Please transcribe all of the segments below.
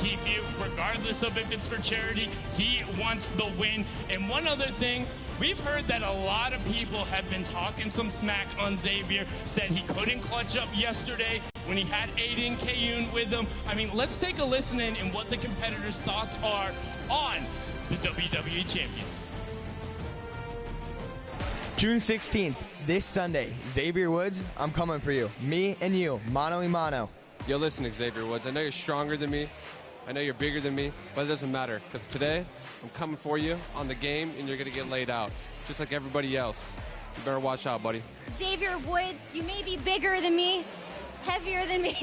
Tfue, regardless of if it's for charity, he wants the win. And one other thing, we've heard that a lot of people have been talking some smack on Xavier, said he couldn't clutch up yesterday when he had Aiden Kayun with him. I mean, let's take a listen in and what the competitors' thoughts are on the WWE Champion. June 16th, this Sunday, Xavier Woods, I'm coming for you. Me and you, mano a mano. Yo, listen, Xavier Woods, I know you're stronger than me. I know you're bigger than me, but it doesn't matter, because today, I'm coming for you on the game, and you're going to get laid out, just like everybody else. You better watch out, buddy. Xavier Woods, you may be bigger than me, heavier than me,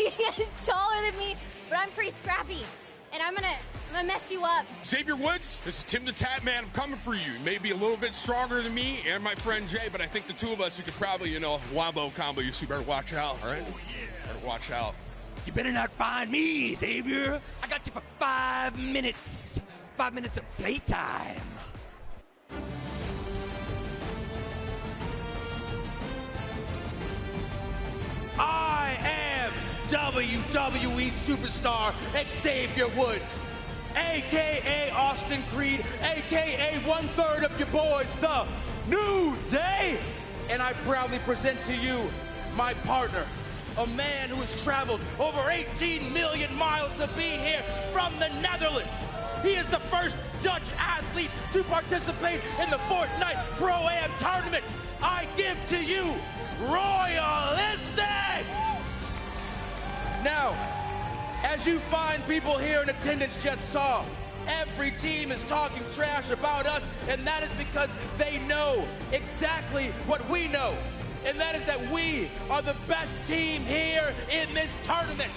taller than me, but I'm pretty scrappy, and I'm gonna mess you up. Xavier Woods, this is Tim the Tap Man. I'm coming for you. You may be a little bit stronger than me and my friend Jay, but I think the two of us, you could probably, wombo combo you, so you better watch out, all right? Oh, yeah. Better watch out. You better not find me, Xavier. I got you for 5 minutes. 5 minutes of playtime. I am WWE superstar Xavier Woods, a.k.a. Austin Creed, a.k.a. 1/3 of your boys, the New Day. And I proudly present to you my partner, a man who has traveled over 18 million miles to be here from the Netherlands. He is the first Dutch athlete to participate in the Fortnite Pro-Am tournament. I give to you Royalistic! Now, as you fine people here in attendance just saw, every team is talking trash about us, and that is because they know exactly what we know. And that is that we are the best team here in this tournament.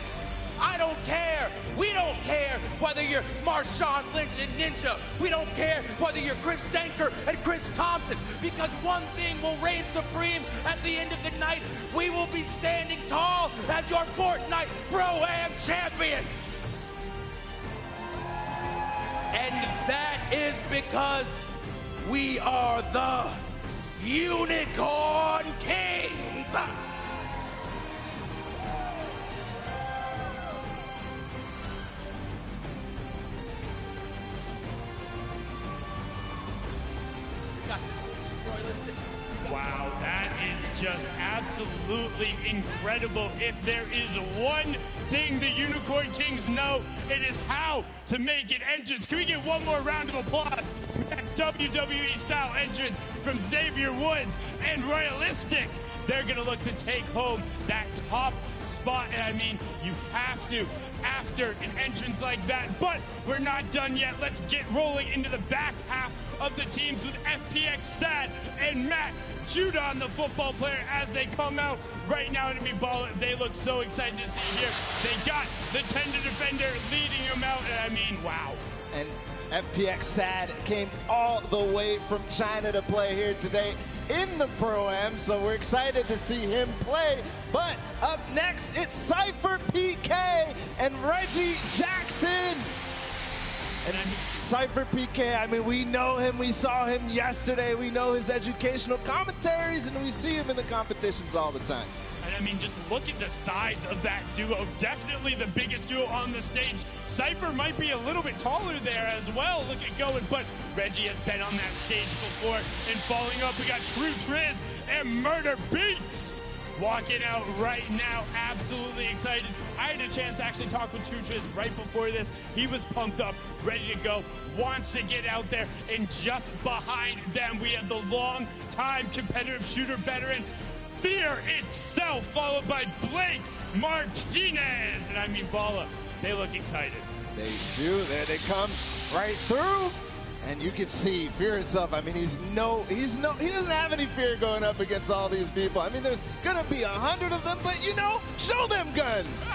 I don't care. We don't care whether you're Marshawn Lynch and Ninja. We don't care whether you're Chris Denker and Chris Thompson, because one thing will reign supreme at the end of the night. We will be standing tall as your Fortnite Pro-Am champions. And that is because we are the Unicorn Kings. Wow, that is just absolutely incredible. If there is one thing the Unicorn Kings know, it is how to make an entrance. Can we get one more round of applause? WWE style entrance from Xavier Woods and Royalistic. They're gonna look to take home that top spot. And I mean, you have to after an entrance like that, but we're not done yet. Let's get rolling into the back half of the teams with FPX Sad and Matt Judon, the football player, as they come out right now to be balling. They look so excited to see here. They got the tender defender leading them out, and I mean, wow. And FPX Sad came all the way from China to play here today in the Pro-Am, so we're excited to see him play. But up next, it's Cypher PK and Reggie Jackson. And Cypher PK, I mean, we know him, we saw him yesterday, we know his educational commentaries, and we see him in the competitions all the time. And I mean, just look at the size of that duo. Definitely the biggest duo on the stage. Cypher might be a little bit taller there as well. Look at going, but Reggie has been on that stage before. And following up, we got True Triz and Murder Beats walking out right now. Absolutely excited. I had a chance to actually talk with True Triz right before this. He was pumped up, ready to go, wants to get out there. And just behind them, we have the long-time competitive shooter veteran, Fear itself, followed by Blake Martinez. And I mean, Bala, they look excited. They do. There they come right through. And you can see Fear itself. I mean, he doesn't have any fear going up against all these people. I mean, there's gonna be 100 of them, but show them guns.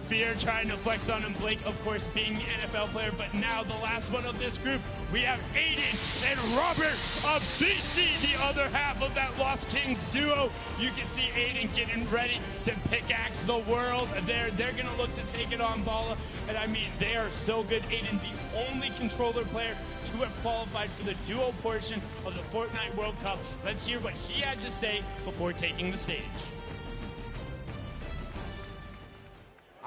Fear trying to flex on him. Blake, of course, being the NFL player, but now the last one of this group, we have Aiden and Robert of BC, the other half of that Lost Kings duo. You can see Aiden getting ready to pickaxe the world. They're going to look to take it on Bala, and I mean, they are so good. Aiden, the only controller player to have qualified for the duo portion of the Fortnite World Cup. Let's hear what he had to say before taking the stage.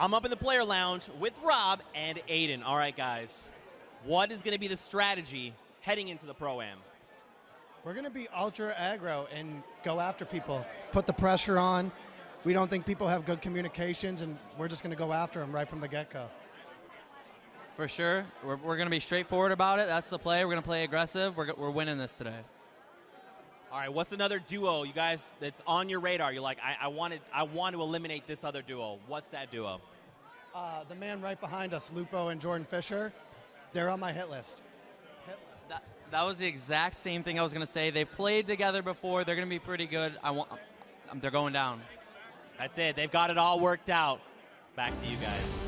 I'm up in the player lounge with Rob and Aiden. All right, guys. What is going to be the strategy heading into the Pro-Am? We're going to be ultra aggro and go after people, put the pressure on. We don't think people have good communications, and we're just going to go after them right from the get-go. For sure. We're going to be straightforward about it. That's the play. We're going to play aggressive. We're winning this today. All right, what's another duo, you guys, that's on your radar? You're like, I want to eliminate this other duo. What's that duo? The man right behind us, Lupo and Jordan Fisher, they're on my hit list. That was the exact same thing I was going to say. They've played together before. They're going to be pretty good. They're going down. That's it. They've got it all worked out. Back to you guys.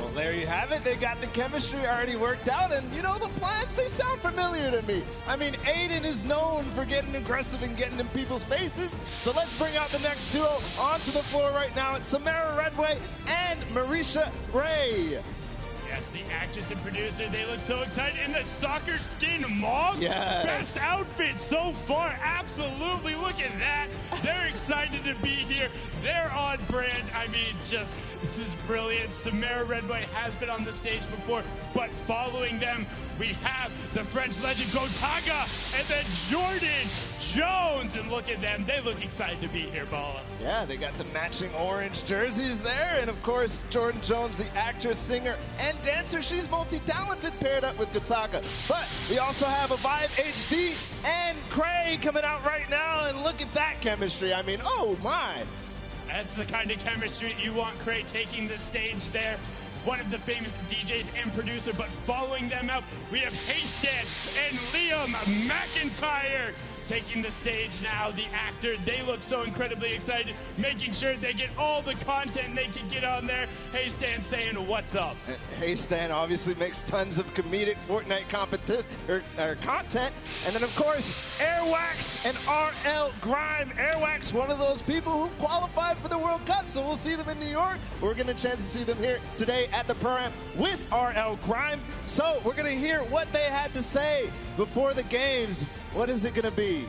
Well, there you have it. They got the chemistry already worked out, and, you know, the plans, they sound familiar to me. I mean, Aiden is known for getting aggressive and getting in people's faces, so let's bring out the next duo onto the floor right now. It's Samara Redway and Marisha Ray. Yes, the actress and producer, they look so excited in the soccer skin mom. Yes. Best outfit so far, absolutely. Look at that. They're excited to be here. They're on brand. I mean, just, this is brilliant. Samara Redway has been on the stage before, but following them, we have the French legend Gotaga and then Jordan Jones. And look at them. They look excited to be here, Bala. Yeah, they got the matching orange jerseys there. And, of course, Jordan Jones, the actress, singer, and dancer. She's multi-talented, paired up with Gotaga. But we also have a Vibe HD and Cray coming out right now. And look at that chemistry. I mean, oh, my. That's the kind of chemistry you want. Cray taking the stage there. One of the famous DJs and producer, but following them out, we have Haystan and Liam McIntyre taking the stage now. The actor, they look so incredibly excited, making sure they get all the content they can get on there. Haystan saying, what's up? Haystan obviously makes tons of comedic Fortnite content. And then, of course, Airwax and RL Grime. Airwax, one of those people who qualified for the World Cup, so we'll see them in New York. We're going to chance to see them here today at the Pro-Am with RL Grime. So we're going to hear what they had to say before the games. What is it going to be?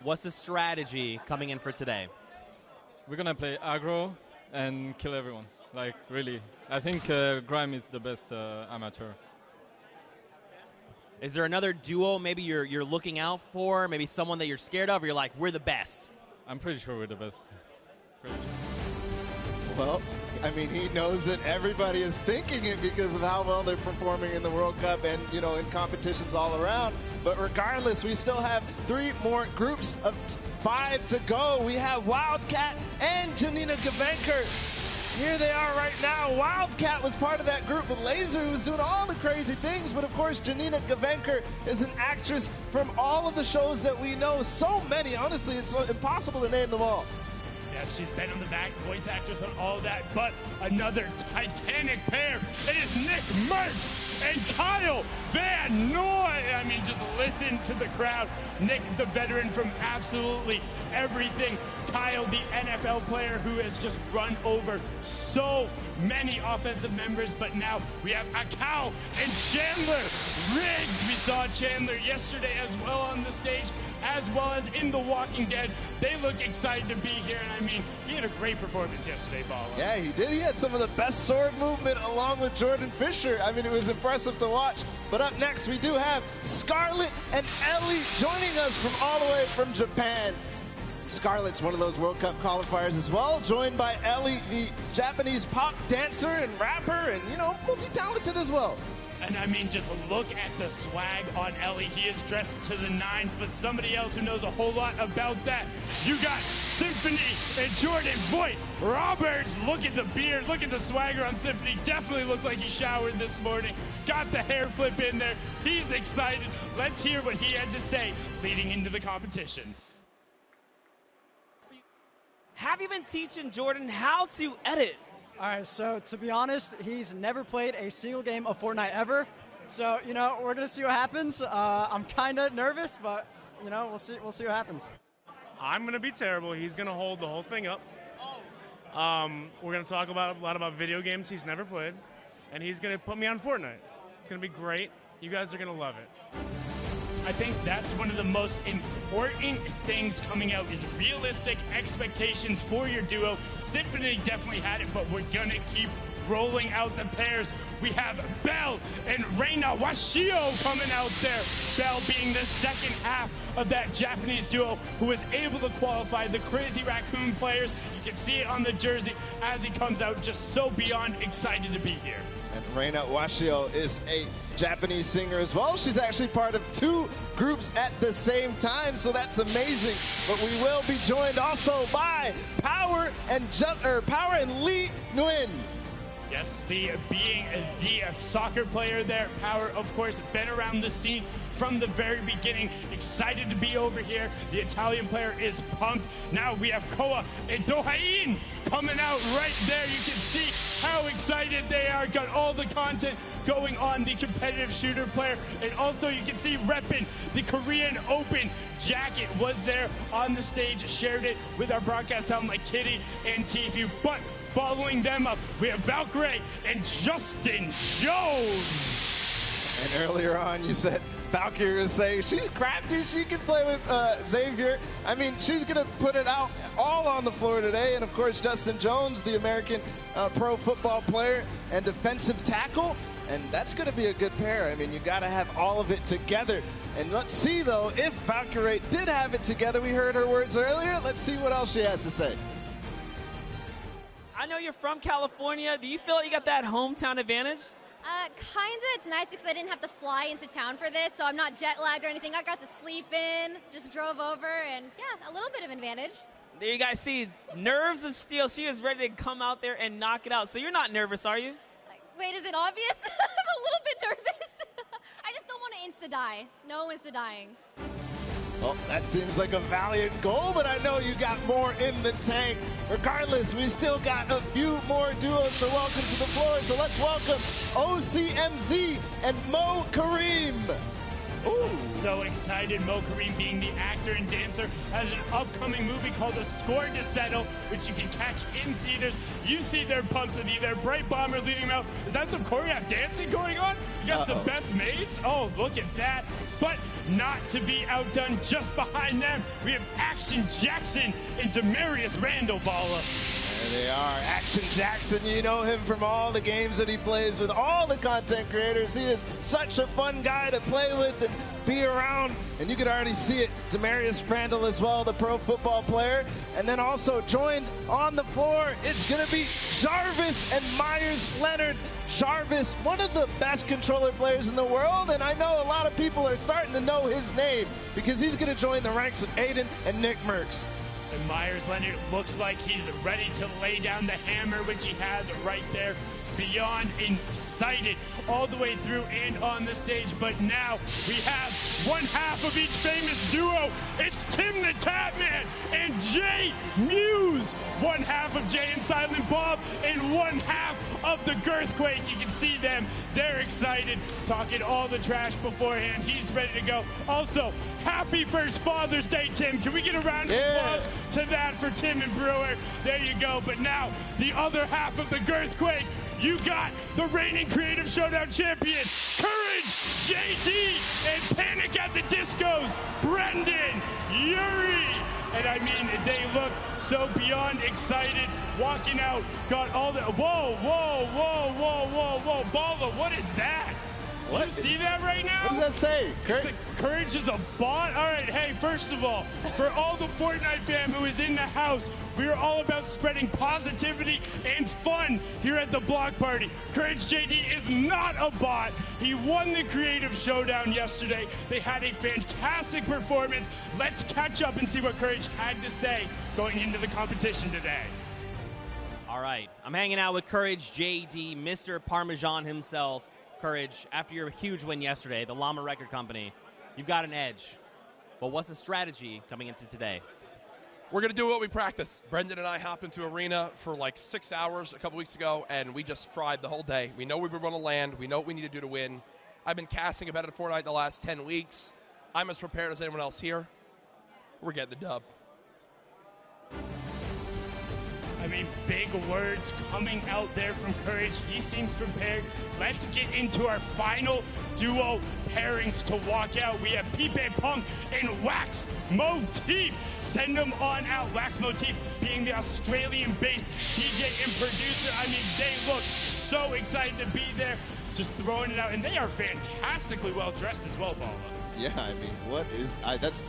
What's the strategy coming in for today? We're going to play aggro and kill everyone. Like, really. I think Grime is the best amateur. Is there another duo maybe you're looking out for? Maybe someone that you're scared of, or you're like, we're the best? I'm pretty sure we're the best. Pretty sure. Well, I mean, he knows that everybody is thinking it because of how well they're performing in the World Cup and, you know, in competitions all around. But regardless, we still have 3 more groups of 5 to go. We have Wildcat and Janina Gavenker. Here they are right now. Wildcat was part of that group with Laser, who was doing all the crazy things. But, of course, Janina Gavenker is an actress from all of the shows that we know. So many, honestly, it's impossible to name them all. Yes, she's been on the back, voice actress on all that, but another titanic pair. It is Nick Merckx and Kyle Van Noy. I mean, just listen to the crowd. Nick, the veteran from absolutely everything. Kyle, the NFL player who has just run over so many offensive members, but now we have Akau and Chandler Riggs. We saw Chandler yesterday as well on the stage, as well as in The Walking Dead. They look excited to be here, and I mean, he had a great performance yesterday, Bala. Yeah, he did. He had some of the best sword movement along with Jordan Fisher. I mean, it was impressive to watch. But up next, we do have Scarlett and Ellie joining us from all the way from Japan. Scarlett's one of those World Cup qualifiers as well, joined by Ellie, the Japanese pop dancer and rapper, and, you know, multi-talented as well. And I mean, just look at the swag on Ellie. He is dressed to the nines, but somebody else who knows a whole lot about that. You got Symphony and Jordan Voight Roberts. Look at the beard, look at the swagger on Symphony. Definitely looked like he showered this morning. Got the hair flip in there. He's excited. Let's hear what he had to say leading into the competition. Have you been teaching Jordan how to edit? All right, so to be honest, he's never played a single game of Fortnite ever. So, you know, we're going to see what happens. I'm kind of nervous, but, you know, we'll see what happens. I'm going to be terrible. He's going to hold the whole thing up. We're going to talk a lot about video games he's never played, and he's going to put me on Fortnite. It's going to be great. You guys are going to love it. I think that's one of the most important things coming out is realistic expectations for your duo. Symphony definitely had it, but we're going to keep rolling out the pairs. We have Bell and Reina Washio coming out there. Bell being the second half of that Japanese duo who was able to qualify the Crazy Raccoon players. You can see it on the jersey as he comes out, just so beyond excited to be here. And Reina Washio is a Japanese singer as well. She's actually part of 2 groups at the same time, so that's amazing. But we will be joined also by Power and Lee Nguyen. Yes, being the soccer player there, Power, of course, been around the scene from the very beginning. Excited to be over here. The Italian player is pumped. Now we have Koa and Dohain coming out right there. You can see how excited they are. Got all the content going on the competitive shooter player. And also you can see repping the Korean Open jacket was there on the stage. Shared it with our broadcast talent like Kitty and Tifu. But following them up, we have Valkyrie and Justin Jones. And earlier on, you said Valkyrie was saying she's crafty. She can play with Xavier. I mean, she's going to put it out all on the floor today. And, of course, Justin Jones, the American pro football player and defensive tackle. And that's going to be a good pair. I mean, you got to have all of it together. And let's see, though, if Valkyrie did have it together. We heard her words earlier. Let's see what else she has to say. I know you're from California. Do you feel like you got that hometown advantage? Kinda. It's nice because I didn't have to fly into town for this, so I'm not jet lagged or anything. I got to sleep in, just drove over, and yeah, a little bit of advantage. There you guys see, nerves of steel. She is ready to come out there and knock it out. So you're not nervous, are you? Wait, is it obvious? I'm a little bit nervous. I just don't want to insta-die. No insta-dying. Well, that seems like a valiant goal, but I know you got more in the tank. Regardless, we still got a few more duos to welcome to the floor, so let's welcome OCMZ and Mo Kareem. Ooh. So excited. Mo Kareem, being the actor and dancer, has an upcoming movie called A Score to Settle, which you can catch in theaters. You see their pumps and either Bright Bomber leading them out. Is that some choreographed dancing going on? You got some best mates? Oh, look at that. But not to be outdone, just behind them, we have Action Jackson and Demarius Randall Balla. There they are. Action Jackson, you know him from all the games that he plays with all the content creators. He is such a fun guy to play with and be around. And you can already see it. Demarius Randall as well, the pro football player. And then also joined on the floor, it's going to be Jarvis and Myers Leonard. Jarvis, one of the best controller players in the world, and I know a lot of people are starting to know his name because he's going to join the ranks of Aiden and Nick Merckx. And Myers Leonard looks like he's ready to lay down the hammer, which he has right there. Beyond excited all the way through and on the stage. But now we have one half of each famous duo. It's Tim the Tatman and Jay Muse. One half of Jay and Silent Bob and one half of the Girthquake. You can see them. They're excited. Talking all the trash beforehand. He's ready to go. Also, happy first Father's Day, Tim. Can we get a round of applause to that for Tim and Brewer? There you go. But now the other half of the Girthquake. You got the reigning Creative Showdown champion, Courage, JD, and Panic at the Discos, Brendan, Yuri. And I mean, they look so beyond excited, walking out, got all the, whoa, Balla, what is that? Do you see that right now? What does that say? Courage is a bot? All right, hey, first of all, for all the Fortnite fam who is in the house, we are all about spreading positivity and fun here at the Block Party. Courage JD is not a bot. He won the Creative Showdown yesterday. They had a fantastic performance. Let's catch up and see what Courage had to say going into the competition today. All right, I'm hanging out with Courage JD, Mr. Parmesan himself. Courage, after your huge win yesterday, the Llama Record Company, you've got an edge. But what's the strategy coming into today? We're going to do what we practice. Brendan and I hopped into arena for like 6 hours a couple weeks ago, and we just fried the whole day. We know we were going to land. We know what we need to do to win. I've been casting competitive Fortnite the last 10 weeks. I'm as prepared as anyone else here. We're getting the dub. I I mean, big words coming out there from Courage. He seems prepared. Let's get into our final duo pairings to walk out. We have Pipe Punk and Wax Motif. Send them on out. Wax Motif being the Australian-based DJ and producer. I mean, they look so excited to be there, just throwing it out. And they are fantastically well-dressed as well, Paula. Yeah, I mean,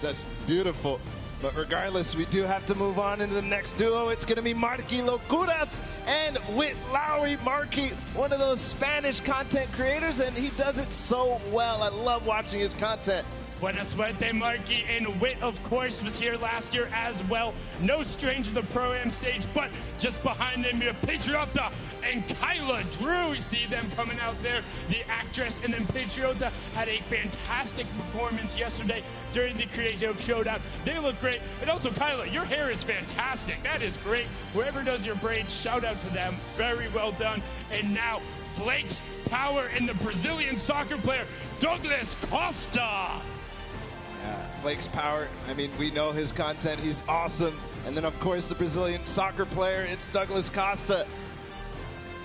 that's beautiful. But regardless, we do have to move on into the next duo. It's going to be Marky Locuras and Whit Lowry. Marky, one of those Spanish content creators, and he does it so well. I love watching his content. Buena suerte, Marky. And Whit, of course, was here last year as well. No stranger to the Pro-Am stage, but just behind them, you have Patriota and Kyla Drew. We see them coming out there, the actress. And then Patriota had a fantastic performance yesterday during the Creative Showdown. They look great. And also, Kyla, your hair is fantastic. That is great. Whoever does your braids, shout out to them. Very well done. And now, Flakes Power and the Brazilian soccer player, Douglas Costa. Flakes Power, I mean, we know his content. He's awesome. And then, of course, the Brazilian soccer player, it's Douglas Costa.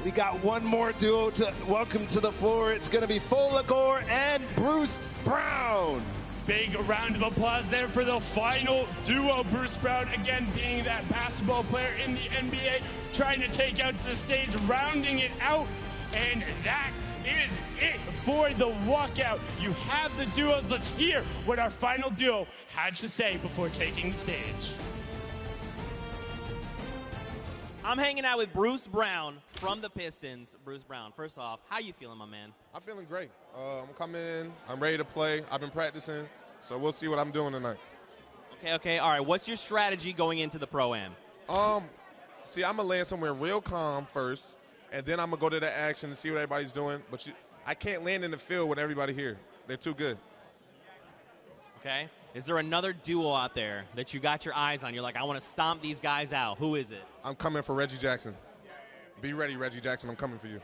We got one more duo to welcome to the floor. It's going to be Folagor and Bruce Brown. Big round of applause there for the final duo. Bruce Brown, again, being that basketball player in the NBA, trying to take out to the stage, rounding it out. And that is it for the walkout. You have the duos. Let's hear what our final duo had to say before taking the stage. I'm hanging out with Bruce Brown from the Pistons. Bruce Brown, first off, how you feeling, my man? I'm feeling great. I'm coming in. I'm ready to play. I've been practicing, so we'll see what I'm doing tonight. Okay, all right. What's your strategy going into the Pro-Am? See, I'm going to land somewhere real calm first, and then I'm going to go to the action and see what everybody's doing. But I can't land in the field with everybody here. They're too good. Okay. Is there another duo out there that you got your eyes on? You're like, I want to stomp these guys out. Who is it? I'm coming for Reggie Jackson. Be ready, Reggie Jackson. I'm coming for you.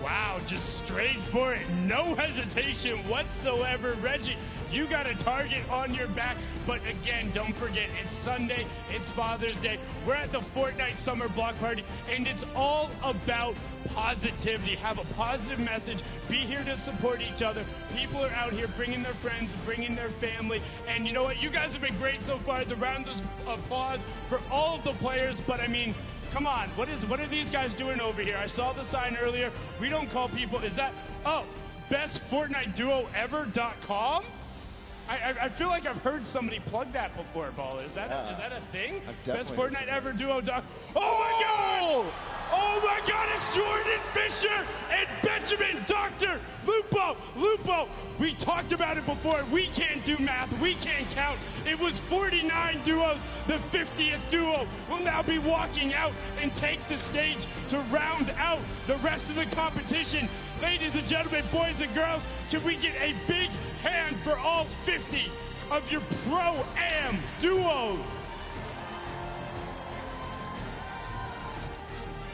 Wow, just straight for it. No hesitation whatsoever. Reggie, you got a target on your back. But again, don't forget, it's Sunday, it's Father's Day. We're at the Fortnite Summer Block Party, and it's all about positivity. Have a positive message. Be here to support each other. People are out here bringing their friends, bringing their family. And you know what? You guys have been great so far. The round of applause for all of the players. But, I mean, come on, what are these guys doing over here? I saw the sign earlier. We don't call people, is that, bestfortniteduoever.com? I feel like I've heard somebody plug that before, Paul. Is that a thing? bestfortniteeverduo.com. Oh my God! Oh my God, it's Jordan Fisher and Benjamin Dr. Lupo. We talked about it before. We can't do math. We can't count. It was 49 duos. The 50th duo will now be walking out and take the stage to round out the rest of the competition. Ladies and gentlemen, boys and girls, can we get a big hand for all 50 of your Pro-Am duos?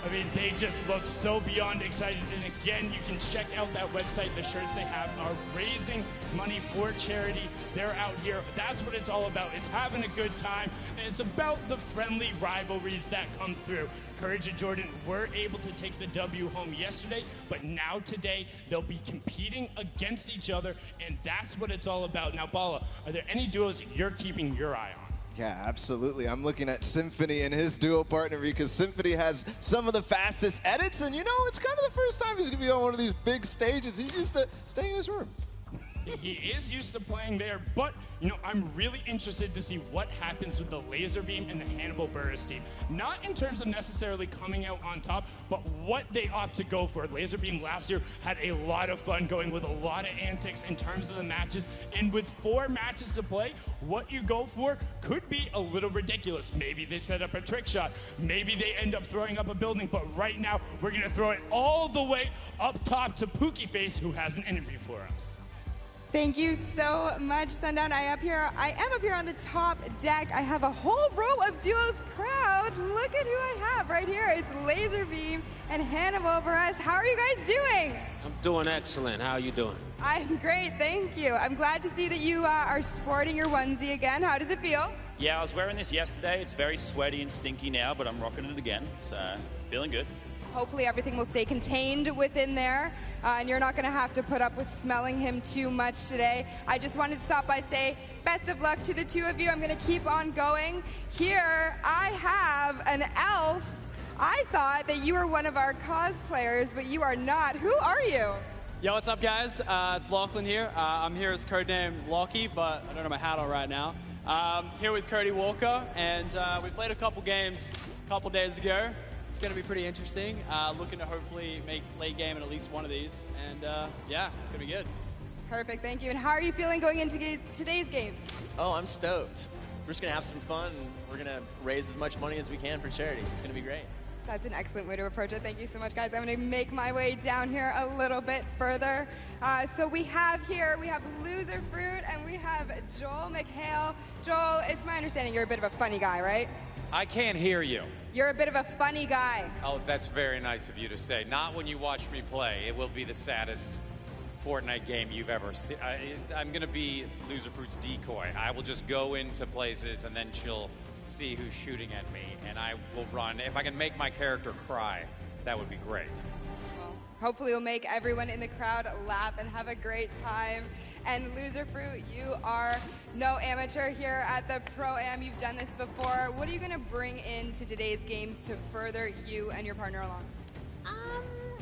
I mean, they just look so beyond excited. And again, you can check out that website. The shirts they have are raising money for charity. They're out here. That's what it's all about. It's having a good time. And it's about the friendly rivalries that come through. Courage and Jordan were able to take the W home yesterday, but now today they'll be competing against each other, and that's what it's all about. Now, Bala, are there any duos you're keeping your eye on? Yeah, absolutely. I'm looking at Symphony and his duo partner because Symphony has some of the fastest edits, and you know, it's kind of the first time he's going to be on one of these big stages. He's used to staying in his room. He is used to playing there, but, you know, I'm really interested to see what happens with the Laserbeam and the Hannibal Buress team. Not in terms of necessarily coming out on top, but what they opt to go for. Laserbeam last year had a lot of fun going with a lot of antics in terms of the matches, and with 4 matches to play, what you go for could be a little ridiculous. Maybe they set up a trick shot. Maybe they end up throwing up a building, but right now, we're going to throw it all the way up top to Pookie Face, who has an interview for us. Thank you so much, Sundown. I am up here on the top deck. I have a whole row of duos crowd. Look at who I have right here. It's Laserbeam and Hannibal Buress. How are you guys doing? I'm doing excellent. How are you doing? I'm great, thank you. I'm glad to see that you are sporting your onesie again. How does it feel? Yeah, I was wearing this yesterday. It's very sweaty and stinky now, but I'm rocking it again, so feeling good. Hopefully everything will stay contained within there, and you're not going to have to put up with smelling him too much today. I just wanted to stop by say best of luck to the two of you. I'm going to keep on going. Here I have an elf. I thought that you were one of our cosplayers, but you are not. Who are you? Yo, what's up, guys? It's Lachlan here. I'm here as codename Lockie, but I don't have my hat on right now. Here with Cody Walker, and we played a couple games a couple days ago. It's going to be pretty interesting. Looking to hopefully make late game in at least one of these, and yeah, it's going to be good. Perfect, thank you. And how are you feeling going into today's game? Oh, I'm stoked. We're just going to have some fun, and we're going to raise as much money as we can for charity. It's going to be great. That's an excellent way to approach it. Thank you so much, guys. I'm going to make my way down here a little bit further. So we have Loser Fruit and we have Joel McHale. Joel, it's my understanding you're a bit of a funny guy, right? I can't hear you. You're a bit of a funny guy. Oh, that's very nice of you to say. Not when you watch me play. It will be the saddest Fortnite game you've ever seen. I'm going to be Loser Fruit's decoy. I will just go into places and then she'll see who's shooting at me, and I will run. If I can make my character cry, that would be great. Well, hopefully we'll make everyone in the crowd laugh and have a great time. And Loser Fruit, you are no amateur here at the Pro-Am. You've done this before. What are you going to bring into today's games to further you and your partner along?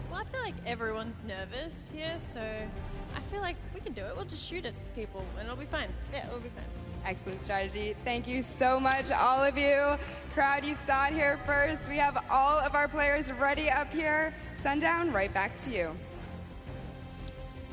Well, I feel like everyone's nervous here, so I feel like we can do it. We'll just shoot at people, and it'll be fine. Yeah, it'll be fine. Excellent strategy. Thank you so much, all of you. Crowd, you saw it here first. We have all of our players ready up here. Sundown, right back to you.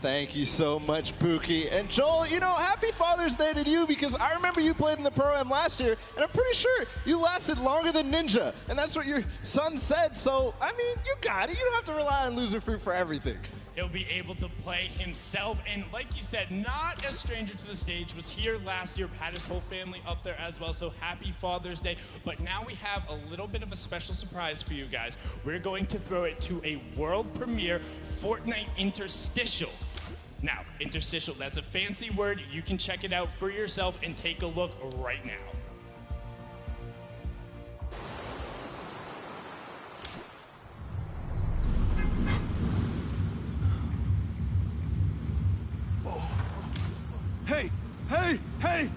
Thank you so much, Pookie. And Joel, you know, happy Father's Day to you, because I remember you played in the Pro-Am last year, and I'm pretty sure you lasted longer than Ninja, and that's what your son said. So, I mean, you got it. You don't have to rely on Loser Fruit for everything. He'll be able to play himself, and like you said, not a stranger to the stage, was here last year, had his whole family up there as well, so happy Father's Day. But now we have a little bit of a special surprise for you guys. We're going to throw it to a world premiere Fortnite interstitial. Now, interstitial, that's a fancy word. You can check it out for yourself and take a look right now. Hey! Hey! Hey!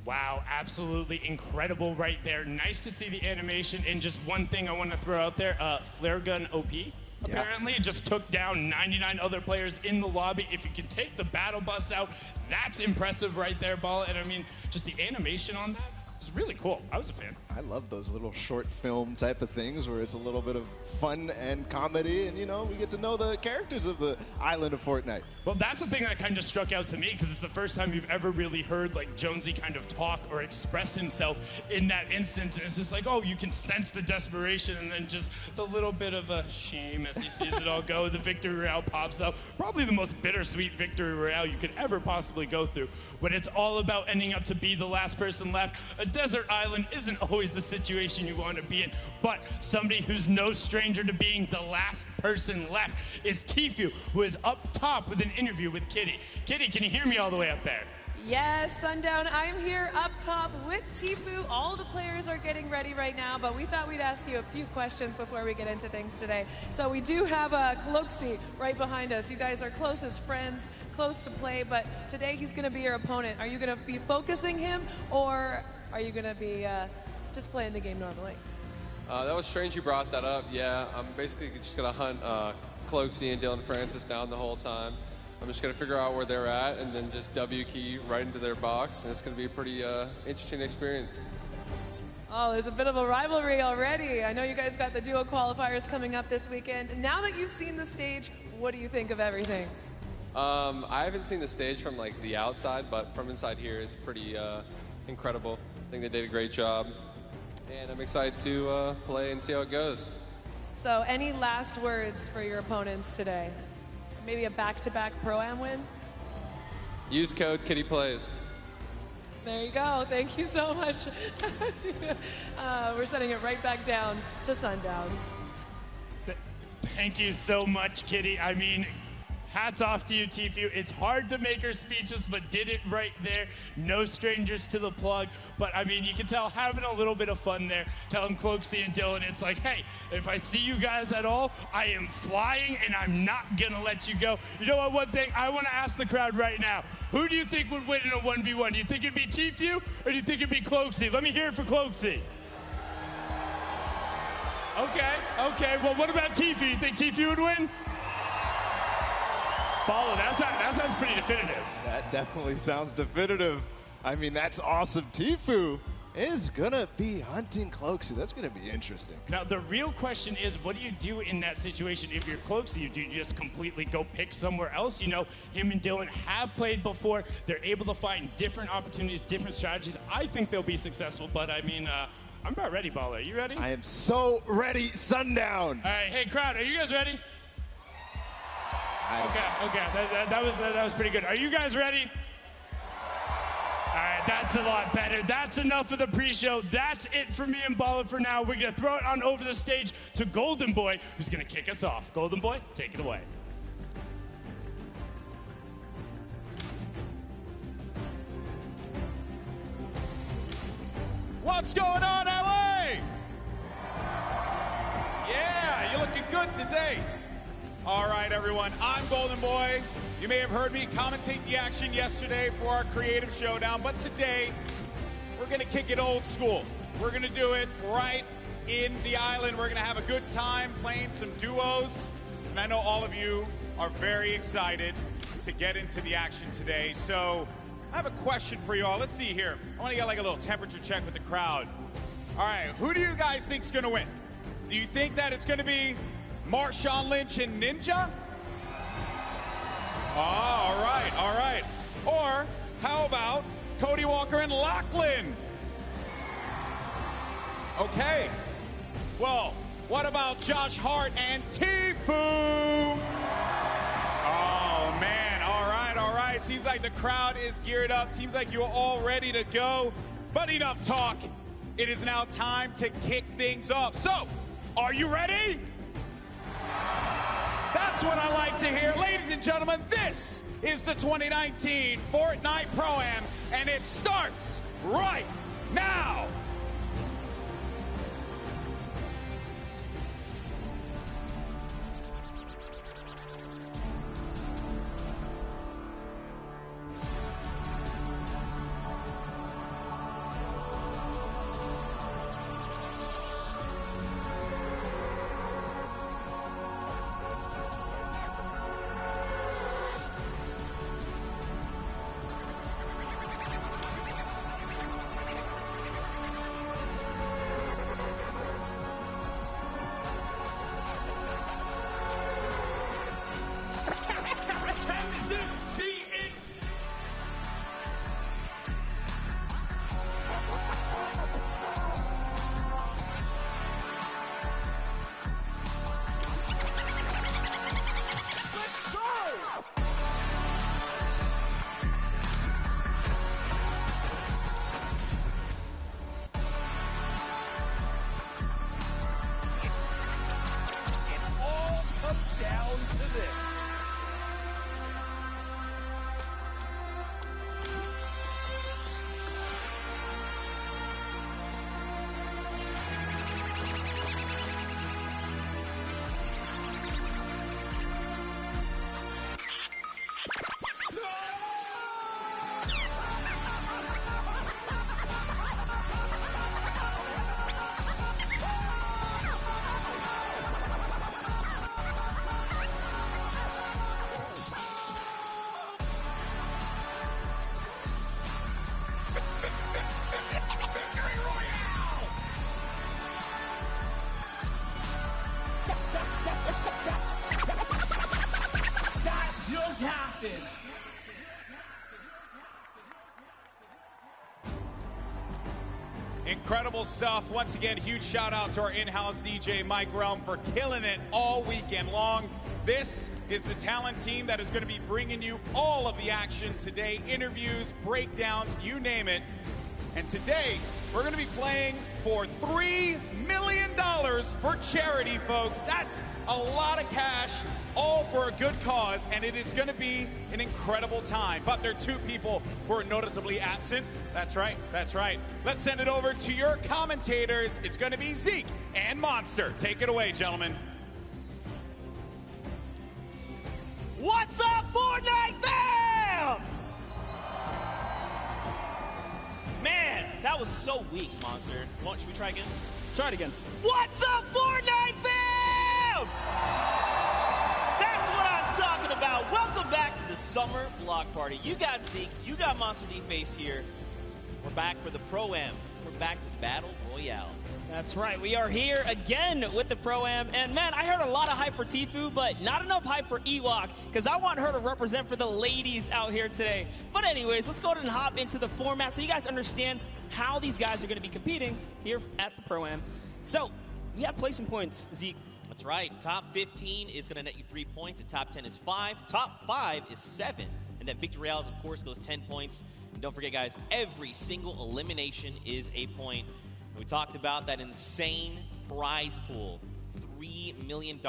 Wow, absolutely incredible right there. Nice to see the animation. And just one thing I want to throw out there, Flare Gun OP. Apparently it just took down 99 other players in the lobby. If you can take the battle bus out, that's impressive right there, Ball. And I mean, just the animation on that was really cool. I was a fan. I love those little short film type of things where it's a little bit of fun and comedy, and, you know, we get to know the characters of the island of Fortnite. Well, that's the thing that kind of struck out to me, because it's the first time you've ever really heard like Jonesy kind of talk or express himself in that instance, and it's just like, oh, you can sense the desperation, and then just the little bit of a shame as he sees it all go. The victory royale pops up, probably the most bittersweet victory royale you could ever possibly go through, when it's all about ending up to be the last person left. A desert island isn't always the situation you want to be in, but somebody who's no stranger to being the last person left is Tfue, who is up top with an interview with Kitty. Kitty, can you hear me all the way up there? Yes, Sundown, I'm here up top with Tfue. All the players are getting ready right now, but we thought we'd ask you a few questions before we get into things today. So we do have Cloakzy right behind us. You guys are close as friends, close to play, but today he's going to be your opponent. Are you going to be focusing him, or are you going to be just playing the game normally? That was strange you brought that up. Yeah, I'm basically just going to hunt Cloakzy and Dylan Francis down the whole time. I'm just going to figure out where they're at and then just W key right into their box, and it's going to be a pretty interesting experience. Oh, there's a bit of a rivalry already. I know you guys got the duo qualifiers coming up this weekend. Now that you've seen the stage, what do you think of everything? I haven't seen the stage from like the outside, but from inside here, it's pretty incredible. I think they did a great job, and I'm excited to play and see how it goes. So, any last words for your opponents today? Maybe a back-to-back Pro-Am win? Use code KittyPlays. There you go. Thank you so much. We're sending it right back down to Sundown. Thank you so much, Kitty. I mean, hats off to you, Tfue. It's hard to make her speeches, but did it right there. No strangers to the plug. But, I mean, you can tell having a little bit of fun there, telling Cloakzy and Dylan, it's like, hey, if I see you guys at all, I am flying, and I'm not going to let you go. You know what, one thing I want to ask the crowd right now. Who do you think would win in a 1v1? Do you think it'd be Tfue, or do you think it'd be Cloakzy? Let me hear it for Cloakzy. Okay. Well, what about Tfue? You think Tfue would win? Baller, that sounds pretty definitive. That definitely sounds definitive. I mean, that's awesome. Tfue is going to be hunting Cloakzy. That's going to be interesting. Now, the real question is, what do you do in that situation if you're Cloakzy? Do you just completely go pick somewhere else? You know, him and Dylan have played before. They're able to find different opportunities, different strategies. I think they'll be successful, but I mean, I'm about ready, Baller. Are you ready? I am so ready, Sundown. All right, hey, crowd, are you guys ready? Okay. That was pretty good. Are you guys ready? All right, that's a lot better. That's enough of the pre-show. That's it for me and Baller for now. We're going to throw it on over the stage to Golden Boy, who's going to kick us off. Golden Boy, take it away. What's going on, LA? Yeah, you're looking good today. All right, everyone, I'm Golden Boy. You may have heard me commentate the action yesterday for our Creative Showdown, but today we're going to kick it old school. We're going to do it right in the island. We're going to have a good time playing some duos, and I know all of you are very excited to get into the action today. So I have a question for you all. Let's see here. I want to get like a little temperature check with the crowd. All right, who do you guys think is going to win? Do you think that it's going to be Marshawn Lynch and Ninja? Oh, all right. Or how about Cody Walker and Lachlan? Okay. Well, what about Josh Hart and Tfue? Oh, man. All right. Seems like the crowd is geared up. Seems like you're all ready to go. But enough talk. It is now time to kick things off. So, are you ready? That's what I like to hear. Ladies and gentlemen, this is the 2019 Fortnite Pro-Am, and it starts right now. Incredible stuff. Once again, huge shout out to our in-house DJ, Mike Realm, for killing it all weekend long. This is the talent team that is going to be bringing you all of the action today. Interviews, breakdowns, you name it. And today, we're going to be playing for $3 million for charity, folks. That's a lot of cash, all for a good cause, and it is going to be an incredible time. But there are two people who are noticeably absent. That's right, that's right. Let's send it over to your commentators. It's going to be Zeke and Monster. Take it away, gentlemen. What's up, Fortnite fam? Man, that was so weak, Monster. Should we try again? Try it again. What's up, Fortnite fam? That's what I'm talking about. Welcome back to the Summer Block Party. You got Zeke, you got Monster D-Face here. We're back for the Pro-Am. We're back to Battle Royale. That's right. We are here again with the Pro-Am. And, man, I heard a lot of hype for Tfue, but not enough hype for Ewok, because I want her to represent for the ladies out here today. But anyways, let's go ahead and hop into the format so you guys understand how these guys are going to be competing here at the Pro-Am. So, we have placement points, Zeke. That's right. Top 15 is going to net you 3 points. The top 10 is 5. Top 5 is 7. And then Victory Royale is, of course, those 10 points. And don't forget, guys, every single elimination is a point. We talked about that insane prize pool, $3 million.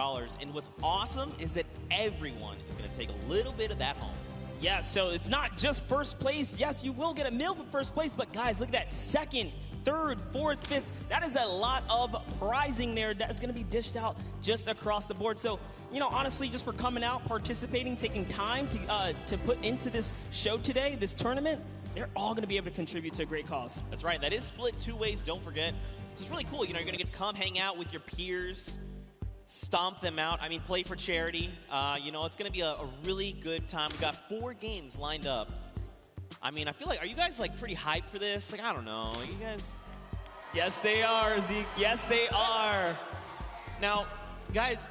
And what's awesome is that everyone is going to take a little bit of that home. Yeah, so it's not just first place. Yes, you will get a meal for first place, but guys, look at that second, third, fourth, fifth. That is a lot of prizing there that's going to be dished out just across the board. So, you know, honestly, just for coming out, participating, taking time to put into this show today, this tournament, they're all going to be able to contribute to a great cause. That's right. That is split 2 ways. Don't forget. So it's really cool. You know, you're going to get to come hang out with your peers, stomp them out. I mean, play for charity. You know, it's going to be a really good time. We've got 4 games lined up. I mean, I feel like, are you guys, like, pretty hyped for this? Like, I don't know. Are you guys? Yes, they are, Zeke. Yes, they are. Now, guys,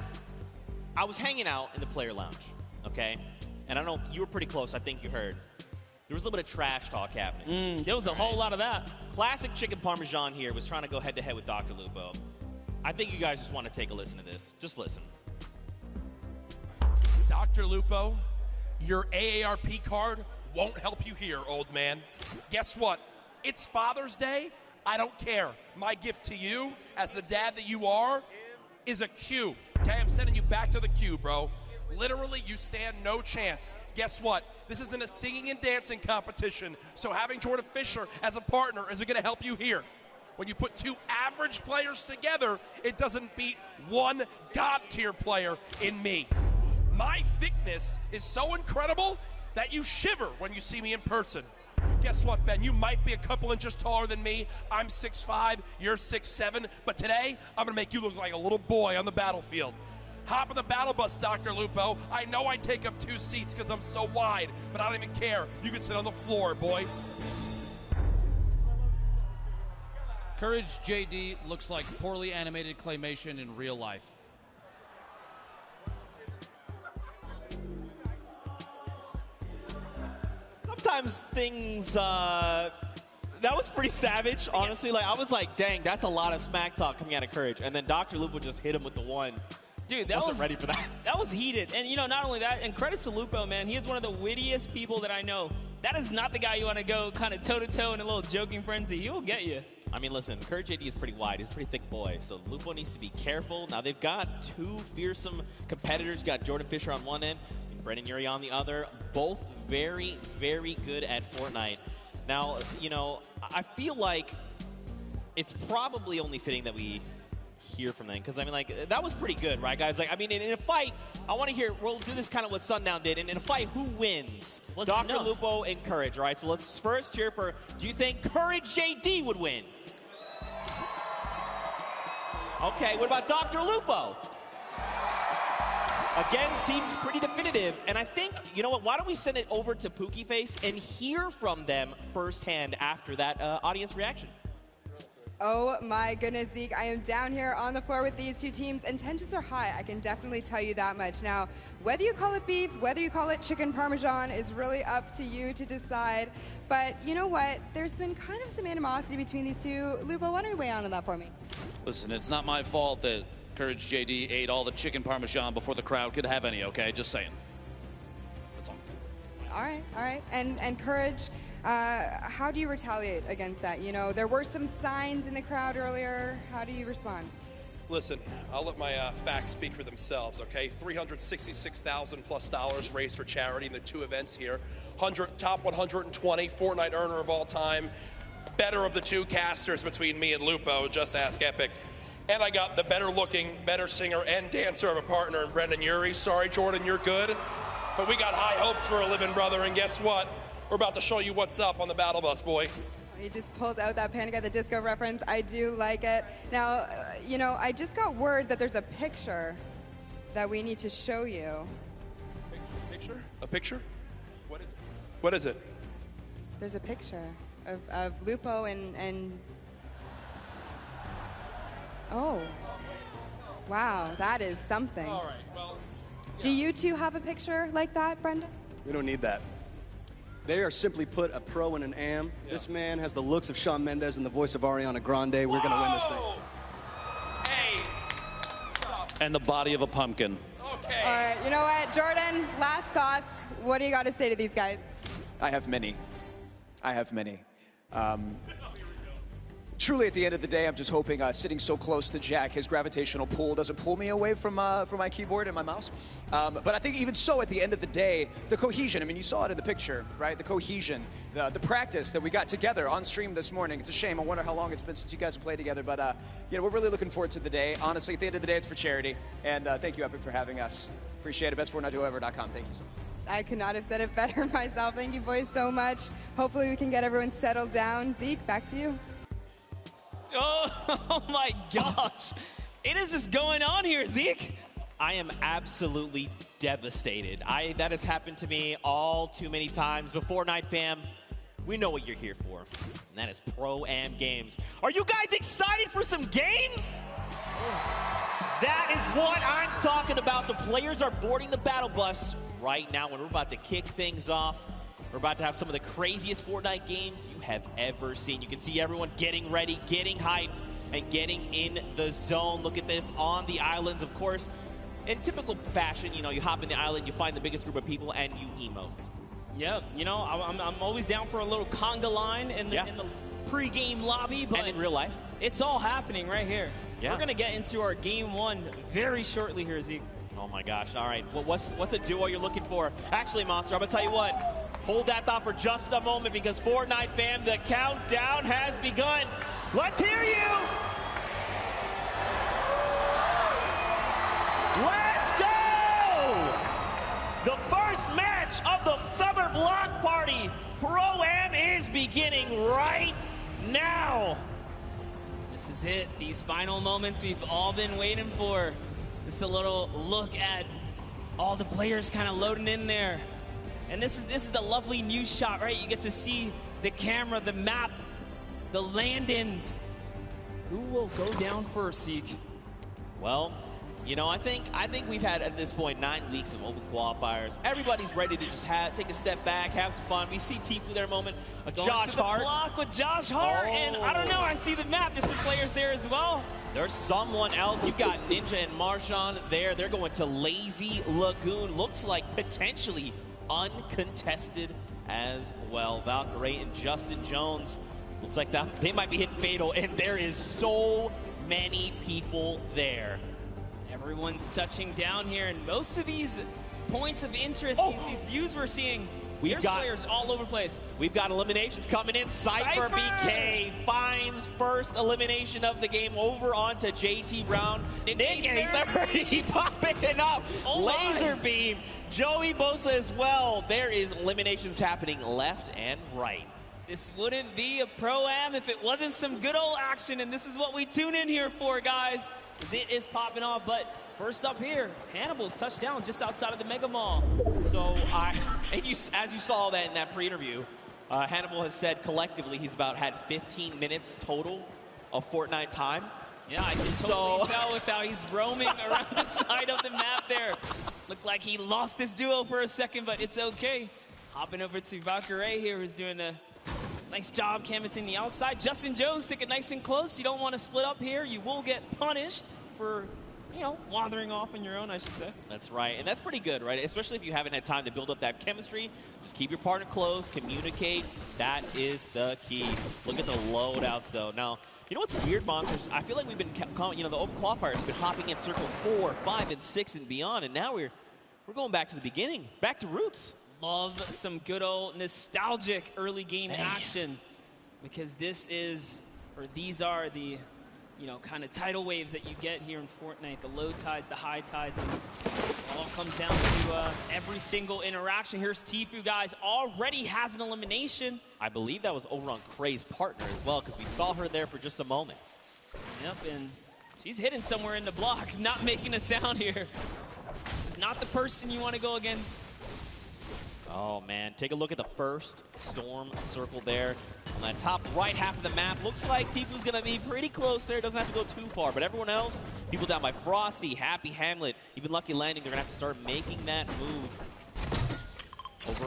I was hanging out in the player lounge, okay? And I don't know, you were pretty close. I think you heard. There was a little bit of trash talk happening. There was a whole lot of that. Classic Chicken Parmesan here was trying to go head-to-head with Dr. Lupo. I think you guys just want to take a listen to this. Just listen. Dr. Lupo, your AARP card won't help you here, old man. Guess what? It's Father's Day. I don't care. My gift to you, as the dad that you are, is a Q. Okay, I'm sending you back to the queue, bro. Literally, you stand no chance. Guess what? This isn't a singing and dancing competition, so having Jordan Fisher as a partner isn't going to help you here. When you put 2 average players together, it doesn't beat 1 God-tier player in me. My thickness is so incredible that you shiver when you see me in person. Guess what, Ben? You might be a couple inches taller than me. I'm 6'5", you're 6'7", but today, I'm going to make you look like a little boy on the battlefield. Hop on the battle bus, Dr. Lupo. I know I take up 2 seats because I'm so wide, but I don't even care. You can sit on the floor, boy. Courage JD looks like poorly animated claymation in real life. Sometimes things, that was pretty savage, honestly. Like, I was like, dang, that's a lot of smack talk coming out of Courage. And then Dr. Lupo just hit him with the one. Dude, that wasn't ready for that. That was heated. And, you know, not only that, and credits to Lupo, man. He is one of the wittiest people that I know. That is not the guy you want to go kind of toe-to-toe in a little joking frenzy. He will get you. I mean, listen, Courage JD is pretty wide. He's a pretty thick boy. So Lupo needs to be careful. Now, they've got 2 fearsome competitors. You got Jordan Fisher on one end and Brendan Urie on the other. Both very, very good at Fortnite. Now, you know, I feel like it's probably only fitting that we hear from them, because I mean, like, that was pretty good, right, guys? Like, I mean, in a fight, I want to hear, we'll do this kind of what Sundown did, and in a fight, who wins? Dr. Lupo and Courage, right? So let's first cheer for, do you think Courage JD would win? Okay, what about Dr. Lupo? Again, seems pretty definitive, and I think, you know what, why don't we send it over to Pookieface and hear from them firsthand after that audience reaction? Oh my goodness, Zeke, I am down here on the floor with these two teams, and tensions are high, I can definitely tell you that much. Now, whether you call it beef, whether you call it chicken parmesan is really up to you to decide. But you know what? There's been kind of some animosity between these two. Lupo, why don't you weigh on that for me? Listen, it's not my fault that Courage JD ate all the chicken parmesan before the crowd could have any, okay? Just saying. That's all. All right. And Courage, how do you retaliate against that? You know, there were some signs in the crowd earlier. How do you respond? Listen, I'll let my facts speak for themselves, okay? $366,000 plus raised for charity in the two events here. Top 120 Fortnite earner of all time. Better of the two casters between me and Lupo, just ask Epic. And I got the better looking, better singer and dancer of a partner in Brendan Urie. Sorry, Jordan, you're good. But we got high hopes for a living brother, and guess what? We're about to show you what's up on the battle bus, boy. You just pulled out that Panic at the Disco reference. I do like it. Now, you know, I just got word that there's a picture that we need to show you. Picture? A picture? What is it? What is it? There's a picture of Lupo and oh, wow, that is something. All right, well. Do you two have a picture like that, Brendan? We don't need that. They are simply put a pro and an am. Yeah. This man has the looks of Shawn Mendes and the voice of Ariana Grande. We're going to win this thing. Hey. And the body of a pumpkin. Okay. All right, you know what, Jordan, last thoughts. What do you got to say to these guys? I have many. Truly, at the end of the day, I'm just hoping sitting so close to Jack, his gravitational pull doesn't pull me away from my keyboard and my mouse. But I think even so, at the end of the day, the cohesion, I mean, you saw it in the picture, right? The cohesion, the practice that we got together on stream this morning. It's a shame. I wonder how long it's been since you guys have played together. But, you know, we're really looking forward to the day. Honestly, at the end of the day, it's for charity. And thank you, Epic, for having us. Appreciate it. BestFortniteDuoEver.com. Thank you so much. I could not have said it better myself. Thank you, boys, so much. Hopefully we can get everyone settled down. Zeke, back to you. Oh my gosh. It is just going on here, Zeke. I am absolutely devastated. That has happened to me all too many times. But Fortnite fam, we know what you're here for, and that is Pro-Am games. Are you guys excited for some games? That is what I'm talking about. The players are boarding the battle bus right now, and we're about to kick things off. We're about to have some of the craziest Fortnite games you have ever seen. You can see everyone getting ready, getting hyped, and getting in the zone. Look at this on the islands, of course. In typical fashion, you know, you hop in the island, you find the biggest group of people, and you emote. Yeah, you know, I'm always down for a little conga line in the pre-game lobby. But and in real life. It's all happening right here. Yeah. We're going to get into our game one very shortly here, Zeke. Oh my gosh, all right. Well, what's a duo you're looking for? Actually, Monster, I'm gonna tell you what. Hold that thought for just a moment, because Fortnite fam, the countdown has begun. Let's hear you! Let's go! The first match of the Summer Block Party Pro-Am is beginning right now. This is it. These final moments we've all been waiting for. Just a little look at all the players kind of loading in there. And this is the lovely news shot, right? You get to see the camera, the map, the land-ins. Who will go down first, Zeke? Well, you know, I think we've had at this point 9 weeks of open qualifiers. Everybody's ready to just take a step back, have some fun. We see Tfue there a moment. Josh Hart. Block with Josh Hart, and I don't know. I see the map. There's some players there as well. There's someone else. You've got Ninja and Marshawn there. They're going to Lazy Lagoon. Looks like potentially uncontested as well. Valkyrie and Justin Jones. Looks like they might be hitting fatal, and there is so many people there. Everyone's touching down here, and most of these points of interest, these views we're seeing, there's players all over the place. We've got eliminations coming in. Cypher BK finds first elimination of the game over onto JT Brown. Nick 30 popping up. Laser Beam. Joey Bosa as well. There is eliminations happening left and right. This wouldn't be a Pro-Am if it wasn't some good old action, and this is what we tune in here for, guys. It is popping off, but first up here, Hannibal's touchdown just outside of the Mega Mall. So, as you saw that in that pre-interview, Hannibal has said collectively he's had 15 minutes total of Fortnite time. Yeah, I can totally tell with how he's roaming around the side of the map there. Looked like he lost his duo for a second, but it's okay. Hopping over to Valkyrae here, who's doing a nice job commenting the outside. Justin Jones, stick it nice and close. You don't want to split up here. You will get punished for, you know, wandering off on your own, I should say. That's right, and that's pretty good, right? Especially if you haven't had time to build up that chemistry. Just keep your partner close, communicate. That is the key. Look at the loadouts, though. Now, you know what's weird, Monsters? I feel like we've been, you know, the open qualifiers have been hopping in circle 4, 5, and 6 and beyond, and now we're going back to the beginning, back to roots. Love some good old nostalgic early game action, because this is, or these are the, you know, kind of tidal waves that you get here in Fortnite, the low tides, the high tides, and it all comes down to every single interaction. Here's Tfue, guys, already has an elimination. I believe that was over on Kray's partner as well, because we saw her there for just a moment. Yep, and she's hidden somewhere in the block, not making a sound here. This is not the person you want to go against. Oh, man. Take a look at the first Storm circle there. On that top right half of the map, looks like Tfue's going to be pretty close there. Doesn't have to go too far. But everyone else, people down by Frosty, Happy Hamlet, even Lucky Landing, they're going to have to start making that move.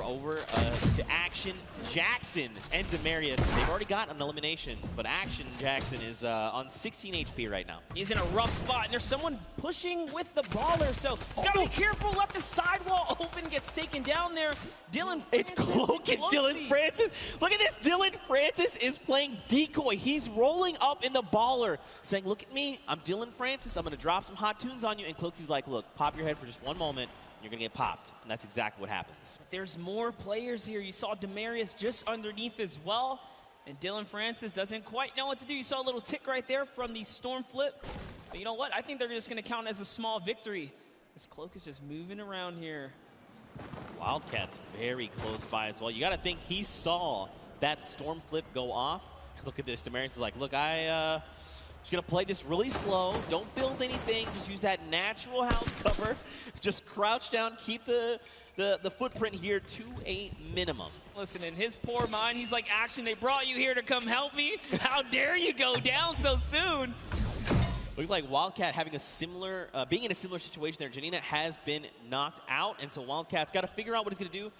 Over to Action Jackson and Demarius. They've already got an elimination, but Action Jackson is on 16 HP right now. He's in a rough spot, and there's someone pushing with the baller, so he's got to be careful. Left the sidewall open, gets taken down there. Dylan Francis. It's Cloak and Dylan Francis. Look at this. Dylan Francis is playing decoy. He's rolling up in the baller, saying, look at me. I'm Dylan Francis. I'm going to drop some hot tunes on you. And Cloaksy's like, look, pop your head for just one moment. You're going to get popped, and that's exactly what happens. There's more players here. You saw Demarius just underneath as well, and Dylan Francis doesn't quite know what to do. You saw a little tick right there from the Storm flip, but you know what? I think they're just going to count as a small victory. This Cloak is just moving around here. Wildcat's very close by as well. You got to think he saw that Storm flip go off. Look at this. Demarius is like, look, just going to play this really slow. Don't build anything. Just use that natural house cover. Just crouch down. Keep the footprint here to a minimum. Listen, in his poor mind, he's like, Action, they brought you here to come help me? How dare you go down so soon? Looks like Wildcat having a similar, being in a similar situation there. Janina has been knocked out, and so Wildcat's got to figure out what he's going to do.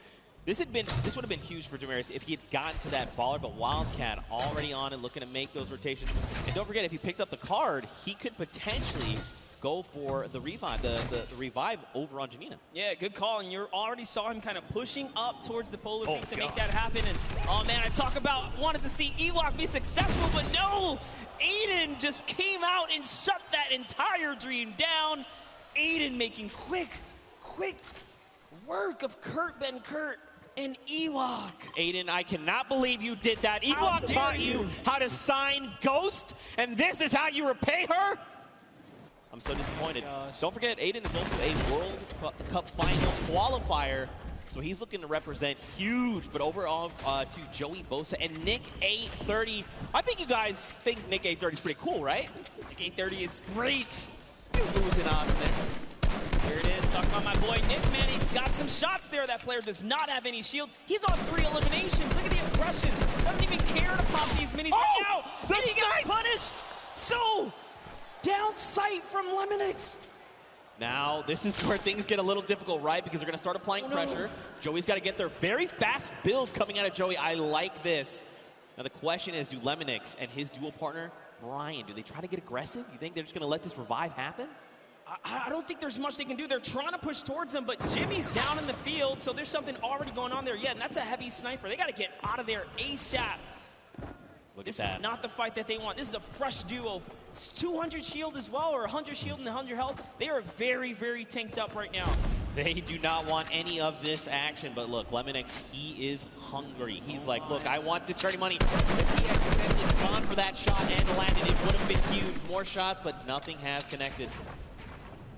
This would have been huge for Demarius if he had gotten to that baller, but Wildcat already on it, looking to make those rotations. And don't forget, if he picked up the card, he could potentially go for the revive, the revive over on Janina. Yeah, good call. And you already saw him kind of pushing up towards the Polar Peak to make that happen. And oh man, I talk about wanted to see Ewok be successful, but no, Aiden just came out and shut that entire dream down. Aiden making quick work of Kurt Benkert and Ewok. Aiden, I cannot believe you did that. Ewok taught you how to sign Ghost, and this is how you repay her? I'm so disappointed. Don't forget, Aiden is also a World Cup final qualifier, so he's looking to represent huge. But overall, to Joey Bosa and Nick A30. I think you guys think Nick A30 is pretty cool, right? Nick A30 is great. Losing on there. Here it is, talking about my boy Nick, man. He's got some shots there. That player does not have any shield. He's on 3 eliminations. Look at the aggression. Doesn't even care to pop these minis right now. The and he got punished. So, down sight from Lemonix. Now, this is where things get a little difficult, right? Because they're going to start applying pressure. Joey's got to get their very fast builds coming out of Joey. I like this. Now, the question is, do Lemonix and his dual partner, Brian, do they try to get aggressive? You think they're just going to let this revive happen? I don't think there's much they can do. They're trying to push towards him, but Jimmy's down in the field, so there's something already going on there. Yeah, and that's a heavy sniper. They got to get out of there ASAP. This is not the fight that they want. This is a fresh duo. It's 200 shield as well, or 100 shield and 100 health. They are very, very tanked up right now. They do not want any of this action, but look, Lemonix, he is hungry. He's like, look, I want the charity money. If he had potentially gone for that shot and landed, it would have been huge. More shots, but nothing has connected.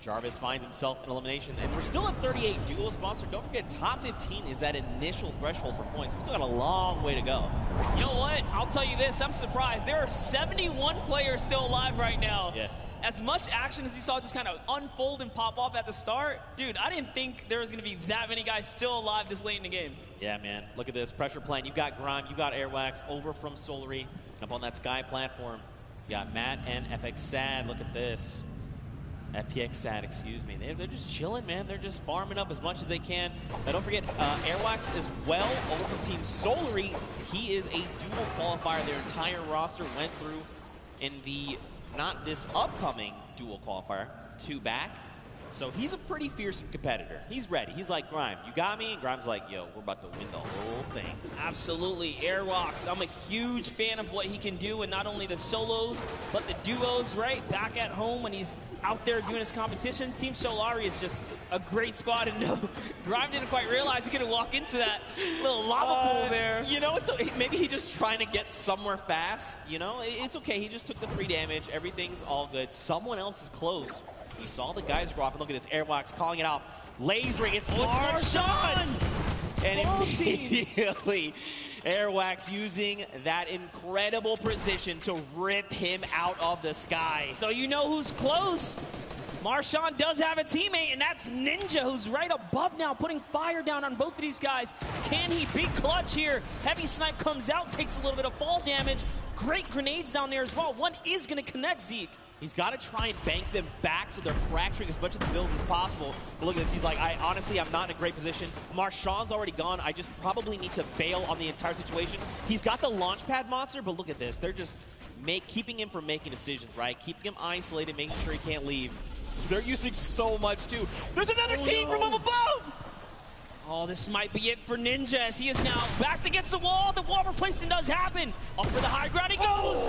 Jarvis finds himself an elimination, and we're still at 38 duo sponsor. Don't forget, top 15 is that initial threshold for points. We've still got a long way to go. You know what? I'll tell you this. I'm surprised. There are 71 players still alive right now. Yeah. As much action as you saw just kind of unfold and pop off at the start, dude, I didn't think there was going to be that many guys still alive this late in the game. Yeah, man. Look at this. Pressure plant. You got Grime. You got Airwax over from Solary up on that Sky platform. got Matt and FX Sad. Look at this. FPX Sad, excuse me. They're just chilling, man. They're just farming up as much as they can. Now, don't forget, Airwax as well over from Team Solary. He is a dual qualifier. Their entire roster went through in the, not this upcoming dual qualifier, 2 back. So he's a pretty fierce competitor. He's ready. He's like, Grime, you got me? And Grime's like, yo, we're about to win the whole thing. Absolutely. Airwalks, I'm a huge fan of what he can do, and not only the solos, but the duos, right? Back at home when he's out there doing his competition. Team Solary is just a great squad, and no, Grime didn't quite realize he could walk into that little lava pool there. You know, maybe he's just trying to get somewhere fast. You know, it's okay. He just took the 3 damage. Everything's all good. Someone else is close. He saw the guys drop, and look at this. Airwax calling it out. Lasering, it's Marshawn! And immediately, Airwax using that incredible precision to rip him out of the sky. So you know who's close. Marshawn does have a teammate, and that's Ninja, who's right above now, putting fire down on both of these guys. Can he be clutch here? Heavy Snipe comes out, takes a little bit of fall damage. Great grenades down there as well. One is going to connect Zeke. He's got to try and bank them back so they're fracturing as much of the builds as possible. But look at this. He's like, honestly, I'm not in a great position. Marshawn's already gone. I just probably need to bail on the entire situation. He's got the launch pad monster, but look at this. They're just keeping him from making decisions, right? Keeping him isolated, making sure he can't leave. They're using so much, too. There's another team from up above! Oh, this might be it for Ninja as he is now backed against the wall. The wall replacement does happen. Up for the high ground he goes.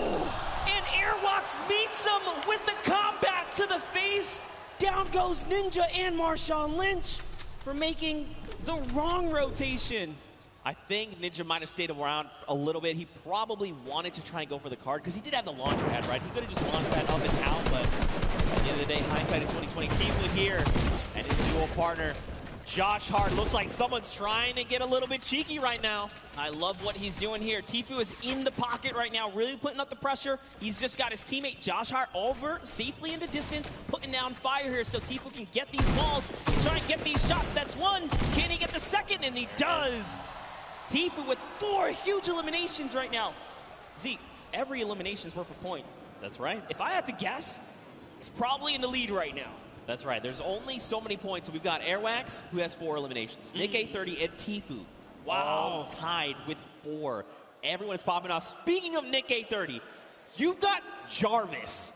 And Airwalks meets him with the combat to the face. Down goes Ninja and Marshawn Lynch for making the wrong rotation. I think Ninja might have stayed around a little bit. He probably wanted to try and go for the card because he did have the launch pad, right? He could have just launched pad up and out, but at the end of the day, hindsight is 2020. Tifu here and his dual partner. Josh Hart, looks like someone's trying to get a little bit cheeky right now. I love what he's doing here. Tifu is in the pocket right now, really putting up the pressure. He's just got his teammate Josh Hart over safely into distance, putting down fire here so Tifu can get these balls and try and get these shots. That's one. Can he get the second? And he does. Tifu with 4 huge eliminations right now. Zeke, every elimination is worth a point. That's right. If I had to guess, he's probably in the lead right now. That's right. There's only so many points. So we've got Airwax, who has 4 eliminations. Nick A30 and Tifu. Wow. Tied with 4. Everyone is popping off. Speaking of Nick A30, you've got Jarvis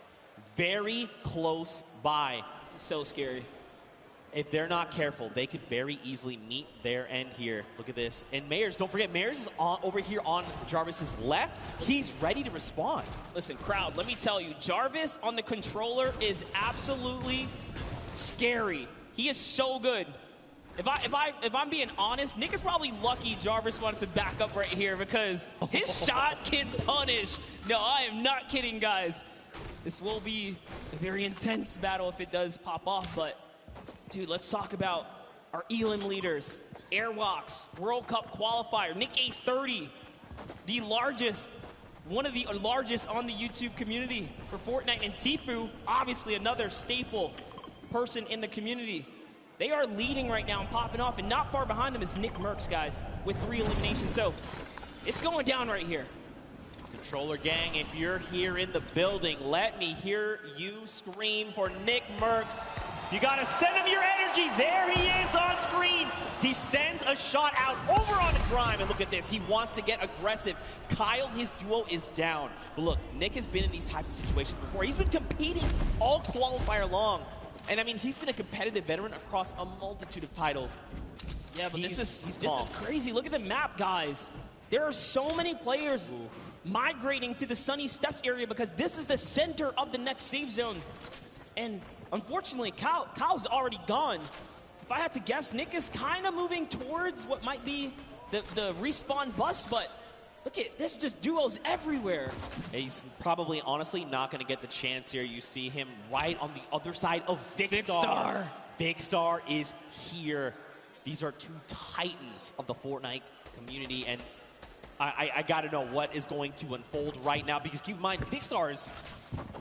very close by. This is so scary. If they're not careful, they could very easily meet their end here. Look at this. And Mayers, don't forget, Mayers is over here on Jarvis's left. He's ready to respond. Listen, crowd, let me tell you, Jarvis on the controller is absolutely scary. He is so good. If I'm being honest, Nick is probably lucky Jarvis wanted to back up right here because his shot can punish. No, I am not kidding, guys. This will be a very intense battle if it does pop off, but dude, let's talk about our Elim leaders. Airwalks, World Cup qualifier, Nick A30, the largest, one of the largest on the YouTube community for Fortnite, and Tifu, obviously another staple person in the community. They are leading right now and popping off, and not far behind them is Nick Mercs, guys, with 3 eliminations. So it's going down right here. Controller gang, if you're here in the building, let me hear you scream for Nick Mercs. You gotta send him your energy. There he is on screen. He sends a shot out over on Grime, and look at this. He wants to get aggressive. Kyle, his duo, is down. But look, Nick has been in these types of situations before. He's been competing all qualifier long. And I mean, he's been a competitive veteran across a multitude of titles. Yeah, but this is crazy. Look at the map, guys. There are so many players migrating to the Sunny Steps area because this is the center of the next safe zone. And unfortunately, Kyle's already gone. If I had to guess, Nick is kind of moving towards what might be the respawn bus, but look at this, just duos everywhere. He's probably, honestly, not going to get the chance here. You see him right on the other side of Vikkstar. Vikkstar is here. These are 2 titans of the Fortnite community, and I got to know what is going to unfold right now, because keep in mind, Vikkstar is,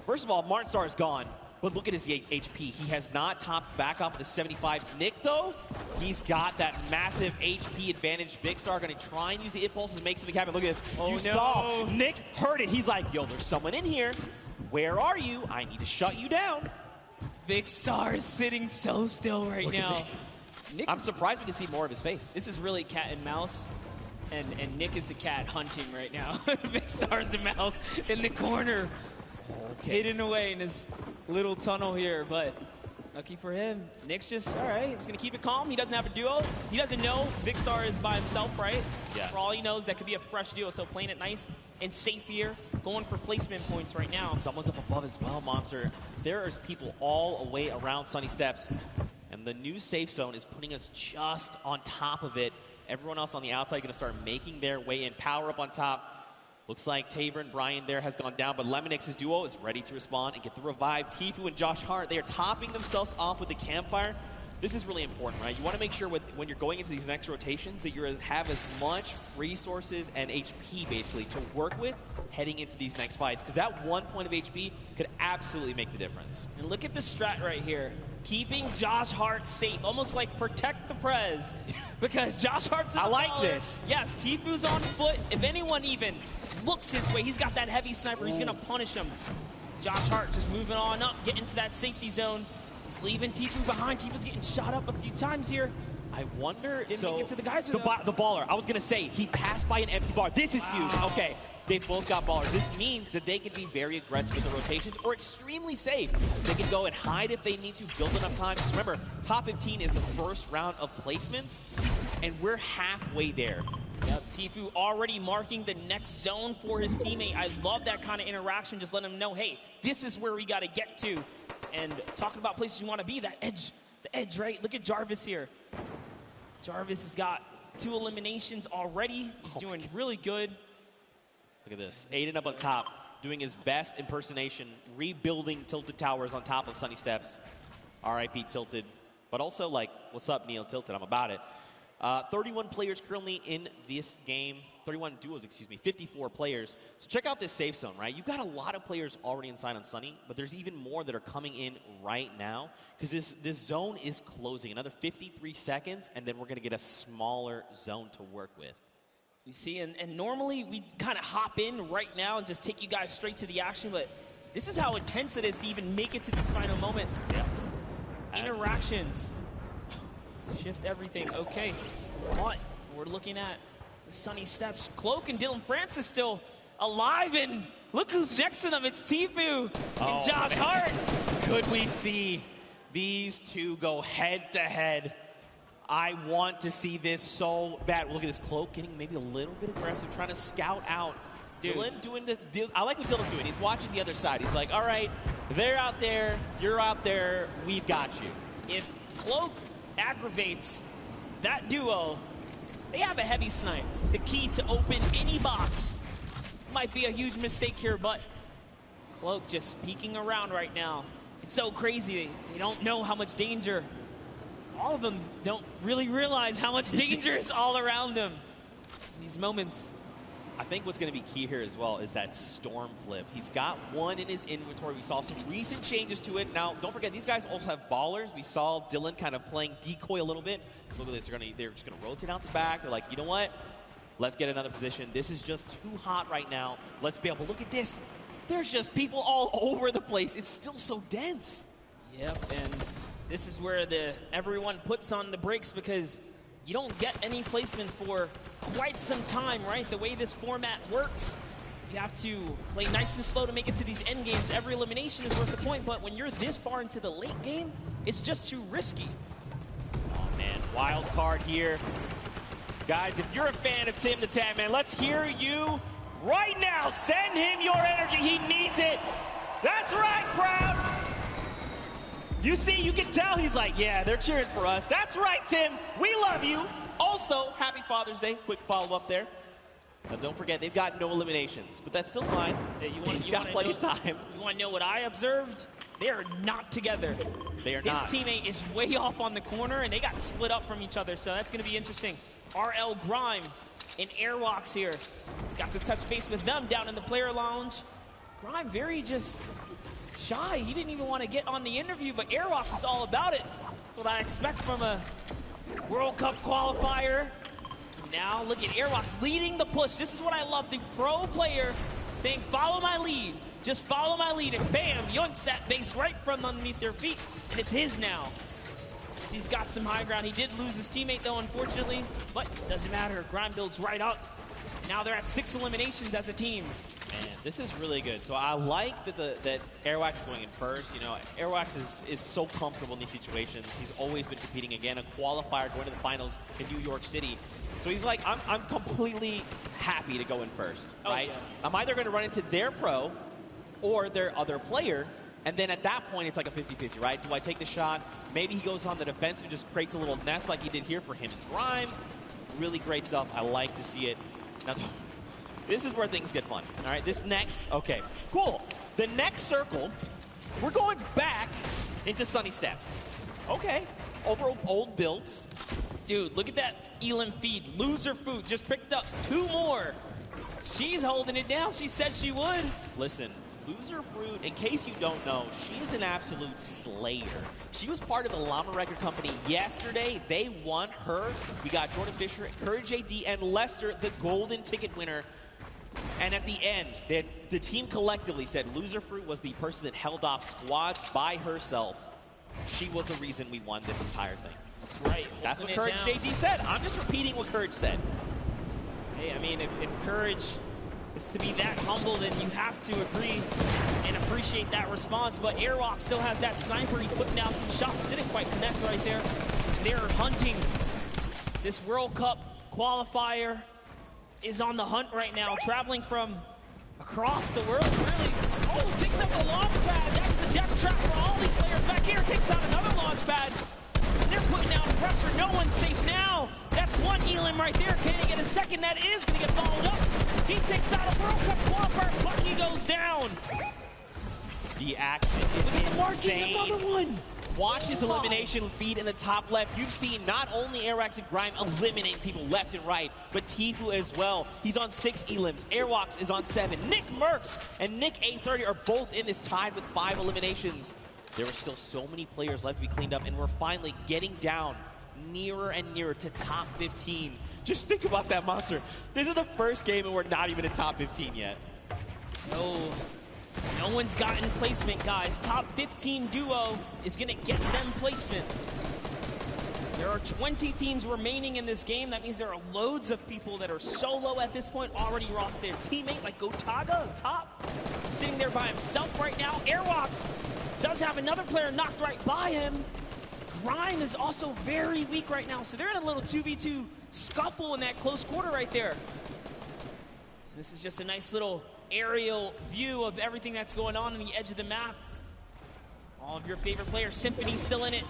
first of all, Martinstar is gone. But look at his HP. He has not topped back up to 75. Nick, though, he's got that massive HP advantage. Vikkstar going to try and use the impulses to make something happen. Look at this. Oh, you saw Nick heard it. He's like, yo, there's someone in here. Where are you? I need to shut you down. Vikkstar is sitting so still right now. I'm surprised we can see more of his face. This is really cat and mouse. And Nick is the cat hunting right now. Vikkstar's the mouse in the corner. Hidden away in his little tunnel here, but lucky for him, Nick's just, all right, he's gonna keep it calm. He doesn't have a duo. He doesn't know Vikkstar is by himself, right? Yeah. For all he knows, that could be a fresh duo, so playing it nice and safe here, going for placement points right now. Someone's up above as well, Monster. There are people all the way around Sunny Steps, and the new safe zone is putting us just on top of it. Everyone else on the outside going to start making their way in. Power up on top. Looks like Tabor and Brian there has gone down, but Lemonix's duo is ready to respond and get the revive. Tfue and Josh Hart, they are topping themselves off with the campfire. This is really important, right? You want to make sure when you're going into these next rotations that you have as much resources and HP, basically, to work with heading into these next fights, because that 1 point of HP could absolutely make the difference. And look at the strat right here. Keeping Josh Hart safe, almost like protect the Prez, because Josh Hart's in the baller. This. Yes, Tfue's on foot. If anyone even looks his way, he's got that heavy sniper. He's going to punish him. Josh Hart just moving on up, getting into that safety zone. He's leaving Tfue behind. Tfue's getting shot up a few times here. I wonder, Didn't make it to the guys. The baller. I was going to say, he passed by an empty bar. This is huge. Okay. They both got ballers. This means that they can be very aggressive with the rotations or extremely safe. They can go and hide if they need to, build enough time. Because remember, top 15 is the first round of placements, and we're halfway there. Yep, Tfue already marking the next zone for his teammate. I love that kind of interaction, just letting him know, hey, this is where we got to get to. And talking about places you want to be, that edge, the edge, right? Look at Jarvis here. Jarvis has got 2 eliminations already. He's doing really good. Look at this. Aiden up on top, doing his best impersonation, rebuilding Tilted Towers on top of Sunny Steps. RIP Tilted. But also, like, what's up, Neil Tilted? I'm about it. 31 players currently in this game. 31 duos, excuse me. 54 players. So check out this safe zone, right? You've got a lot of players already inside on Sunny, but there's even more that are coming in right now because this zone is closing. Another 53 seconds, and then we're going to get a smaller zone to work with. You see, and normally we kind of hop in right now and just take you guys straight to the action, but this is how intense it is to even make it to these final moments. Yeah. Interactions. Shift everything. Okay. But we're looking at the Sunny Steps. Cloak and Dylan Francis still alive, and look who's next to them. It's Tfue and Josh Hart. Could we see these two go head to head? I want to see this so bad. Look at this Cloak getting maybe a little bit aggressive, trying to scout out. Dylan doing the deal. I like what Dylan's doing. He's watching the other side. He's like, all right, they're out there, you're out there, we've got you. If Cloak aggravates that duo, they have a heavy snipe. The key to open any box. Might be a huge mistake here, but Cloak just peeking around right now. It's so crazy. They don't know how much danger. All of them don't really realize how much danger is all around them in these moments. I think what's going to be key here as well is that Storm flip. He's got one in his inventory. We saw some recent changes to it. Now, don't forget, these guys also have ballers. We saw Dylan kind of playing decoy a little bit. Look at this. They're just going to rotate out the back. They're like, you know what? Let's get another position. This is just too hot right now. Let's be able to look at this. There's just people all over the place. It's still so dense. Yep, and this is where everyone puts on the brakes because you don't get any placement for quite some time, right? The way this format works, you have to play nice and slow to make it to these end games. Every elimination is worth a point, but when you're this far into the late game, it's just too risky. Oh, man. Wild card here. Guys, if you're a fan of Tim the Tag Man, let's hear you right now. Send him your energy. He needs it. That's right, crowd. You see, you can tell he's like, yeah, they're cheering for us. That's right, Tim. We love you. Also, happy Father's Day. Quick follow-up there. Now, don't forget, they've got no eliminations, but that's still fine. He's got plenty of time. You want to know what I observed? They are not together. They are His not. teammate is way off on the corner, and they got split up from each other, so that's going to be interesting. RL Grime and Airwalks here. Got to touch base with them down in the player lounge. Grime very just shy. He didn't even want to get on the interview, but Airwalks is all about it. That's what I expect from a World Cup qualifier. Now look at Airwalks leading the push. This is what I love. The pro player saying, follow my lead. Just follow my lead, and bam, yoinks that base right from underneath their feet, and it's his now. He's got some high ground. He did lose his teammate, though, unfortunately, but doesn't matter. Grime builds right up. Now they're at 6 eliminations as a team. Man, this is really good. So I like that Airwax is going in first. You know, Airwax is so comfortable in these situations. He's always been competing again, a qualifier going to the finals in New York City. So he's like, I'm completely happy to go in first, right? Yeah. I'm either going to run into their pro or their other player, and then at that point, it's like a 50-50, right? Do I take the shot? Maybe he goes on the defensive and just creates a little nest like he did here for him and Grime. Really great stuff. I like to see it. Now, this is where things get fun. All right, this next, okay, cool. The next circle, we're going back into Sunny Steps. Okay, over old builds. Dude, look at that Elim feed. Loser Food just picked up 2 more. She's holding it down. She said she would. Listen, Loser Fruit, in case you don't know, she is an absolute slayer. She was part of the Llama Record Company yesterday. They won her. We got Jordan Fisher, Courage JD, and Lester, the golden ticket winner. And at the end, the team collectively said Loser Fruit was the person that held off squads by herself. She was the reason we won this entire thing. That's right. That's what Courage JD said. I'm just repeating what Courage said. Hey, I mean, if Courage is to be that humble, then you have to agree and appreciate that response. But Airwalk still has that sniper. He's putting down some shots. Didn't quite connect right there. They're hunting. This World Cup qualifier is on the hunt right now, traveling from across the world, really. Oh, takes up a launch pad. That's the death trap for all these players. Back here, takes out another launch pad. They're putting down pressure. No one's safe now. That's one Elim right there. Can he get a second? That is going to get followed up. He takes out a World Cup qualifier. Bucky goes down. The action is insane. Another one. Watch his elimination feed in the top left. You've seen not only Airwax and Grime eliminate people left and right, but Tfue as well. He's on 6 Elims. Airwax is on 7. Nick Merckx and Nick A30 are both in this tied with 5 eliminations. There are still so many players left to be cleaned up, and we're finally getting down nearer and nearer to top 15. Just think about that, Monster. This is the first game, and we're not even in top 15 yet. No one's gotten placement, guys. Top 15 duo is going to get them placement. There are 20 teams remaining in this game. That means there are loads of people that are solo at this point, already lost their teammate, like Gotaga up top, sitting there by himself right now. Airwalks does have another player knocked right by him. Grime is also very weak right now, so they're in a little 2v2 scuffle in that close quarter right there. This is just a nice little aerial view of everything that's going on the edge of the map. All of your favorite players. Symphony's still in it.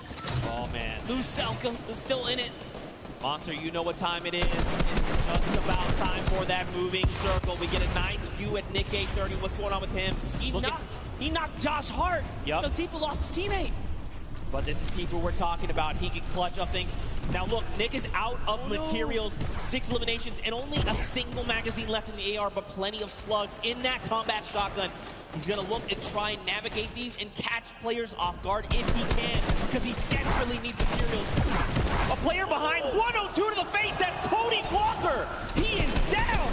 Oh, man. Lucelka is still in it. Monster, you know what time it is. It's just about time for that moving circle. We get a nice view at Nick A30. What's going on with him? He knocked Josh Hart. Yep. So Tfue lost his teammate. But this is Tfue we're talking about. He can clutch up things. Now look, Nick is out of materials, 6 eliminations, and only a single magazine left in the AR, but plenty of slugs in that combat shotgun. He's gonna look and try and navigate these and catch players off guard if he can, because he desperately needs materials. A player behind, 102 to the face, that's Cody Walker. He is down.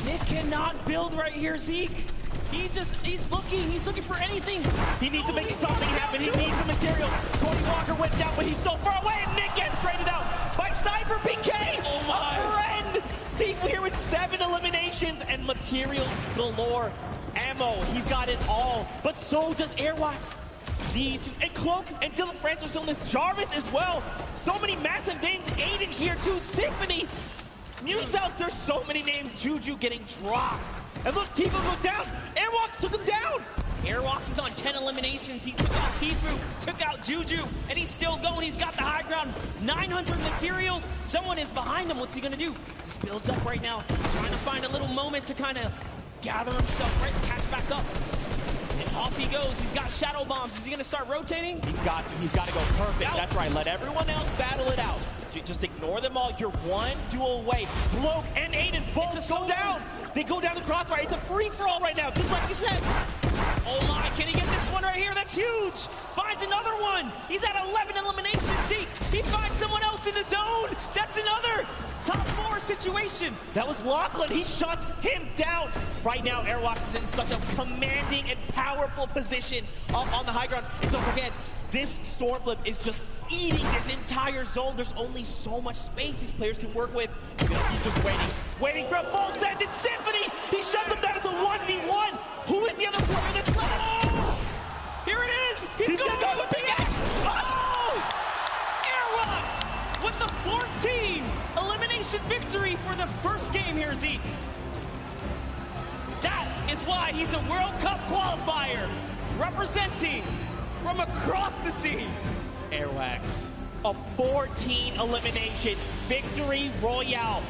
Nick cannot build right here, Zeke. He's looking for anything. He needs to make something happen. He needs the material. Cody Walker went down, but he's so far away, and Nick gets traded out by Cypher PK. Oh my. A friend. Tfue here with 7 eliminations and materials galore. Ammo, he's got it all, but so does Airwalks. These two, and Cloak and Dylan Francis are still in this. Jarvis as well. So many massive names. Aiden here too. Symphony. News out, there's so many names. Juju getting dropped. And look, Tfue goes down. Airwalks took him down. Airwalks is on 10 eliminations. He took out Tfue, took out Juju, and he's still going. He's got the high ground. 900 materials. Someone is behind him. What's he going to do? Just builds up right now, trying to find a little moment to kind of gather himself, right? Catch back up. And off he goes. He's got shadow bombs. Is he going to start rotating? He's got to. He's got to go perfect. That's right. Let everyone else battle it out. Just ignore them all. You're one duel away. Cloak and Aiden both go down. They go down the crossfire. It's a free-for-all right now, just like you said. Oh my, can he get this one right here? That's huge. Finds another one. He's at 11 eliminations. Zeke, he finds someone else in the zone. That's another top 4 situation. That was Lachlan. He shuts him down. Right now, Airwalks is in such a commanding and powerful position up on the high ground. And don't forget, this Stormflip is just eating this entire zone. There's only so much space these players can work with. He's just waiting for a full send. It's Symphony. He shuts him down. It's a 1v1. Who is the other player that's left? Oh! Here it is. He's going to go with pickaxe. Oh! Airwalks with the 14 elimination victory for the first game here, Zeke. That is why he's a World Cup qualifier, representing from across the sea. Airwax, a 14 elimination victory royale,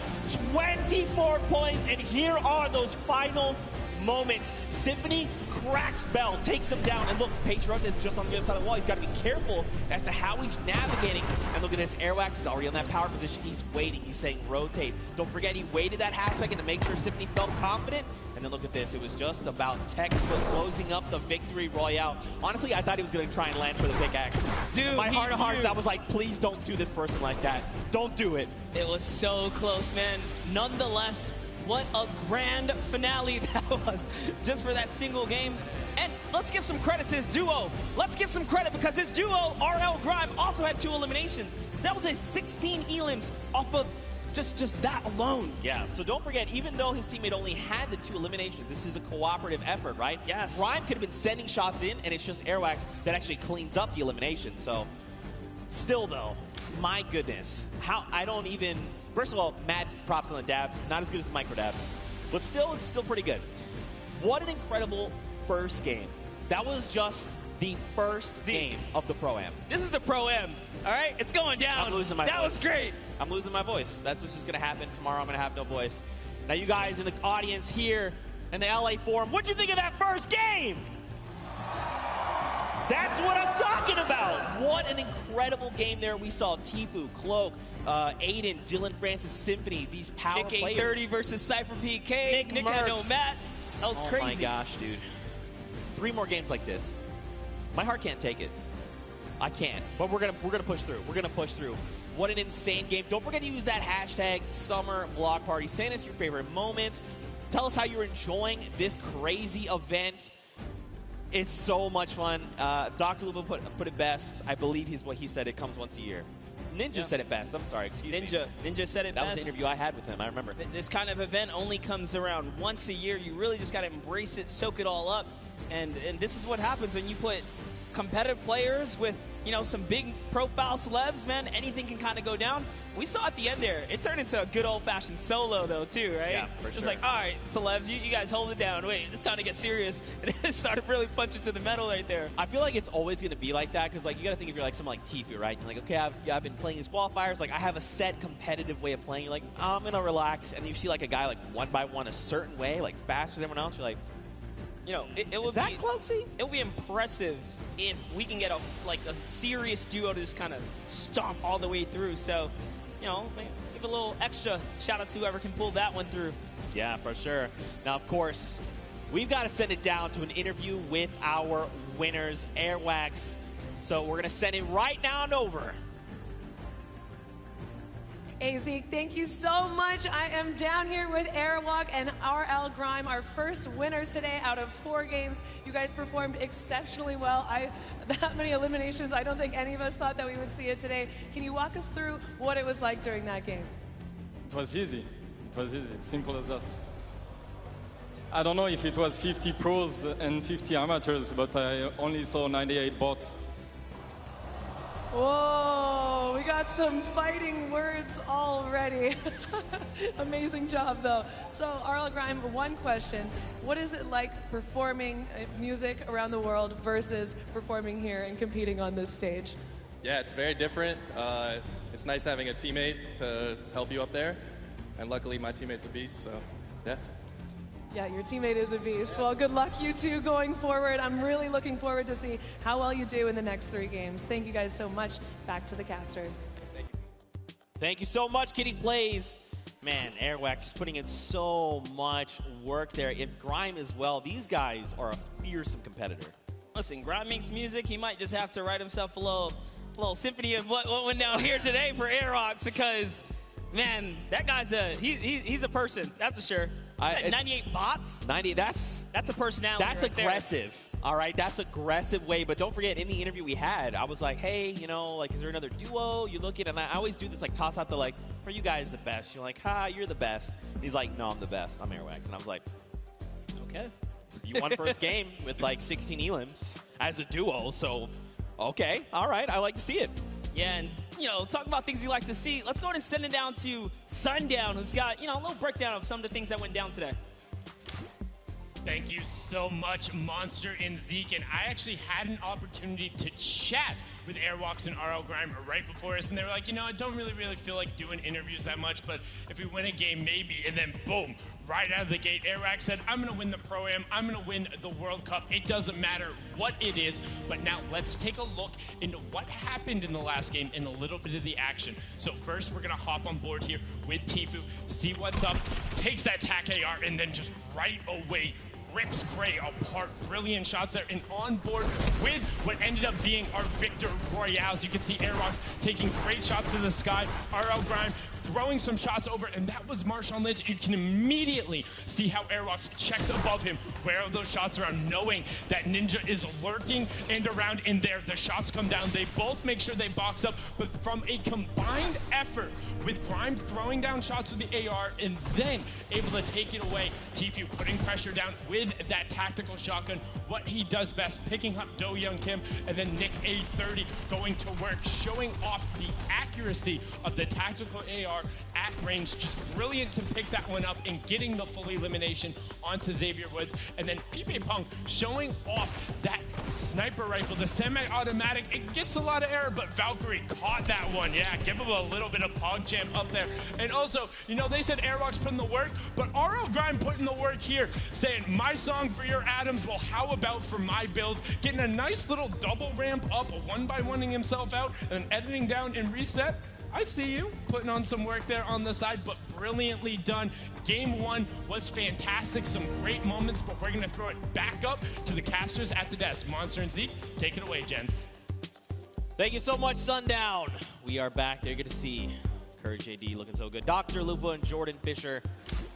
24 points, and here are those final moments. Symphony cracks Bell, takes him down, and look, Patriot is just on the other side of the wall. He's got to be careful as to how he's navigating. And look at this, Airwax is already on that power position. He's waiting, he's saying rotate. Don't forget, he waited that half second to make sure Symphony felt confident. And then look at this, it was just about textbook closing up the victory royale. Honestly, I thought he was going to try and land for the pickaxe. Dude, my heart of hearts, I was like, please don't do this person like that. Don't do it. It was so close, man. Nonetheless, what a grand finale that was, just for that single game. And let's give some credit to his duo. Let's give some credit because his duo, RL Grime, also had 2 eliminations. That was a 16 elims off of just that alone. Yeah, so don't forget, even though his teammate only had the 2 eliminations, this is a cooperative effort, right? Yes. Grime could have been sending shots in, and it's just Airwax that actually cleans up the elimination. So, still though, my goodness, how I don't even. First of all, mad props on the dabs. Not as good as the micro dab, but still, it's still pretty good. What an incredible first game. That was just the first game of the Pro-Am. This is the Pro-Am, all right? It's going down. I'm losing my voice. That was great. I'm losing my voice. That's what's just going to happen. Tomorrow I'm going to have no voice. Now, you guys in the audience here in the LA Forum, what'd you think of that first game? That's what I'm talking about. What an incredible game there. We saw Tfue, Cloak, Aiden, Dylan Francis, Symphony, these power Nick players. 30 versus Cypher PK. Nick had no mats. That was crazy. Oh my gosh, dude. 3 more games like this. My heart can't take it. I can't. But we're gonna push through. We're gonna push through. What an insane game. Don't forget to use that hashtag Summer Block Party. Send us your favorite moments. Tell us how you're enjoying this crazy event. It's so much fun. Dr. Lupo put it best. I believe what he said. It comes once a year. Ninja said it best. I'm sorry. Excuse me. Ninja said it best. That was the interview I had with him. I remember. This kind of event only comes around once a year. You really just got to embrace it, soak it all up. And this is what happens when you put competitive players with, you know, some big profile celebs, man. Anything can kind of go down. We saw at the end there, it turned into a good old-fashioned solo, though, too, right? Yeah, for sure. Just like, all right, celebs, you guys hold it down. Wait, it's time to get serious. And it started really punching to the metal right there. I feel like it's always going to be like that because, like, you got to think if you're like someone like Tfue, right? You're like, okay, I've been playing these qualifiers. Like, I have a set competitive way of playing. You're like, I'm going to relax. And you see, like, a guy, like, 1 by 1 a certain way, like, faster than everyone else. You're like, you know, it would be Cloaksy? It would be impressive if we can get a serious duo to just kind of stomp all the way through. So, you know, give a little extra shout out to whoever can pull that one through. Yeah, for sure. Now, of course, we've got to send it down to an interview with our winners, Airwax. So we're going to send it right now and over. Hey, Zeke, thank you so much. I am down here with Airwalk and RL Grime, our first winners today out of 4 games. You guys performed exceptionally well. That many eliminations, I don't think any of us thought that we would see it today. Can you walk us through what it was like during that game? It was easy. It was easy. It's simple as that. I don't know if it was 50 pros and 50 amateurs, but I only saw 98 bots. Whoa, we got some fighting words already. Amazing job, though. So, RL Grime, one question. What is it like performing music around the world versus performing here and competing on this stage? Yeah, it's very different. It's nice having a teammate to help you up there. And luckily, my teammate's a beast, so yeah. Yeah, your teammate is a beast. Well, good luck, you two, going forward. I'm really looking forward to see how well you do in the next 3 games. Thank you guys so much. Back to the casters. Thank you so much, Kitty Plays. Man, Airwax is putting in so much work there. And Grime as well. These guys are a fearsome competitor. Listen, Grime makes music. He might just have to write himself a little little symphony of what went down here today for Airwalks because, man, that guy's he's a person, that's for sure. 98 bots? 90, that's a personality. That's right aggressive. There. All right, that's aggressive way. But don't forget, in the interview we had, I was like, hey, you know, like, is there another duo you look at? And I always do this, like, toss out the, like, are you guys the best? You're like, you're the best. And he's like, no, I'm the best. I'm Airwax. And I was like, okay. You won first game with, like, 16 elims as a duo. So, okay, all right, I like to see it. Yeah, and, you know, talk about things you like to see. Let's go ahead and send it down to Sundown, who's got, you know, a little breakdown of some of the things that went down today. Thank you so much, Monster and Zeke. And I actually had an opportunity to chat with Airwalks and RL Grime right before us, and they were like, you know, I don't really feel like doing interviews that much, but if we win a game, maybe. And then, boom, right out of the gate, Airwalks said, I'm going to win the Pro-Am, I'm going to win the World Cup. It doesn't matter what it is, but now let's take a look into what happened in the last game and a little bit of the action. So first, we're going to hop on board here with Tfue, see what's up, takes that TAC AR, and then just right away rips Cray apart. Brilliant shots there, and on board with what ended up being our Victor Royales. You can see Airwalks taking great shots to the sky. RL Grime throwing some shots over, and that was Marshawn Lynch. You can immediately see how Airwalks checks above him where those shots are, knowing that Ninja is lurking and around in there. The shots come down. They both make sure they box up, but from a combined effort with Grime throwing down shots with the AR and then able to take it away, Tfue putting pressure down with that tactical shotgun, what he does best, picking up Do Young Kim, and then Nick A30 going to work, showing off the accuracy of the tactical AR at range. Just brilliant to pick that one up and getting the full elimination onto Xavier Woods. And then Pipe Punk showing off that sniper rifle, the semi-automatic. It gets a lot of error, but Valkyrie caught that one. Yeah, give him a little bit of PogChamp up there. And also, you know, they said Airwalks put in the work, but RL Grime put in the work here, saying, my song for your Adams, well, how about for my builds? Getting a nice little double ramp up, one-by-oneing himself out, and editing down and reset. I see you putting on some work there on the side, but brilliantly done. Game one was fantastic, some great moments, but we're gonna throw it back up to the casters at the desk. Monster and Zeke, take it away, gents. Thank you so much, Sundown. We are back there. Good to see Courage JD looking so good. Dr. Lupo and Jordan Fisher.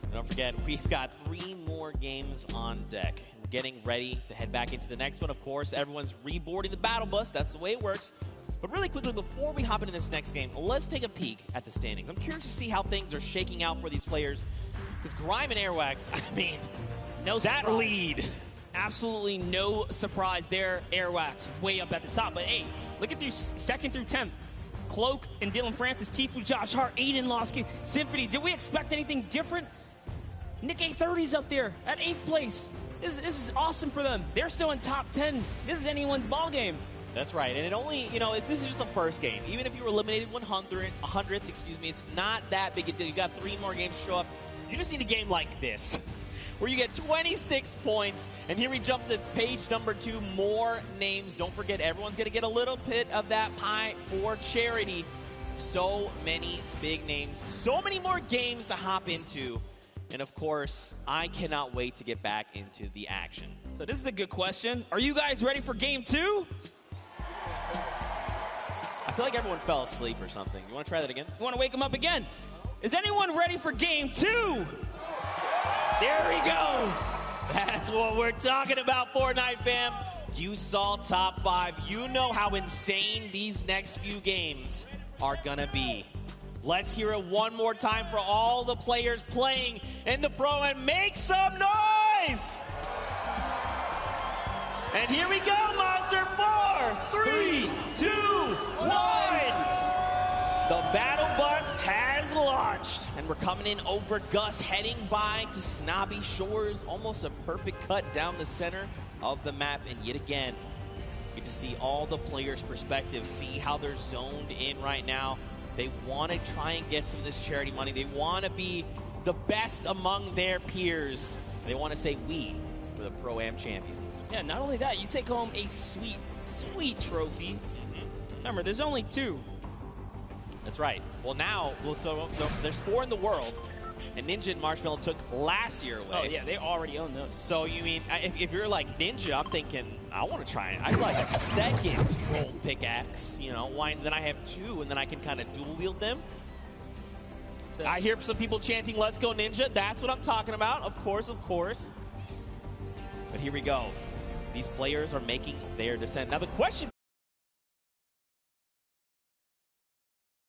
And don't forget, we've got 3 more games on deck. We're getting ready to head back into the next one. Of course, everyone's reboarding the battle bus. That's the way it works. But really quickly, before we hop into this next game, let's take a peek at the standings. I'm curious to see how things are shaking out for these players. Because Grime and Airwax, I mean, no that surprise. lead. Absolutely no surprise there. Airwax way up at the top. But hey, look at these 2nd through 10th. Cloak and Dylan Francis, Tfue, Josh Hart, Aiden Losky, Symphony. Did we expect anything different? Nick A30's up there at 8th place. This is awesome for them. They're still in top 10. This is anyone's ball game. That's right, and it only, you know, this is just the first game. Even if you were eliminated 100th, it's not that big a deal. You got 3 more games to show up. You just need a game like this, where you get 26 points, and here we jump to page number 2, more names. Don't forget, everyone's going to get a little bit of that pie for charity. So many big names, so many more games to hop into. And of course, I cannot wait to get back into the action. So this is a good question. Are you guys ready for game 2? I feel like everyone fell asleep or something. You want to try that again? You want to wake them up again? Is anyone ready for game 2? There we go. That's what we're talking about, Fortnite fam. You saw top 5. You know how insane these next few games are going to be. Let's hear it one more time for all the players playing in the Pro, and make some noise! And here we go, Monster. 4, 3, 2, 1. The battle bus has launched, and we're coming in over Gus, heading by to Snobby Shores. Almost a perfect cut down the center of the map, and yet again, you get to see all the players' perspectives, see how they're zoned in right now. They want to try and get some of this charity money. They want to be the best among their peers. They want to say we for the Pro-Am champions. Yeah, not only that, you take home a sweet, sweet trophy. Remember, there's only 2. That's right. Well, now, so there's 4 in the world. and Ninja and Marshmallow took last year away. Oh, yeah, they already own those. So, you mean, if you're like Ninja, I'm thinking, I want to try it. I'd like a second gold pickaxe, you know, then I have 2, and then I can kind of dual wield them. I hear some people chanting, "Let's go Ninja." That's what I'm talking about. Of course, of course. But here we go. These players are making their descent. Now the question,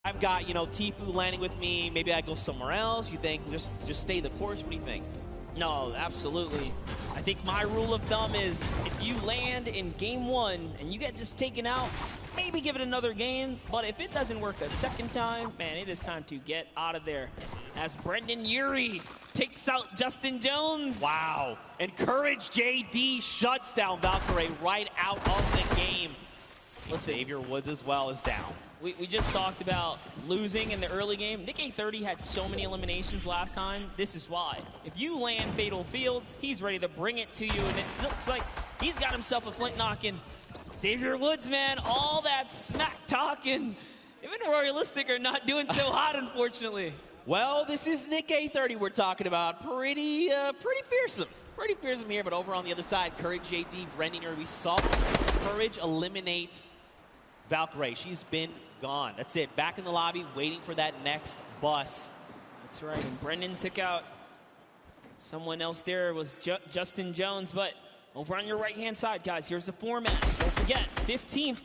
I've got, you know, Tfue landing with me. Maybe I go somewhere else. You think just stay the course? What do you think? No, absolutely. I think my rule of thumb is if you land in game 1 and you get just taken out, maybe give it another game. But if it doesn't work a second time, man, it is time to get out of there. As Brendon Urie takes out Justin Jones. Wow. And Courage JD shuts down Valkyrae right out of the game. Listen, Xavier Woods as well is down. We just talked about losing in the early game. NickEh30 had so many eliminations last time. This is why. If you land Fatal Fields, he's ready to bring it to you, and it looks like he's got himself a flint knocking. Xavier Woods, man, all that smack talking. Even Royalistic are not doing so hot, unfortunately. Well, this is NickEh30 we're talking about. Pretty fearsome. Pretty fearsome here, but over on the other side, Courage JD, Brendon Urie, we saw Courage eliminate Valkyrae. She's been gone. That's it. Back in the lobby, waiting for that next bus. That's right. And Brendon took out someone else there. It was Justin Jones. But over on your right-hand side, guys, here's the format. Don't forget, 15th.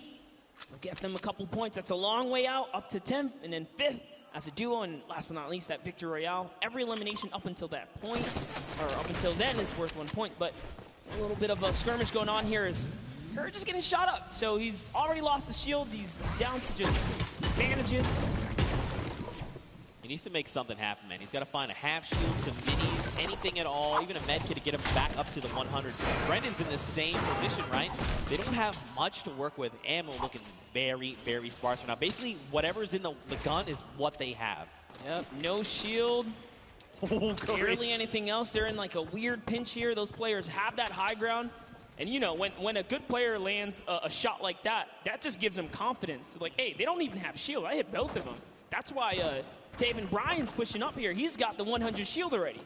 We'll get them a couple points. That's a long way out, up to 10th, and then 5th as a duo. And last but not least, that Victory Royale. Every elimination up until that point, or up until then, is worth 1 point. But a little bit of a skirmish going on here is Courage is getting shot up, so he's already lost the shield. He's down to just bandages. He needs to make something happen, man. He's got to find a half shield, some minis, anything at all, even a med kit to get him back up to the 100. Brendon's in the same position, right? They don't have much to work with. Ammo looking very, very sparse right now. Basically, whatever's in the gun is what they have. Yep, no shield. Barely anything else. They're in like a weird pinch here. Those players have that high ground. And, you know, when a good player lands a shot like that, that just gives them confidence. Like, hey, they don't even have shield. I hit both of them. That's why Taven Bryan's pushing up here. He's got the 100 shield already.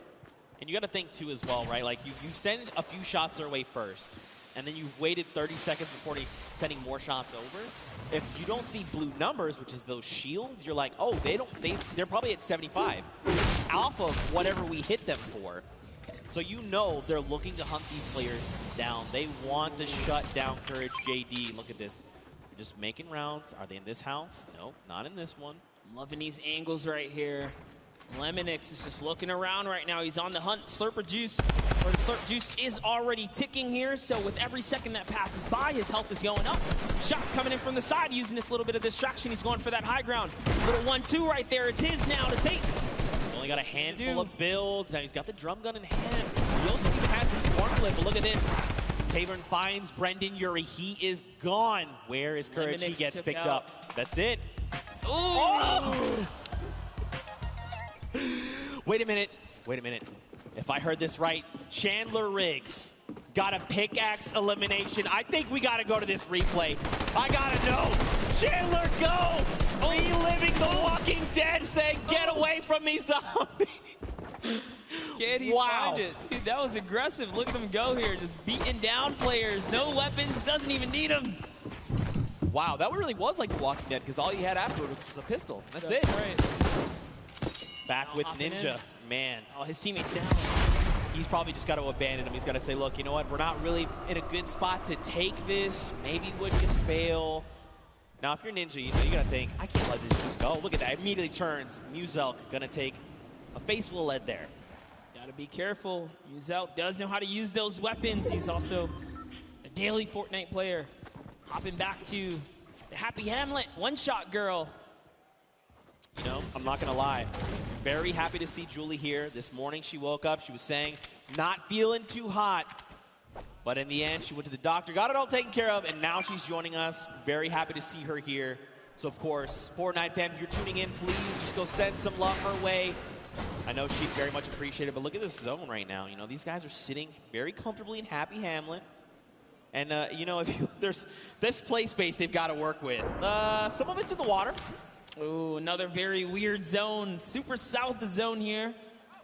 And you got to think, too, as well, right? Like, you send a few shots their way first, and then you waited 30 seconds before sending more shots over. If you don't see blue numbers, which is those shields, you're like, oh, they're probably at 75. Off of whatever we hit them for. So you know they're looking to hunt these players down. They want to shut down Courage JD. Look at this. They're just making rounds. Are they in this house? No, not in this one. I'm loving these angles right here. Lemonix is just looking around right now. He's on the hunt. Slurper Juice, or the Slurp Juice is already ticking here. So with every second that passes by, his health is going up. Shots coming in from the side, using this little bit of distraction. He's going for that high ground. Little 1-2 right there. It's his now to take. Only got a handful of builds. Now he's got the drum gun in hand. He also even has the spark flip, but look at this. Tavern finds Brendon Urie. He is gone. Where is Courage? He gets picked up. That's it. Ooh. Oh! Wait a minute. Wait a minute. If I heard this right, Chandler Riggs got a pickaxe elimination. I think we got to go to this replay. I got to know. Chandler, go! Reliving The Walking Dead, saying, get away from me, zombie. Can he find it? Dude, that was aggressive. Look at him go here, just beating down players. No weapons, doesn't even need them. Wow, that really was like The Walking Dead, because all he had afterward was a pistol. That's it. Right. Back with Ninja. Man. Oh, his teammate's down. He's probably just got to abandon him. He's got to say, look, you know what? We're not really in a good spot to take this. Maybe Wood just fail. Now, if you're Ninja, you know, you got to think, I can't let this just go. Look at that. Immediately turns. Muzelk going to take a face full of lead there. Got to be careful. Muzelk does know how to use those weapons. He's also a daily Fortnite player. Hopping back to the Happy Hamlet one-shot girl. You know, I'm not going to lie. Very happy to see Julie here. This morning she woke up. She was saying, not feeling too hot. But in the end, she went to the doctor, got it all taken care of, and now she's joining us. Very happy to see her here. So, of course, Fortnite fans, if you're tuning in, please just go send some love her way. I know she'd very much appreciate it, but look at this zone right now. You know, these guys are sitting very comfortably in Happy Hamlet. And, you know, there's this play space they've got to work with. Some of it's in the water. Ooh, another very weird zone. Super south zone here.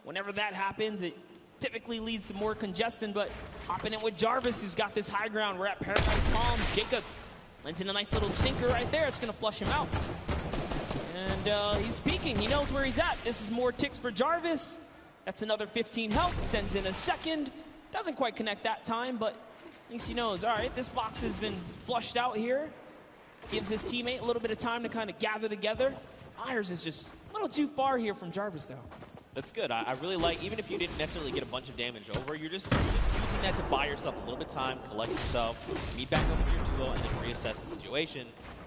whenever that happens, it typically leads to more congestion, but hopping in with Jarvis, who's got this high ground. We're at Paradise Palms. Jacob lands in a nice little stinker right there. It's going to flush him out. And he's peeking. He knows where he's at. This is more ticks for Jarvis. That's another 15 health. Sends in a second. Doesn't quite connect that time, but at least he knows, all right, this box has been flushed out here. Gives his teammate a little bit of time to kind of gather together. Myers is just a little too far here from Jarvis, though. That's good. I really like, even if you didn't necessarily get a bunch of damage over, you're just using that to buy yourself a little bit of time, collect yourself, meet back up with your duo, and then reassess the situation.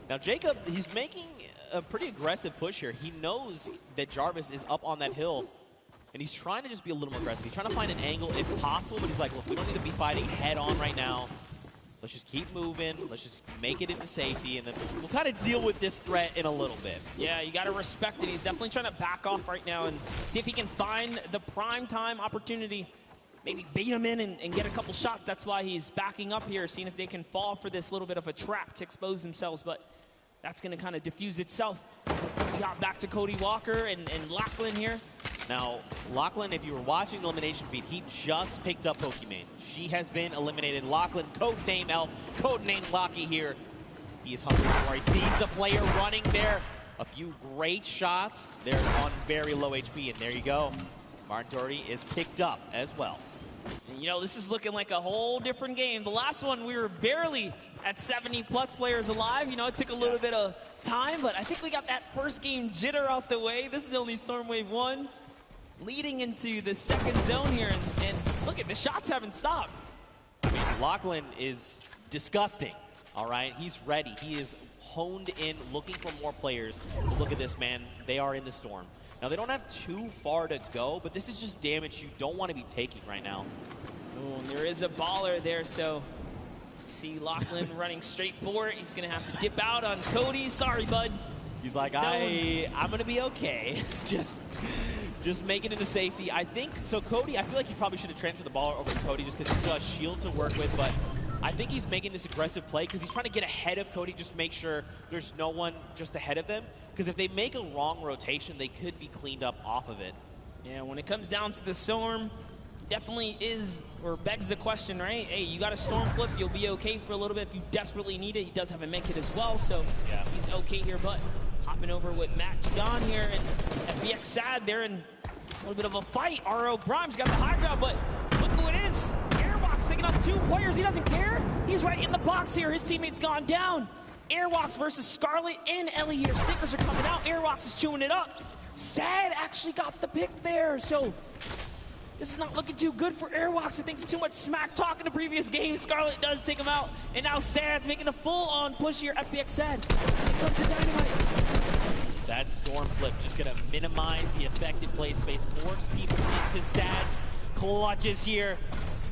Now, Jacob, he's making a pretty aggressive push here. He knows that Jarvis is up on that hill, and he's trying to just be a little more aggressive. He's trying to find an angle if possible, but he's like, look, we don't need to be fighting head on right now. Let's just keep moving. Let's just make it into safety, and then we'll kind of deal with this threat in a little bit. Yeah, you got to respect it. He's definitely trying to back off right now and see if he can find the prime time opportunity. Maybe bait him in and get a couple shots. That's why he's backing up here, seeing if they can fall for this little bit of a trap to expose themselves. But that's going to kind of diffuse itself. We got back to Cody Walker and Lachlan here. Now, Lachlan, if you were watching the elimination feed, he just picked up Pokimane. She has been eliminated. Lachlan, codename Elf, codename Locky here. He is hungry for. He sees the player running there. A few great shots. They're on very low HP, and there you go. Martin Doherty is picked up as well. And, you know, this is looking like a whole different game. The last one, we were barely at 70-plus players alive. You know, it took a little bit of time, but I think we got that first game jitter out the way. This is only Storm Wave 1. Leading into the second zone here, and look at the shots haven't stopped. I mean, Lachlan is disgusting, all right? He's ready. He is honed in, looking for more players. But look at this, man. They are in the storm. Now, they don't have too far to go, but this is just damage you don't want to be taking right now. Oh, and there is a baller there, so see Lachlan running straight for it. He's going to have to dip out on Cody. Sorry, bud. He's like, I'm going to be okay. Just make it into safety. I think, so Cody, I feel like he probably should have transferred the ball over to Cody just because he's got a shield to work with, but I think he's making this aggressive play because he's trying to get ahead of Cody, just make sure there's no one just ahead of them. Because if they make a wrong rotation, they could be cleaned up off of it. Yeah, when it comes down to the storm, definitely is, or begs the question, right? Hey, you got a storm flip, you'll be okay for a little bit if you desperately need it. He does have a med kit as well, so yeah, he's okay here, but hopping over with Matt Judon here, and FBX Sad there in a little bit of a fight. RO Grimes got the high ground, but look who it is. Airwalks taking up 2 players. He doesn't care. He's right in the box here. His teammate's gone down. Airwalks versus Scarlet and Ellie here. Stinkers are coming out. Airwalks is chewing it up. Sad actually got the pick there, so this is not looking too good for Airwalks. I think too much smack talk in the previous game. Scarlet does take him out, and now Sad's making a full-on push here. FBX Sad. Here comes the Dynamite. That storm flip just going to minimize the affected play space, force people into Sad's clutches here.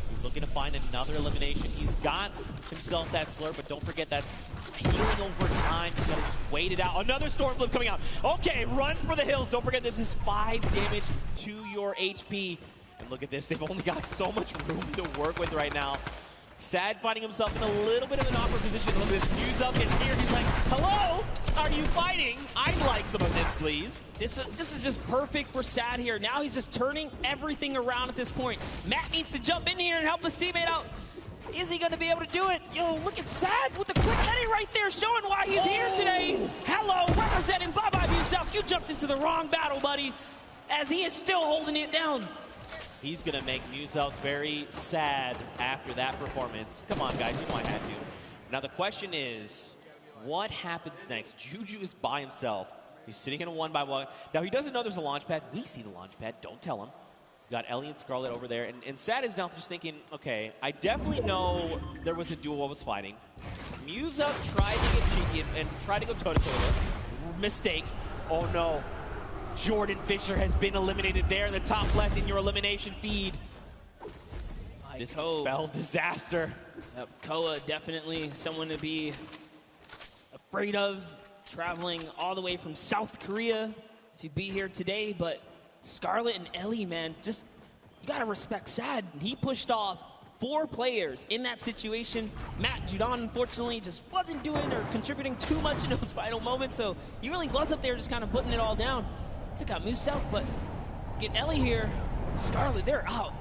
He's looking to find another elimination. He's got himself that slur, but don't forget that's healing over time. He's got to just wait it out. Another storm flip coming out. Okay, run for the hills. Don't forget this is 5 damage to your HP. And look at this. They've only got so much room to work with right now. Sad finding himself in a little bit of an awkward position. Look at this. News up gets here. He's like, hello? Are you fighting? I'd like some of this, please. This is just perfect for Sad here. Now he's just turning everything around at this point. Matt needs to jump in here and help his teammate out. Is he going to be able to do it? Yo, look at Sad with the quick heading right there, showing why he's here today. Hello, representing Bye-Bye Yourself. You jumped into the wrong battle, buddy, as he is still holding it down. He's going to make Muselk very sad after that performance. Come on, guys. You know I had to. Now, the question is, what happens next? Juju is by himself. He's sitting in a 1-by-1. Now, he doesn't know there's a launch pad. We see the launch pad. Don't tell him. We got Ellie and Scarlet over there. And Sad is now just thinking, okay, I definitely know there was a duo I was fighting. Muselk tried to get cheeky and tried to go toe-to-toe with us. Mistakes. Oh, no. Jordan Fisher has been eliminated there in the top left in your elimination feed. This could spell disaster. Yep, Koa definitely someone to be afraid of, traveling all the way from South Korea to be here today. But Scarlet and Ellie, man, just you gotta respect Sad. He pushed off 4 players in that situation. Matt Judon, unfortunately, just wasn't doing or contributing too much in those final moments, so he really was up there just kind of putting it all down. Took out Muselk, but get Ellie here. Scarlet, they're out.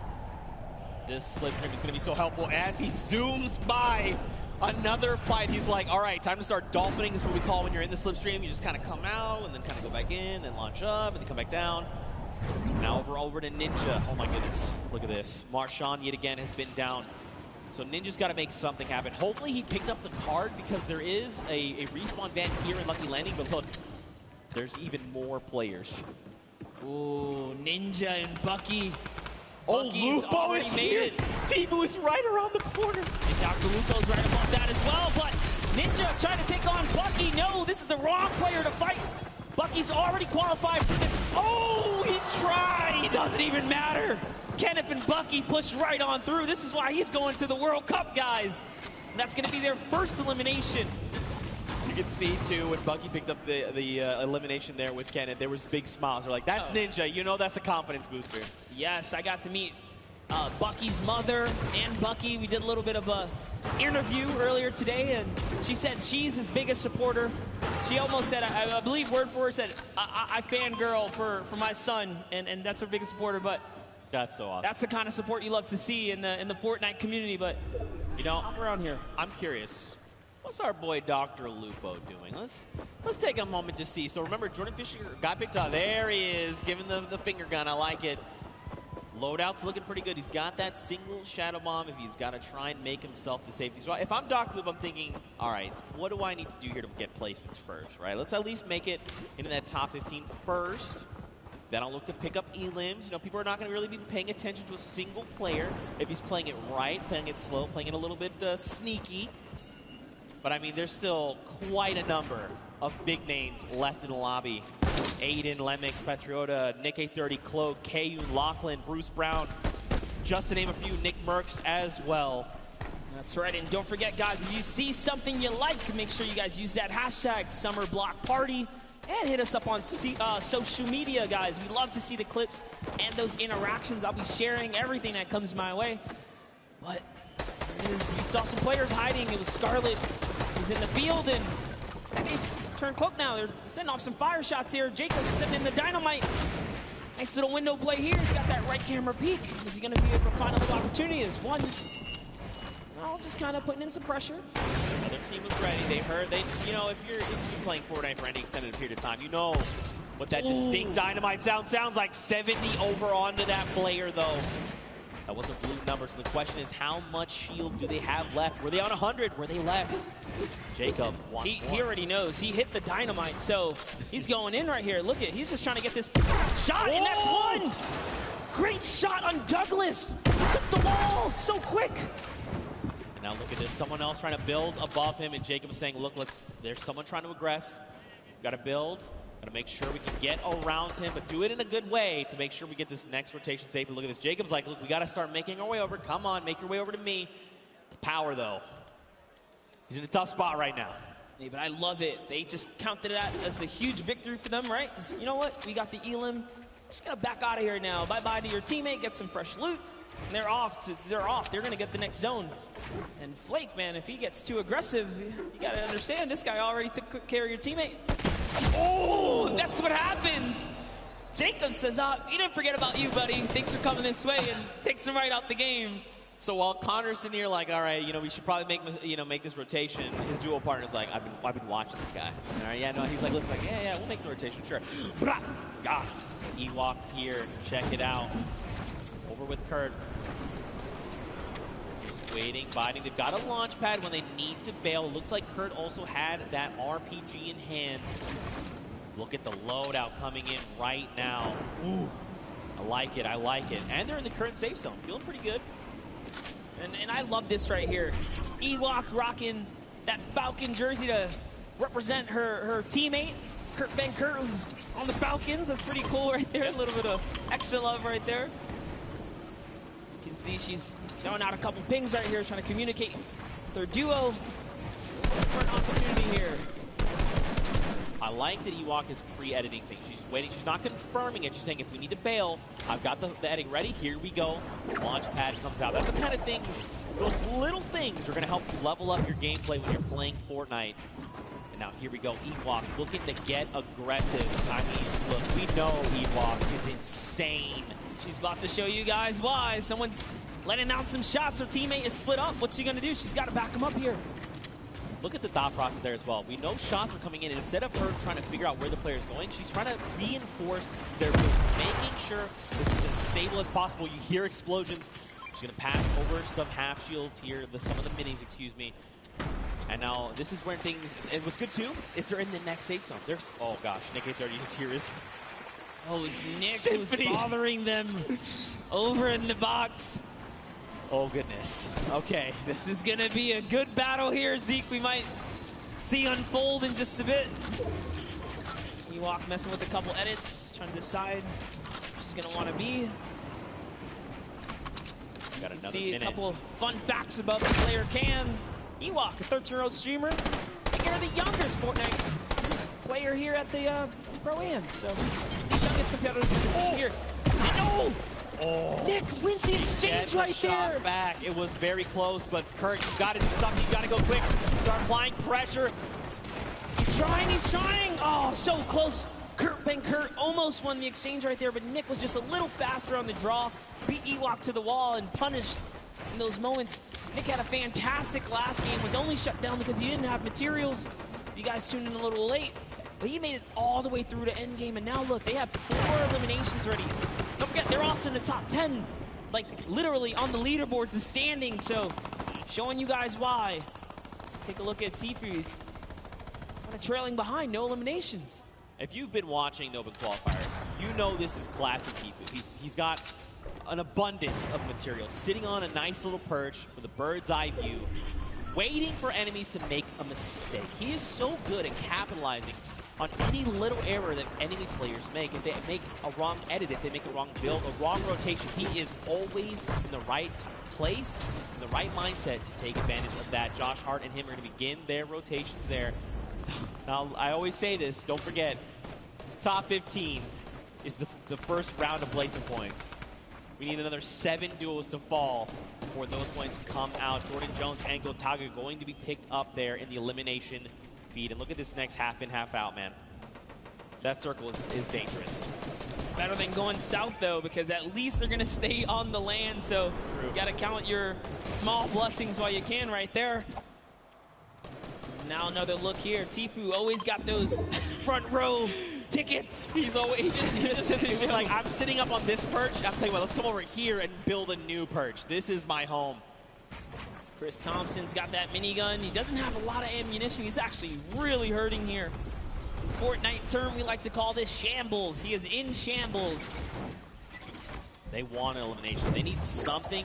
This slipstream is going to be so helpful as he zooms by another fight. He's like, all right, time to start dolphining. This is what we call when you're in the slipstream. You just kind of come out and then kind of go back in and launch up and then come back down. Now over to Ninja. Oh my goodness, look at this. Marchand yet again has been down. So Ninja's got to make something happen. Hopefully he picked up the card because there is a respawn van here in Lucky Landing, but look, there's even more players. Ooh, Ninja and Bucky. Oh, Bucky's Lupo already is made here. it. Tfue is right around the corner. And Dr. Lupo's right above that as well, but Ninja trying to take on Bucky. No, this is the wrong player to fight. Bucky's already qualified for this. Oh, he tried. It doesn't even matter. Kenneth and Bucky push right on through. This is why he's going to the World Cup, guys. And that's going to be their first elimination. You can see, too, when Bucky picked up the elimination there with Kenneth, there was big smiles. They're like, that's Ninja. You know that's a confidence booster. Yes, I got to meet Bucky's mother and Bucky. We did a little bit of a interview earlier today, and she said she's his biggest supporter. She almost said, I believe word for her, said, I fangirl for my son, and that's her biggest supporter. But that's so awesome. That's the kind of support you love to see in the Fortnite community. But you know, I'm around here. I'm curious. What's our boy Dr. Lupo doing? Let's take a moment to see. So remember, Jordan Fisher got picked up. There he is, giving the finger gun. I like it. Loadout's looking pretty good. He's got that single Shadow Bomb if he's got to try and make himself to safety. So if I'm Dr. Lupo, I'm thinking, all right, what do I need to do here to get placements first, right? Let's at least make it into that top 15 first. Then I'll look to pick up elims. You know, people are not going to really be paying attention to a single player if he's playing it right, playing it slow, playing it a little bit sneaky. But I mean, there's still quite a number of big names left in the lobby. Aiden, Lemix, Patriota, Nick A30, Cloak, Kayun, Lachlan, Bruce Brown, just to name a few, Nick Merckx as well. That's right, and don't forget, guys, if you see something you like, make sure you guys use that hashtag SummerBlockParty and hit us up on social media, guys. We love to see the clips and those interactions. I'll be sharing everything that comes my way. But you saw some players hiding. It was Scarlet who's in the field, and they turn Cloak now. They're sending off some fire shots here. Jacob sending in the dynamite. Nice little window play here. He's got that right camera peek. Is he going to be able to find another opportunity? There's one. Well, just kind of putting in some pressure. Other team was ready. You know, if you're playing Fortnite for any extended period of time, you know what that distinct dynamite sounds like. 70 over onto that player, though. That wasn't blue numbers. So the question is, how much shield do they have left? Were they on 100? Were they less? Jacob wants he already knows. He hit the dynamite, so he's going in right here. Look at, he's just trying to get this shot, and that's one! Great shot on Douglas. He took the wall so quick. And now look at this. Someone else trying to build above him, and Jacob is saying, look, there's someone trying to aggress. Got to build. Got to make sure we can get around him, but do it in a good way to make sure we get this next rotation safe. And look at this. Jacob's like, look, we got to start making our way over. Come on, make your way over to me. The power, though. He's in a tough spot right now. Yeah, but I love it. They just counted it out as a huge victory for them, right? You know what? We got the elim. Just got to back out of here now. Bye-bye to your teammate. Get some fresh loot. And they're off. They're going to get the next zone. And Flake, man, if he gets too aggressive, you got to understand, this guy already took care of your teammate. Oh, that's what happens. Jacob says, he didn't forget about you, buddy. Thanks for coming this way, and takes him right out the game. So while Connor's sitting here like, all right, we should probably make this rotation, his duo partner's like, I've been watching this guy. All right, yeah, no, he's like, listen, yeah, we'll make the rotation, sure. God, Ewok here, check it out. Over with Kurt. Just waiting, biting. They've got a launch pad when they need to bail. It looks like Kurt also had that RPG in hand. Look at the loadout coming in right now. Ooh, I like it. And they're in the current safe zone. Feeling pretty good. And I love this right here. Ewok rocking that Falcon jersey to represent her teammate, Ben Kurt, who's on the Falcons. That's pretty cool right there. A little bit of extra love right there. You can see she's throwing out a couple pings right here, trying to communicate with her duo. For an opportunity here. I like that Ewok is pre-editing things. She's waiting. She's not confirming it. She's saying, if we need to bail, I've got the editing ready. Here we go. Launch pad comes out. That's the kind of things, those little things are going to help level up your gameplay when you're playing Fortnite. And now here we go. Ewok looking to get aggressive. I mean, look, we know Ewok is insane She's about to show you guys why. Someone's letting out some shots. Her teammate is split up. What's she going to do? She's got to back him up here. Look at the thought process there as well. We know shots are coming in, and instead of her trying to figure out where the player is going, she's trying to reinforce their move, making sure this is as stable as possible. You hear explosions. She's going to pass over some half shields here, some of the minis, excuse me. And now this is where things, and what's good too, is they're in the next safe zone. There's, oh gosh, Nick A30 is here. Oh, it's Nick who's bothering them over in the box. Oh, goodness. Okay, this is going to be a good battle here, Zeke. We might see unfold in just a bit. Ewok messing with a couple edits, trying to decide where she's going to want to be. Got another See minute. a couple fun facts about the player Can. Ewok, a 13-year-old streamer, taking her the youngest Fortnite player here at the Pro-Am. So, the youngest competitors we're going to see here. No! Oh. Nick wins the exchange right there. Back. It was very close, but Kurt, you got to do something. You got to go quick. Start applying pressure. He's trying, he's trying. Oh, so close. Kurt almost won the exchange right there, but Nick was just a little faster on the draw. Beat Ewok to the wall and punished in those moments. Nick had a fantastic last game, was only shut down because he didn't have materials. You guys tuned in a little late, but he made it all the way through to end game, and now look, they have 4 eliminations already. Don't forget, they're also in the top 10, like literally on the leaderboards, the standings, so showing you guys why. So take a look at Tfu's kind of trailing behind, no eliminations. If you've been watching the Open Qualifiers, you know this is classic Tfu. He's got an abundance of material, sitting on a nice little perch with a bird's eye view, waiting for enemies to make a mistake. He is so good at capitalizing on any little error that enemy players make. If they make a wrong edit, if they make a wrong build, a wrong rotation, he is always in the right place, in the right mindset to take advantage of that. Josh Hart and him are going to begin their rotations there. Now, I always say this, don't forget, top 15 is the first round of Blazing points. We need another 7 duels to fall before those points come out. Jordan Jones and Gotaga going to be picked up there in the elimination feed. And look at this next half in, half out, man. That circle is dangerous. It's better than going south, though, because at least they're going to stay on the land. So you got to count your small blessings while you can right there. Now another look here. Tfu always got those front row tickets. He was like, I'm sitting up on this perch. I'll tell you what, let's come over here and build a new perch. This is my home. Chris Thompson's got that minigun. He doesn't have a lot of ammunition. He's actually really hurting here. Fortnite term, we like to call this shambles. He is in shambles. They want an elimination. They need something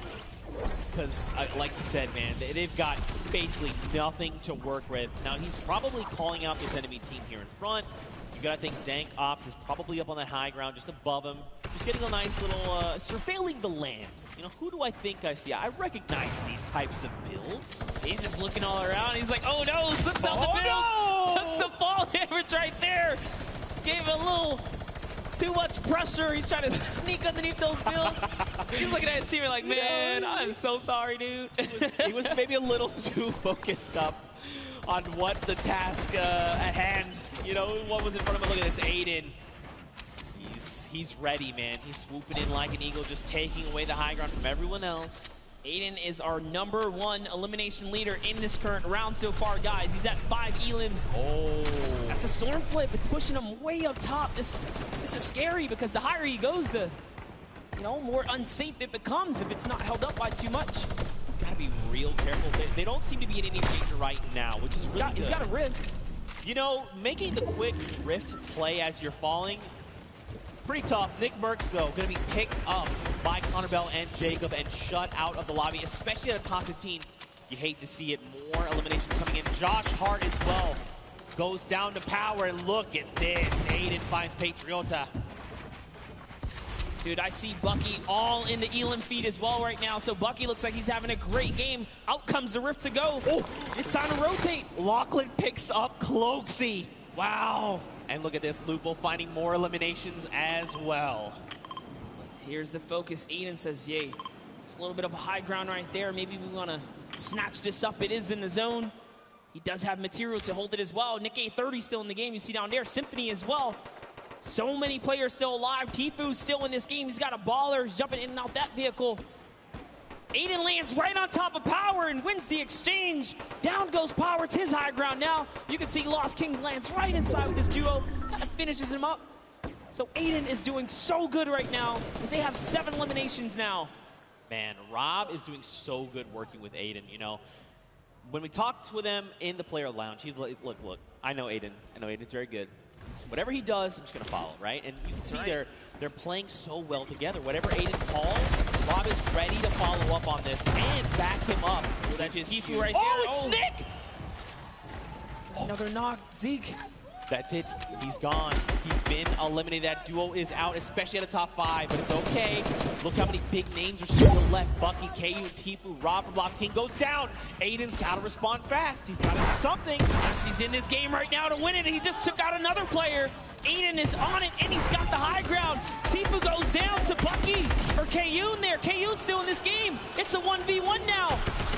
because, like you said, man, they've got basically nothing to work with. Now, he's probably calling out this enemy team here in front. You gotta think Dank Ops is probably up on the high ground, just above him. Just getting a nice little, surveilling the land. You know, who do I think I see? I recognize these types of builds. He's just looking all around. He's like, oh no, slips out the build. Took some fall damage right there. Gave a little too much pressure. He's trying to sneak underneath those builds. He's looking at his team like, man, I'm so sorry, dude. He was maybe a little too focused up on what the task at hand, you know, what was in front of him. Look at this, Aiden. He's ready, man. He's swooping in like an eagle, just taking away the high ground from everyone else. Aiden is our #1 elimination leader in this current round so far, guys. He's at 5 elims. Oh. That's a storm flip. It's pushing him way up top. This is scary because the higher he goes, the more unsafe it becomes if it's not held up by too much. He's got to be real careful. They don't seem to be in any danger right now, which is really good. He's got a rift. You know, making the quick rift play as you're falling, pretty tough. Nick Merckx, though, going to be picked up by Connor Bell and Jacob and shut out of the lobby, especially at a top 15. You hate to see it. More eliminations coming in. Josh Hart as well goes down to power, and look at this. Aiden finds Patriota. Dude, I see Bucky all in the Elam feed as well right now. So Bucky looks like he's having a great game. Out comes the rift to go. Oh, it's time to rotate. Lachlan picks up Cloaksy. Wow. And look at this, Lupo finding more eliminations as well. Here's the focus. Aiden says, yay. There's a little bit of a high ground right there. Maybe we want to snatch this up. It is in the zone. He does have material to hold it as well. Nick A30 still in the game. You see down there, Symphony as well. So many players still alive. Tfue still in this game. He's got a baller. He's jumping in and out that vehicle. Aiden lands right on top of Power and wins the exchange. Down goes Power. It's his high ground now. You can see Lost King lands right inside with this duo. Kind of finishes him up. So Aiden is doing so good right now as they have 7 eliminations now. Man, Rob is doing so good working with Aiden. You know, when we talked with him in the player lounge, he's like, look, I know Aiden. I know Aiden's very good. Whatever he does, I'm just going to follow, right? And you can see they're playing so well together. Whatever Aiden calls, Rob is ready to follow up on this and back him up. That's Tfue right there. Oh, it's Nick! Another knock. Zeke. That's it. He's gone. He's been eliminated. That duo is out, especially at the top 5, but it's okay. Look how many big names are still left. Bucky, KU, and Tfue. Rob from Lost King goes down. Aiden's got to respond fast. He's got to do something. Yes, he's in this game right now to win it. He just took out another player. Aiden is on it, and he's got the high ground. Tfue goes down to Bucky, or Kayun there. Kayun's still in this game. It's a 1v1 now.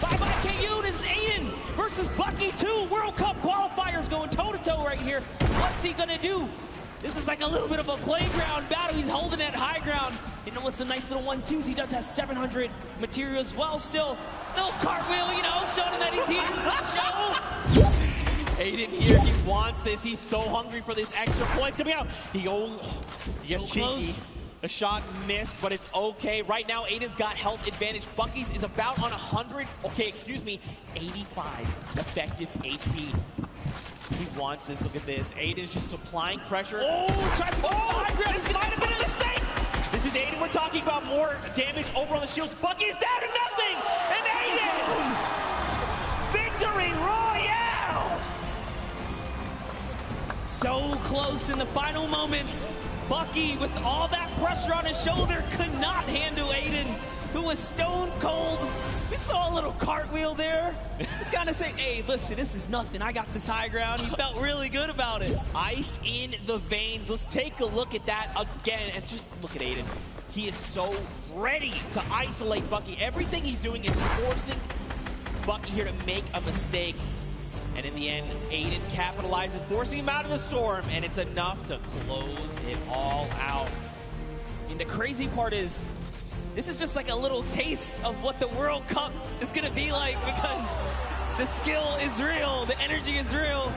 Bye-bye, Kayun. This is Aiden versus Bucky 2. World Cup qualifiers going toe-to-toe right here. What's he going to do? This is like a little bit of a playground battle. He's holding that high ground. You know, with some nice little 1-2s. He does have 700 material as well still. Little cartwheel, you know, showing him that he's here. Show. Aiden here, he wants this. He's so hungry for this extra points coming out. He goes, so close. The shot missed, but it's okay. Right now, Aiden's got health advantage. Bucky's is about on 100, 85 effective HP. He wants this. Look at this. Aiden's just supplying pressure. Oh, tries to go high ground. This might have been a mistake. This is Aiden. We're talking about more damage over on the shields. Bucky's down to nothing. And Aiden, victory royale. So close in the final moments. Bucky, with all that pressure on his shoulder, could not handle Aiden, who was stone cold. We saw a little cartwheel there. Just kind of saying, hey, listen, this is nothing. I got this high ground. He felt really good about it. Ice in the veins. Let's take a look at that again. And just look at Aiden. He is so ready to isolate Bucky. Everything he's doing is forcing Bucky here to make a mistake. And in the end, Aiden capitalizes, forcing him out of the storm, and it's enough to close it all out. And the crazy part is, this is just like a little taste of what the World Cup is going to be like, because the skill is real, the energy is real.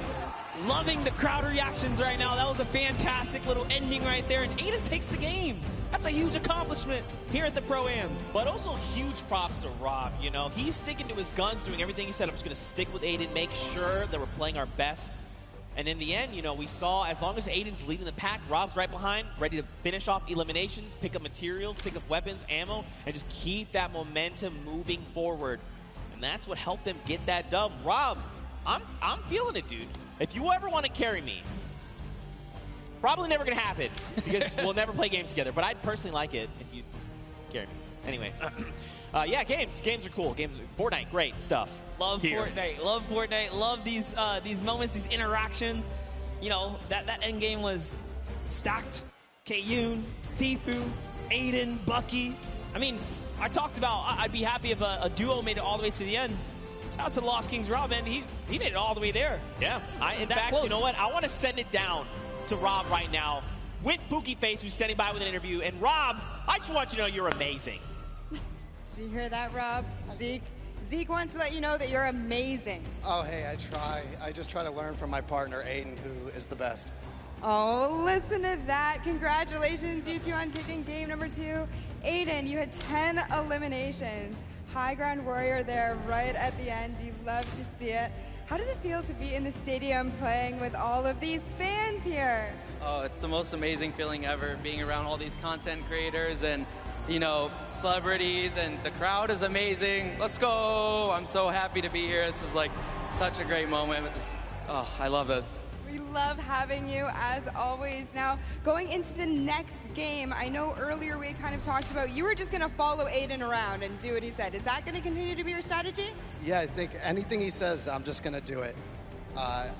Loving the crowd reactions right now. That was a fantastic little ending right there, and Aiden takes the game. That's a huge accomplishment here at the Pro-Am. But also huge props to Rob. You know, he's sticking to his guns, doing everything he said. I'm just going to stick with Aiden, make sure that we're playing our best. And in the end, you know, we saw as long as Aiden's leading the pack, Rob's right behind, ready to finish off eliminations, pick up materials, pick up weapons, ammo, and just keep that momentum moving forward. And that's what helped them get that dub. Rob, I'm feeling it, dude. If you ever want to carry me, probably never going to happen because we'll never play games together. But I'd personally like it if you carry me. Anyway, yeah, games are cool. Fortnite, great stuff. Love Fortnite. Love Fortnite. Love these moments, these interactions. You know, that end game was stacked. Kayun, Tfue, Aiden, Bucky. I mean, I talked about I'd be happy if a duo made it all the way to the end. Shout out to Lost Kings Rob, and he made it all the way there. Yeah. In fact, close. You know what? I want to send it down to Rob right now with Pookie Face, who's standing by with an interview. And Rob, I just want you to know you're amazing. Did you hear that, Rob? Zeke wants to let you know that you're amazing. Oh, hey, I try. I just try to learn from my partner, Aiden, who is the best. Oh, listen to that. Congratulations, you two, on taking game number 2. Aiden, you had 10 eliminations. High ground warrior there right at the end. You love to see it. How does it feel to be in the stadium playing with all of these fans here? Oh, it's the most amazing feeling ever, being around all these content creators and, you know, celebrities, and the crowd is amazing. Let's go! I'm so happy to be here. This is like such a great moment with this. Oh, I love this. We love having you, as always. Now, going into the next game, I know earlier we kind of talked about you were just going to follow Aiden around and do what he said. Is that going to continue to be your strategy? Yeah, I think anything he says, I'm just going to do it.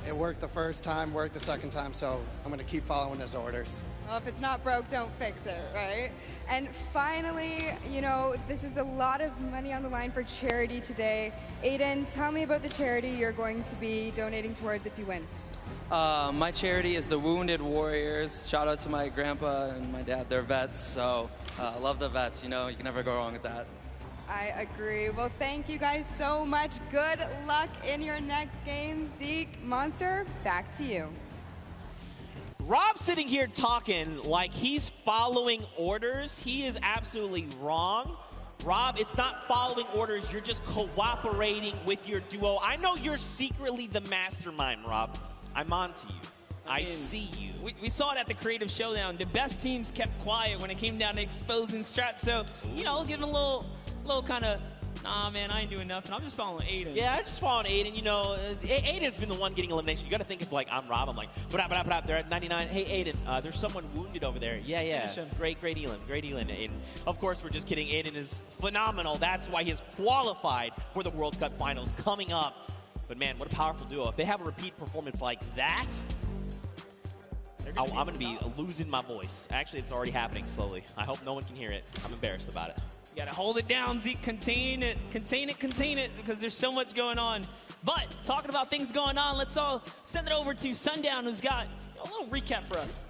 It worked the first time, worked the second time, so I'm going to keep following his orders. Well, if it's not broke, don't fix it, right? And finally, you know, this is a lot of money on the line for charity today. Aiden, tell me about the charity you're going to be donating towards if you win. My charity is the Wounded Warriors. Shout out to my grandpa and my dad. They're vets, so love the vets. You know, you can never go wrong with that. I agree. Well, thank you guys so much. Good luck in your next game. Zeke, Monster, back to you. Rob's sitting here talking like he's following orders. He is absolutely wrong. Rob, it's not following orders. You're just cooperating with your duo. I know you're secretly the mastermind, Rob. I'm on to you. I see you. We saw it at the Creative Showdown. The best teams kept quiet when it came down to exposing strats. So, you know, give him a little kind of, nah, man, I ain't doing nothing. I'm just following Aiden. Yeah, I'm just following Aiden. You know, Aiden's been the one getting elimination. You got to think of, like, I'm Rob. I'm like, but they're at 99. Hey, Aiden, there's someone wounded over there. Yeah. Great Elin. And, of course, we're just kidding. Aiden is phenomenal. That's why he is qualified for the World Cup Finals coming up. But, man, what a powerful duo. If they have a repeat performance like that, I'm going to be losing my voice. Actually, it's already happening slowly. I hope no one can hear it. I'm embarrassed about it. You gotta hold it down, Zeke. Contain it, because there's so much going on. But talking about things going on, let's all send it over to Sundown, who's got a little recap for us.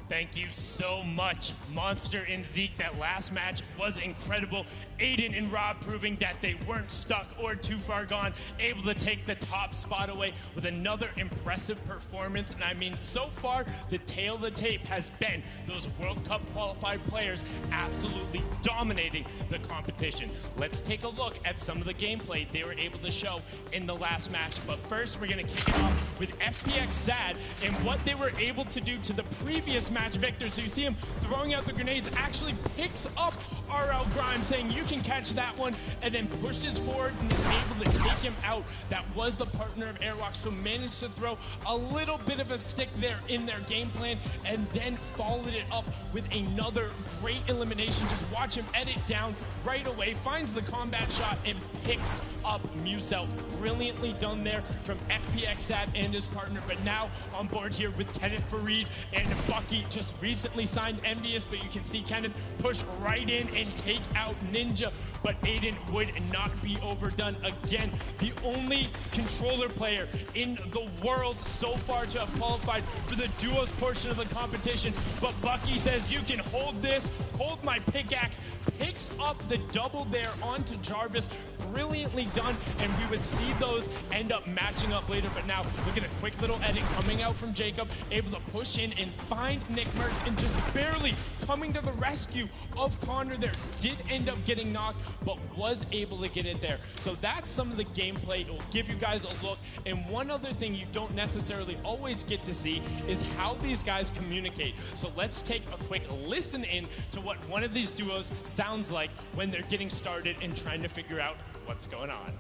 Thank you so much, Monster and Zeke. That last match was incredible. Aiden and Rob proving that they weren't stuck or too far gone, able to take the top spot away with another impressive performance. And I mean, so far, the tail of the tape has been those World Cup qualified players absolutely dominating the competition. Let's take a look at some of the gameplay they were able to show in the last match. But first, we're going to kick it off with FPX Sad and what they were able to do to the previous match victor. So you see him throwing out the grenades, actually picks up RL Grimes, saying you can catch that one, and then pushes forward and is able to take him out. That was the partner of Airwalk, so managed to throw a little bit of a stick there in their game plan, and then followed it up with another great elimination. Just watch him edit down right away, finds the combat shot, and picks up Musel. Brilliantly done there from FPX Sad and his partner. But now on board here with Kenneth Farid and Bucky, just recently signed Envious, but you can see Kenneth push right in and take out Ninja. But Aiden would not be overdone again. The only controller player in the world so far to have qualified for the duos portion of the competition. But Bucky says, you can hold this, hold my pickaxe, picks up the double there onto Jarvis. Brilliantly done, and we would see those end up matching up later. But now look at a quick little edit coming out from Jacob, able to push in and find Nick Merckx, and just barely coming to the rescue of Connor there. Did end up getting knocked, but was able to get in there. So that's some of the gameplay. It will give you guys a look. And one other thing you don't necessarily always get to see is how these guys communicate. So let's take a quick listen in to what one of these duos sounds like when they're getting started and trying to figure out what's going on.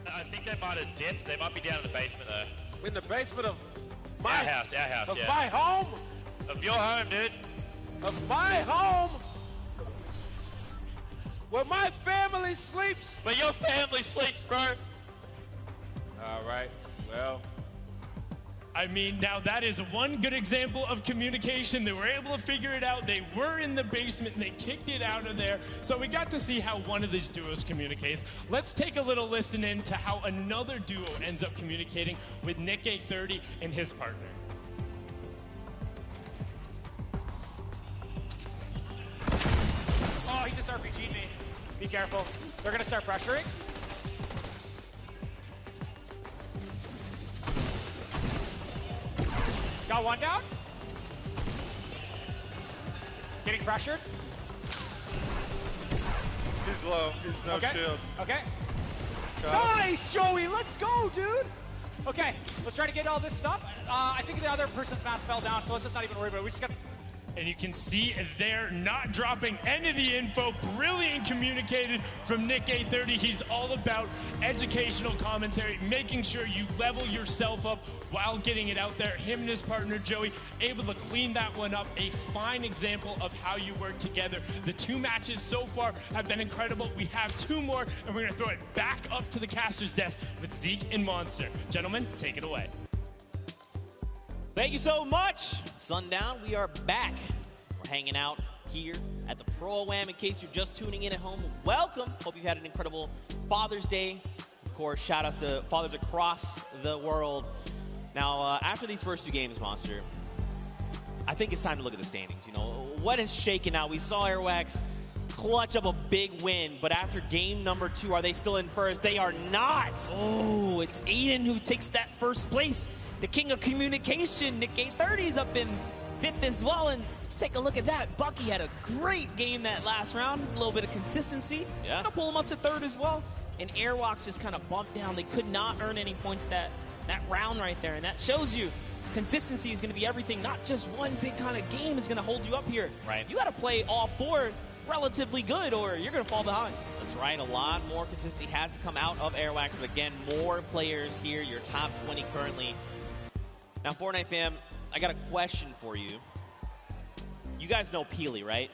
I think they might have dipped. They might be down in the basement though. In the basement of our house, of yeah. my home? Of your home, dude. Of my home? Where my family sleeps? Where your family sleeps, bro. All right, well. I mean, now that is one good example of communication. They were able to figure it out. They were in the basement and they kicked it out of there. So we got to see how one of these duos communicates. Let's take a little listen in to how another duo ends up communicating with Nick A30 and his partner. Oh, he just RPG'd me. Be careful. They're gonna start pressuring. Got one down. Getting pressured. He's low. He's no shield. Okay. Nice, Joey. Let's go, dude. Okay, let's try to get all this stuff. I think the other person's mouse fell down, so let's just not even worry about it. We just got. And you can see they're not dropping any of the info. Brilliant communicated from Nick A30. He's all about educational commentary, making sure you level yourself up while getting it out there. Him and his partner, Joey, able to clean that one up. A fine example of how you work together. The two matches so far have been incredible. We have two more, and we're going to throw it back up to the caster's desk with Zeke and Monster. Gentlemen, take it away. Thank you so much. Sundown, we are back. We're hanging out here at the Pro-Am. In case you're just tuning in at home, welcome. Hope you've had an incredible Father's Day. Of course, shout outs to fathers across the world. Now, after these first 2 games, Monster, I think it's time to look at the standings. You know, what is shaken out? We saw Airwax clutch up a big win, but after game number 2, are they still in first? They are not. Oh, it's Aiden who takes that first place. The king of communication, Nick 830's up in 5th as well, and just take a look at that. Bucky had a great game that last round, a little bit of consistency. Yeah. Gonna pull him up to 3rd as well. And Airwalks just kind of bumped down. They could not earn any points that round right there, and that shows you consistency is going to be everything. Not just one big kind of game is going to hold you up here. Right. You got to play all 4 relatively good, or you're going to fall behind. That's right. A lot more consistency has to come out of Airwax, but again, more players here. Your top 20 currently. Now, Fortnite fam, I got a question for you. You guys know Peely, right?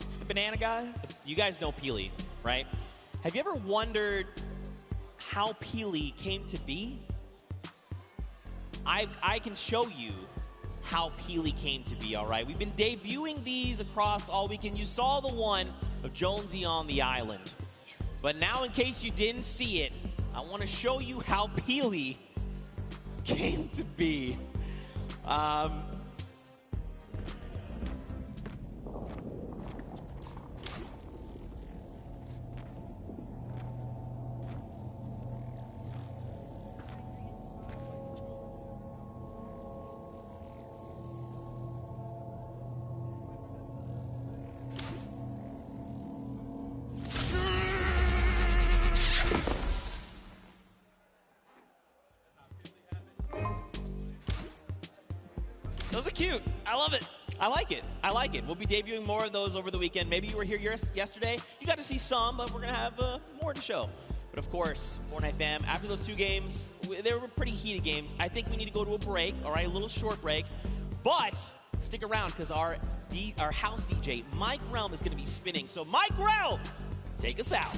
It's the banana guy. You guys know Peely, right? Have you ever wondered how Peely came to be? I can show you how Peely came to be, all right? We've been debuting these across all weekend. You saw the one of Jonesy on the island. But now, in case you didn't see it, I want to show you how Peely came to be. Those are cute. I love it. I like it. I like it. We'll be debuting more of those over the weekend. Maybe you were here yesterday. You got to see some, but we're going to have more to show. But of course, Fortnite fam, after those 2 games, they were pretty heated games. I think we need to go to a break, all right, a little short break. But stick around because our house DJ, Mike Realm, is going to be spinning. So Mike Realm, take us out.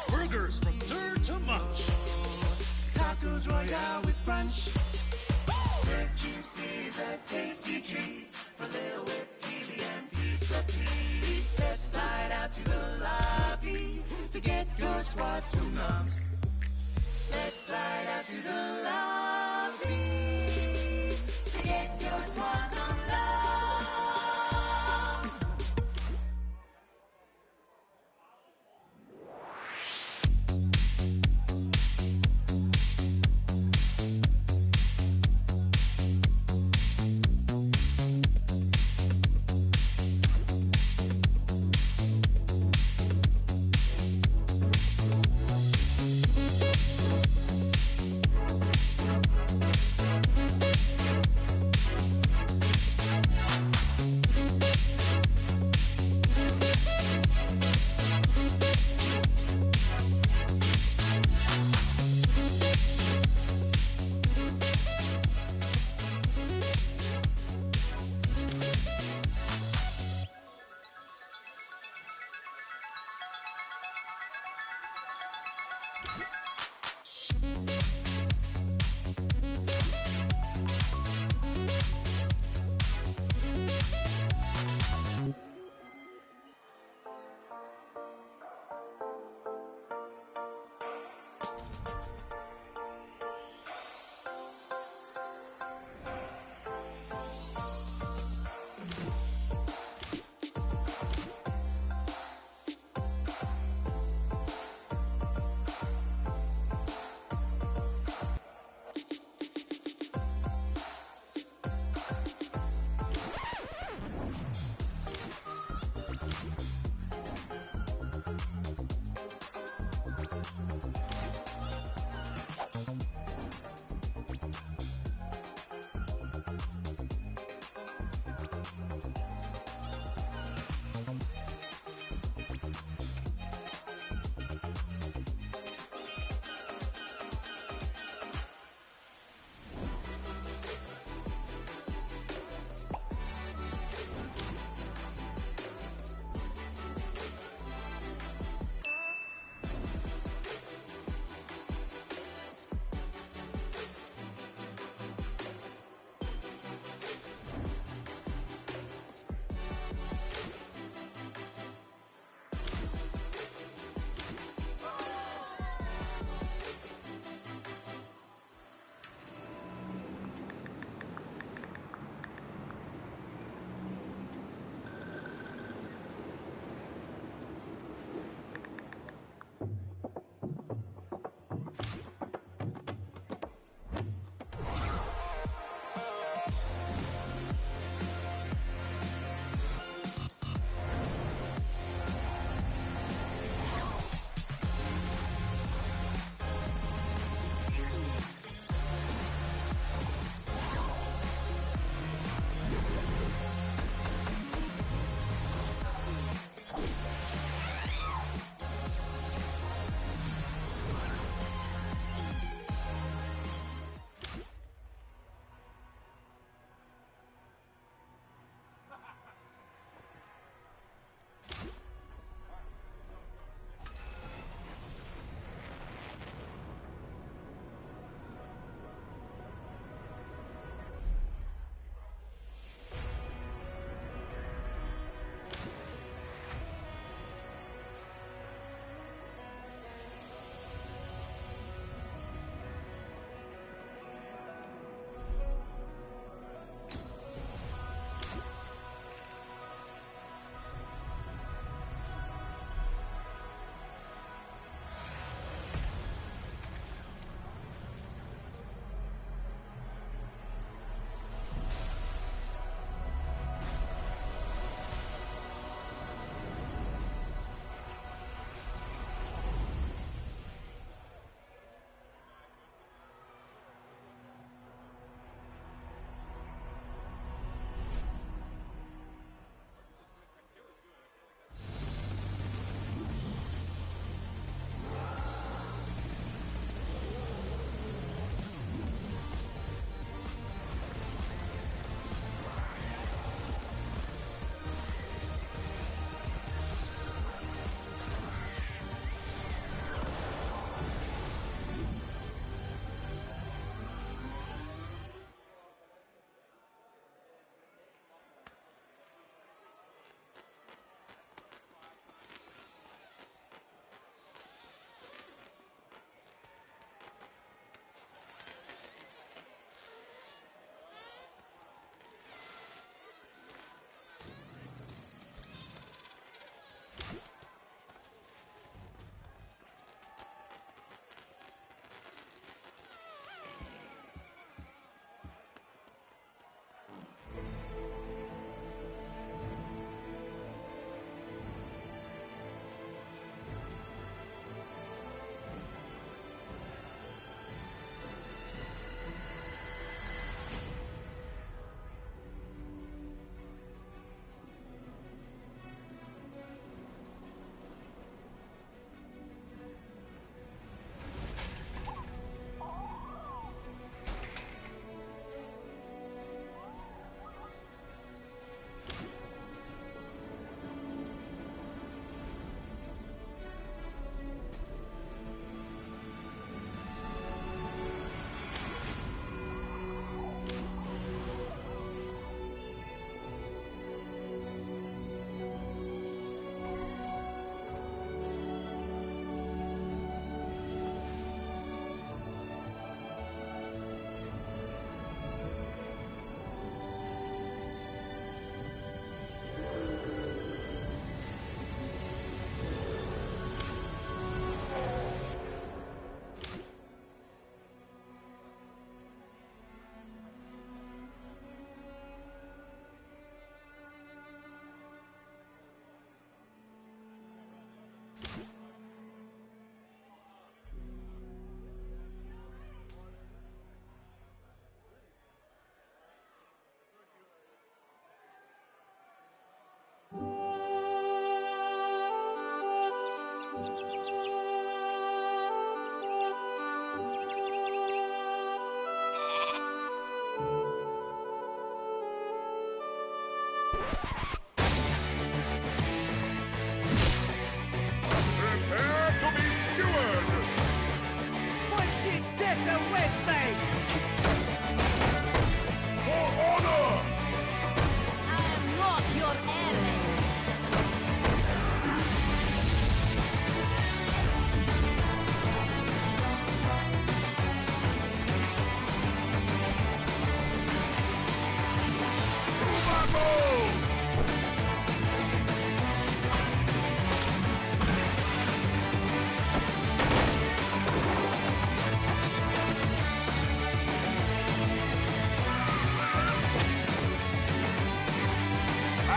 Burgers from dirt to munch. Tacos Royale with brunch. Red juices, a tasty treat for Lil Whip, Peely, and Pizza Pete. Let's slide out to the lobby to get your squad tsunams. Let's slide out to the lobby to get your squad tsunams.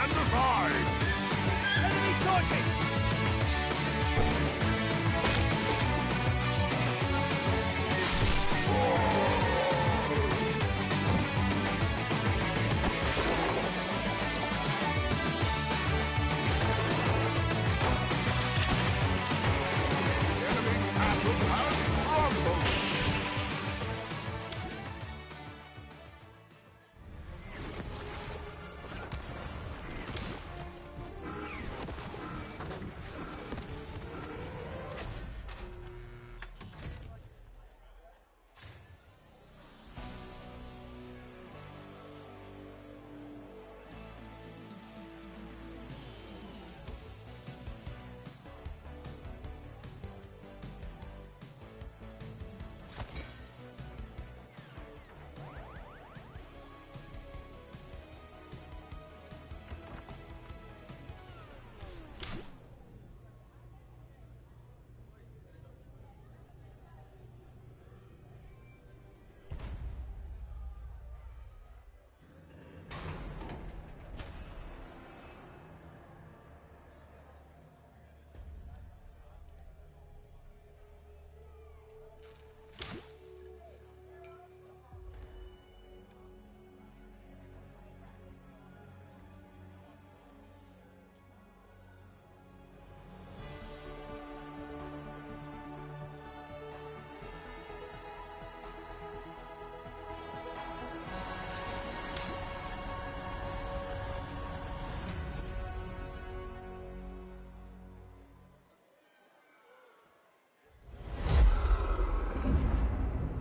stand aside. Enemy sorted.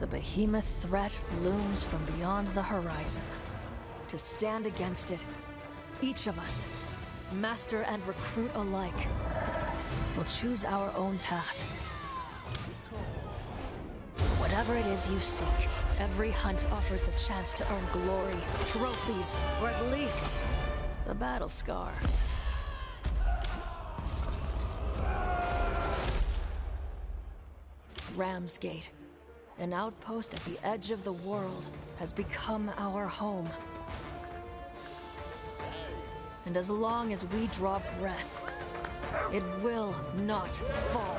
The behemoth threat looms from beyond the horizon. To stand against it, each of us, master and recruit alike, will choose our own path. Whatever it is you seek, every hunt offers the chance to earn glory, trophies, or at least the battle scar. Ramsgate, an outpost at the edge of the world, has become our home. And as long as we draw breath, it will not fall.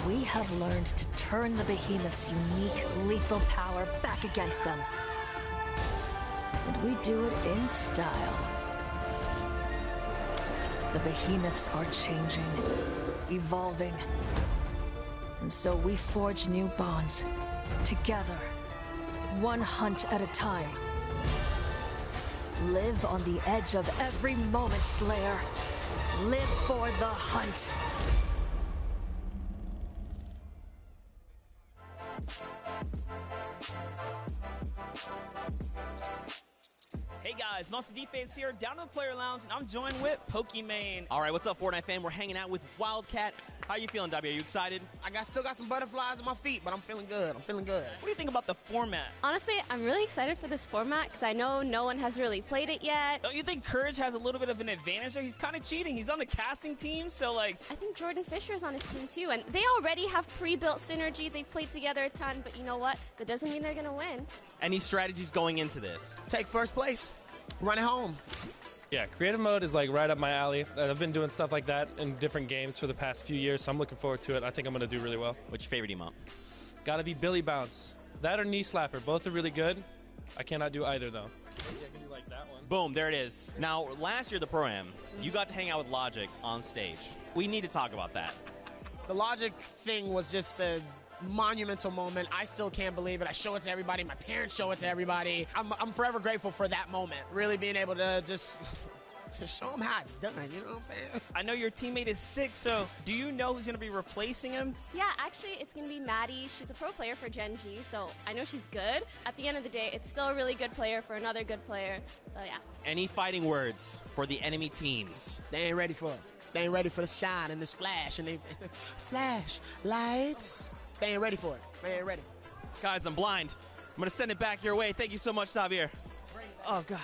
We have learned to turn the behemoth's unique, lethal power back against them. And we do it in style. The behemoths are changing, evolving. And so we forge new bonds, together, one hunt at a time. Live on the edge of every moment, Slayer. Live for the hunt. Hey guys, Monster Defense here, down in the player lounge, and I'm joined with Pokimane. All right, what's up, Fortnite fam? We're hanging out with Wildcat. How you feeling, W? Are you excited? Still got some butterflies in my feet, but I'm feeling good. I'm feeling good. What do you think about the format? Honestly, I'm really excited for this format because I know no one has really played it yet. Don't you think Courage has a little bit of an advantage there? He's kind of cheating. He's on the casting team, so like... I think Jordan Fisher's on his team too, and they already have pre-built synergy. They've played together a ton, but you know what? That doesn't mean they're going to win. Any strategies going into this? Take first place. Run it home. Yeah, creative mode is like right up my alley. I've been doing stuff like that in different games for the past few years, so I'm looking forward to it. I think I'm going to do really well. What's your favorite emote? Gotta be Billy Bounce. That or Knee Slapper. Both are really good. I cannot do either, though. Maybe I can do like that one. Boom, there it is. Now, last year, the Pro-Am, you got to hang out with Logic on stage. We need to talk about that. The Logic thing was just a monumental moment. I still can't believe it. I show it to everybody. My parents show it to everybody. I'm forever grateful for that moment. Really being able to just to show them how it's done. You know what I'm saying? I know your teammate is sick, so do you know who's going to be replacing him? Yeah, actually, it's going to be Maddie. She's a pro player for Gen G, so I know she's good. At the end of the day, it's still a really good player for another good player. So, yeah. Any fighting words for the enemy teams? They ain't ready for it. They ain't ready for the shine and this flash and they flash lights. They ain't ready for it. They ain't ready. Guys, I'm blind. I'm going to send it back your way. Thank you so much, Javier. Oh, God.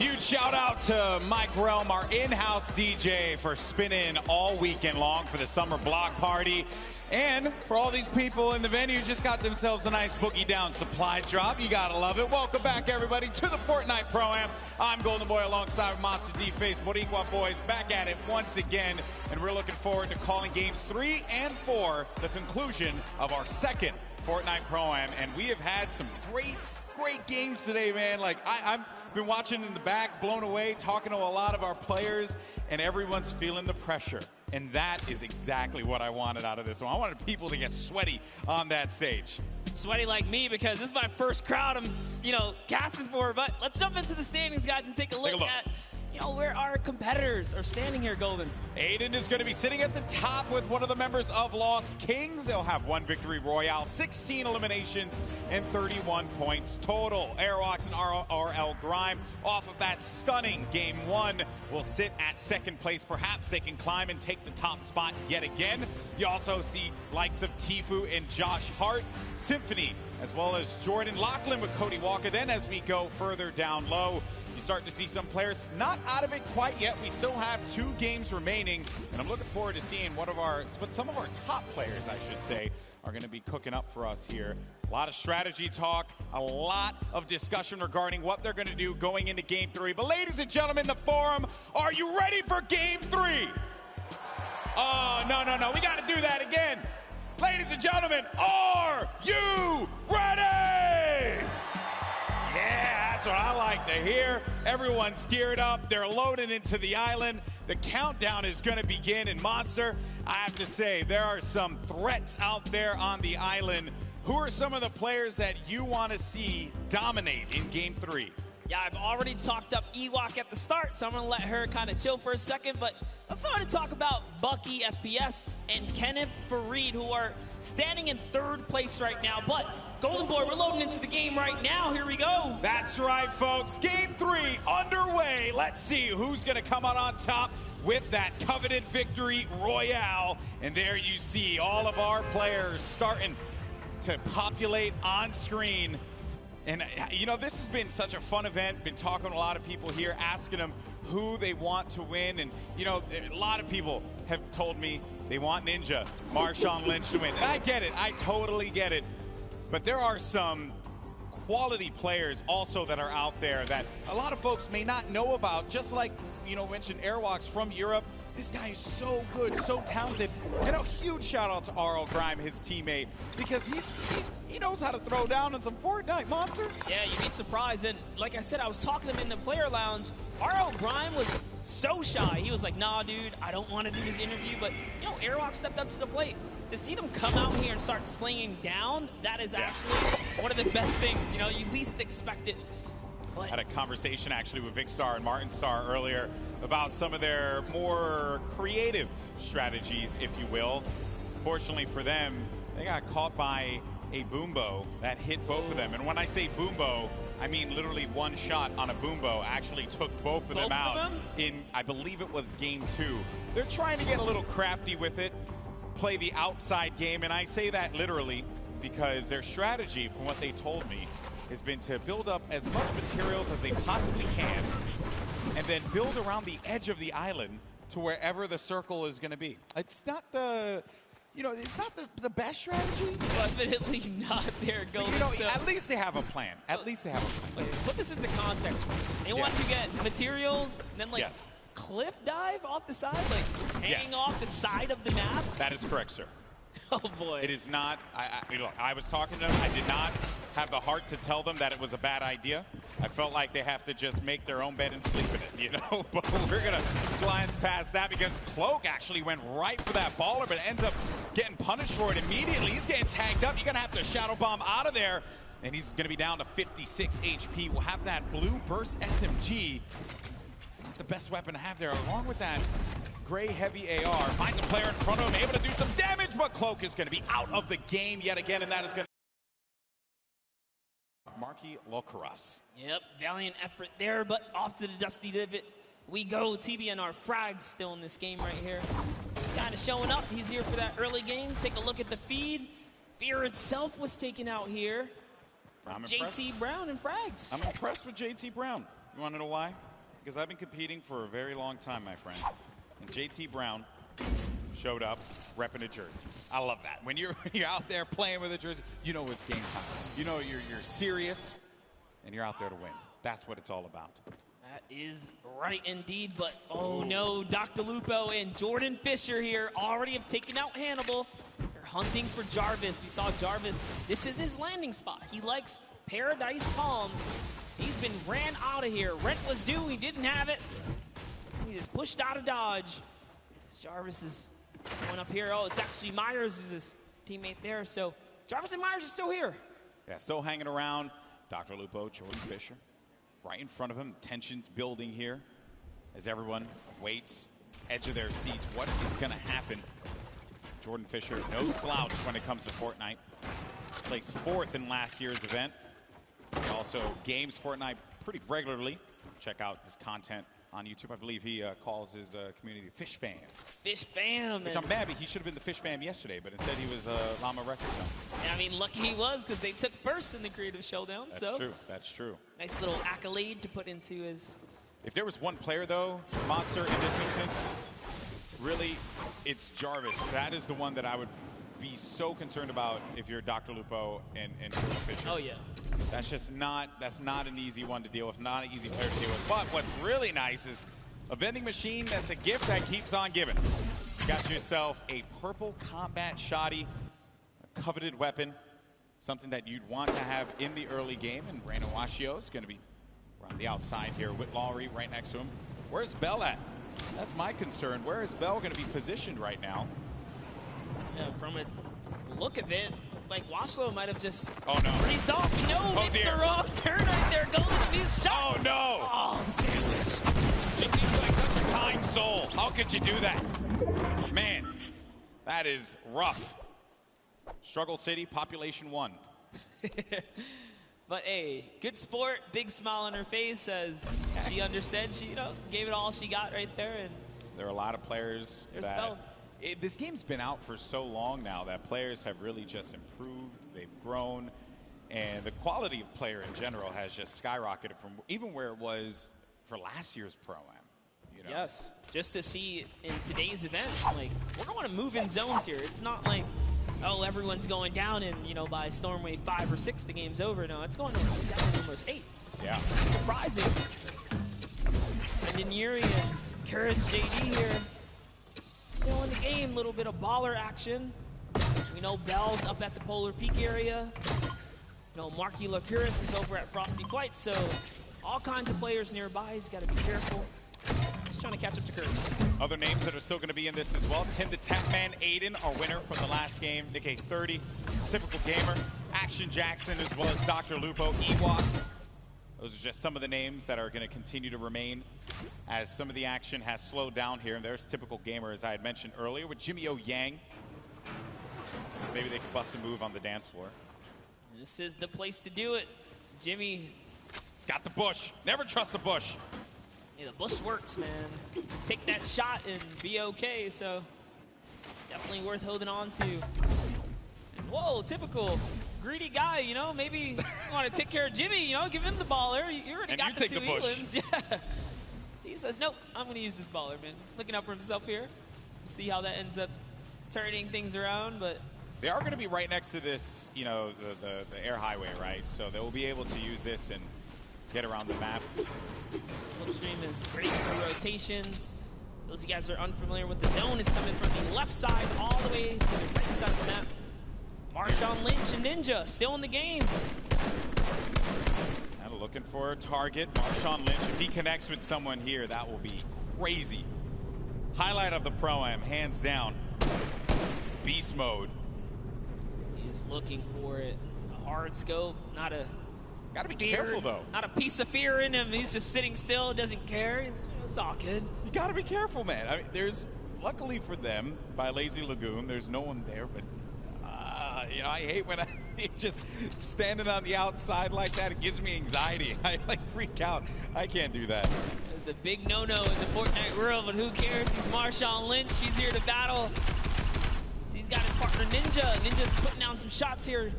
Huge shout out to Mike Realm, our in-house DJ, for spinning all weekend long for the summer block party. And for all these people in the venue who just got themselves a nice Boogie Down supply drop. You gotta love it. Welcome back, everybody, to the Fortnite Pro-Am. I'm Golden Boy alongside Monster D-Face, Boricua boys, back at it once again. And we're looking forward to calling games 3 and 4, the conclusion of our second Fortnite Pro-Am. And we have had some great games today, man. Like, I've been watching in the back, blown away, talking to a lot of our players, and everyone's feeling the pressure. And that is exactly what I wanted out of this one. I wanted people to get sweaty on that stage. Sweaty like me, because this is my first crowd I'm, casting for. But let's jump into the standings, guys, and take a look at, where our competitors are standing here, Golden. Aiden is going to be sitting at the top with one of the members of Lost Kings. They'll have 1 victory royale, 16 eliminations, and 31 points total. Airwalks and RL Grime, off of that stunning Game 1, will sit at second place. Perhaps they can climb and take the top spot yet again. You also see likes of Tfue and Josh Hart, Symphony, as well as Jordan Lachlan with Cody Walker. Then as we go further down low, you start to see some players not out of it quite yet. We still have 2 games remaining, and I'm looking forward to seeing some of our top players, I should say, are going to be cooking up for us here. A lot of strategy talk, a lot of discussion regarding what they're going to do going into Game 3. But ladies and gentlemen, the forum, are you ready for Game 3? Oh, no, we got to do that again. Ladies and gentlemen, are you ready? Yeah, that's what I like to hear. Everyone's geared up. They're loaded into the island. The countdown is going to begin. And Monster, I have to say, there are some threats out there on the island. Who are some of the players that you want to see dominate in Game 3? Yeah, I've already talked up Ewok at the start, so I'm going to let her kind of chill for a second. But let's start to talk about Bucky FPS and Kenneth Farid, who are standing in 3rd place right now. But Golden Boy, we're loading into the game right now. Here we go. That's right, folks. Game 3 underway. Let's see who's going to come out on top with that coveted victory royale. And there you see all of our players starting to populate on screen. And, this has been such a fun event. Been talking to a lot of people here, asking them who they want to win. And, a lot of people have told me they want Ninja, Marshawn Lynch to win. And I get it. I totally get it. But there are some quality players also that are out there that a lot of folks may not know about, just like, mentioned Airwalks from Europe. This guy is so good, so talented. And a huge shout out to RL Grime, his teammate, because he knows how to throw down on some Fortnite, Monster. Yeah, you'd be surprised. And like I said, I was talking to him in the player lounge. RL Grime was so shy. He was like, nah, dude, I don't want to do this interview. But, Airwalk stepped up to the plate. To see them come out here and start slinging down, that is actually one of the best things. You least expect it. But had a conversation actually with Vic Star and Martin Star earlier about some of their more creative strategies, if you will. Fortunately for them, they got caught by a Boombo that hit both of them. And when I say Boombo, I mean literally one shot on a Boombo actually took both of them out in, I believe it was Game 2. They're trying to get a little crafty with it, play the outside game, and I say that literally because their strategy, from what they told me, has been to build up as much materials as they possibly can and then build around the edge of the island to wherever the circle is going to be. It's not the, it's not the best strategy. Definitely not there, Golden. But, at least they have a plan. At least they have a plan. Put this into context. They want to get materials, and then cliff dive off the side, hanging off the side of the map. That is correct, sir. Oh boy. It is not. I was talking to them. I did not have the heart to tell them that it was a bad idea. I felt like they have to just make their own bed and sleep in it, But we're going to glance past that because Cloak actually went right for that baller, but ends up getting punished for it immediately. He's getting tagged up. You're going to have to Shadow Bomb out of there. And he's going to be down to 56 HP. We'll have that blue burst SMG. It's not the best weapon to have there. Along with that gray heavy AR. Finds a player in front of him, able to do some damage, but Cloak is going to be out of the game yet again, and that is going to Marky Locaras. Yep, valiant effort there, but off to the dusty divot we go. TBNR Frags still in this game right here. He's kind of showing up. He's here for that early game. Take a look at the feed. Fear itself was taken out here. JT Brown and Frags. I'm impressed with JT Brown. You want to know why? because I've been competing for a very long time, my friend. And JT Brown showed up repping a jersey. I love that. When you're out there playing with a jersey, you know it's game time. You know you're serious, and you're out there to win. That's what it's all about. That is right indeed, but oh no, Dr. Lupo and Jordan Fisher here already have taken out Hannibal. They're hunting for Jarvis. We saw Jarvis. This is his landing spot. He likes Paradise Palms. He's been ran out of here. Rent was due, he didn't have it. He just pushed out of Dodge. Jarvis is going up here. Oh, it's actually Myers who's his teammate there. So Jarvis and Myers are still here. Yeah, still hanging around. Dr. Lupo, Jordan Fisher, right in front of him. The tension's building here as everyone waits, edge of their seats. What is going to happen? Jordan Fisher, no slouch when it comes to Fortnite. Placed 4th in last year's event. He also games Fortnite pretty regularly. Check out his content on YouTube. I believe he calls his community Fish Fam. Fish Fam. Which I'm mad, he should have been the Fish Fam yesterday, but instead he was Llama Records. I mean, lucky he was, because they took first in the Creative Showdown. That's so true. That's true. Nice little accolade to put into his... If there was one player, though, Monster, in this instance, really, it's Jarvis. That is the one that I would be so concerned about if you're Dr. Lupo and Jordan Fisher. Oh, yeah. That's not an easy one to deal with, not an easy player to deal with. But what's really nice is a vending machine that's a gift that keeps on giving. You got yourself a purple combat shoddy, a coveted weapon, something that you'd want to have in the early game. And Reina Washio is going to be around the outside here with Lowry right next to him. Where's Bell at? That's my concern. Where is Bell going to be positioned right now? Yeah, from a look of it, like Washlow might have just freezed off. No, it's the wrong turn right there. Going to be shot. Oh no! Oh, the sandwich. She seems like such a kind soul. How could you do that? Man, that is rough. Struggle City, population 1. But hey, good sport, big smile on her face as she understands. She, gave it all she got right there. And there are a lot of players that this game's been out for so long now that players have really just improved. They've grown, and the quality of player in general has just skyrocketed from even where it was for last year's Pro-Am. Yes, just to see in today's event, like we're going to move in zones here. It's not like, oh, everyone's going down and by Stormwave 5 or 6 the game's over. No, it's going to 7, almost 8. Yeah. Surprising. And then Yuri and Courage JD here. Still in the game, little bit of baller action. We know Bell's up at the Polar Peak area. Marky Lacuris is over at Frosty Flight, so all kinds of players nearby. He's got to be careful. Just trying to catch up to Courage. Other names that are still going to be in this as well. Tim the Tech Man, Aiden, our winner from the last game. Nick A30, Typical Gamer, Action Jackson, as well as Dr. Lupo, Ewok. Those are just some of the names that are going to continue to remain as some of the action has slowed down here. And there's Typical Gamer, as I had mentioned earlier, with Jimmy O Yang. Maybe they could bust a move on the dance floor. This is the place to do it. Jimmy. He's got the bush. Never trust the bush. Yeah, the bush works, man. Take that shot and be okay, so it's definitely worth holding on to. And whoa, Typical. Greedy guy, maybe you want to take care of Jimmy, give him the baller. You already got the 2 Elands. Yeah. He says, nope, I'm going to use this baller, man. Looking out for himself here. See how that ends up turning things around, but... They are going to be right next to this, the air highway, right? So they will be able to use this and get around the map. Slipstream is great for rotations. Those of you guys are unfamiliar with the zone is coming from the left side all the way to the right side of the map. Marshawn Lynch and Ninja still in the game. And looking for a target. Marshawn Lynch, if he connects with someone here, that will be crazy. Highlight of the Pro-Am, hands down. Beast mode. He's looking for it. A hard scope, not a... Gotta be careful, though. Not a piece of fear in him. He's just sitting still, doesn't care. It's all good. You gotta be careful, man. I mean, there's, luckily for them, by Lazy Lagoon, there's no one there, but I hate when I just standing on the outside like that. It gives me anxiety. I freak out. I can't do that. It's a big no-no in the Fortnite world, but who cares? He's Marshawn Lynch. He's here to battle. He's got his partner Ninja. Ninja's putting down some shots here.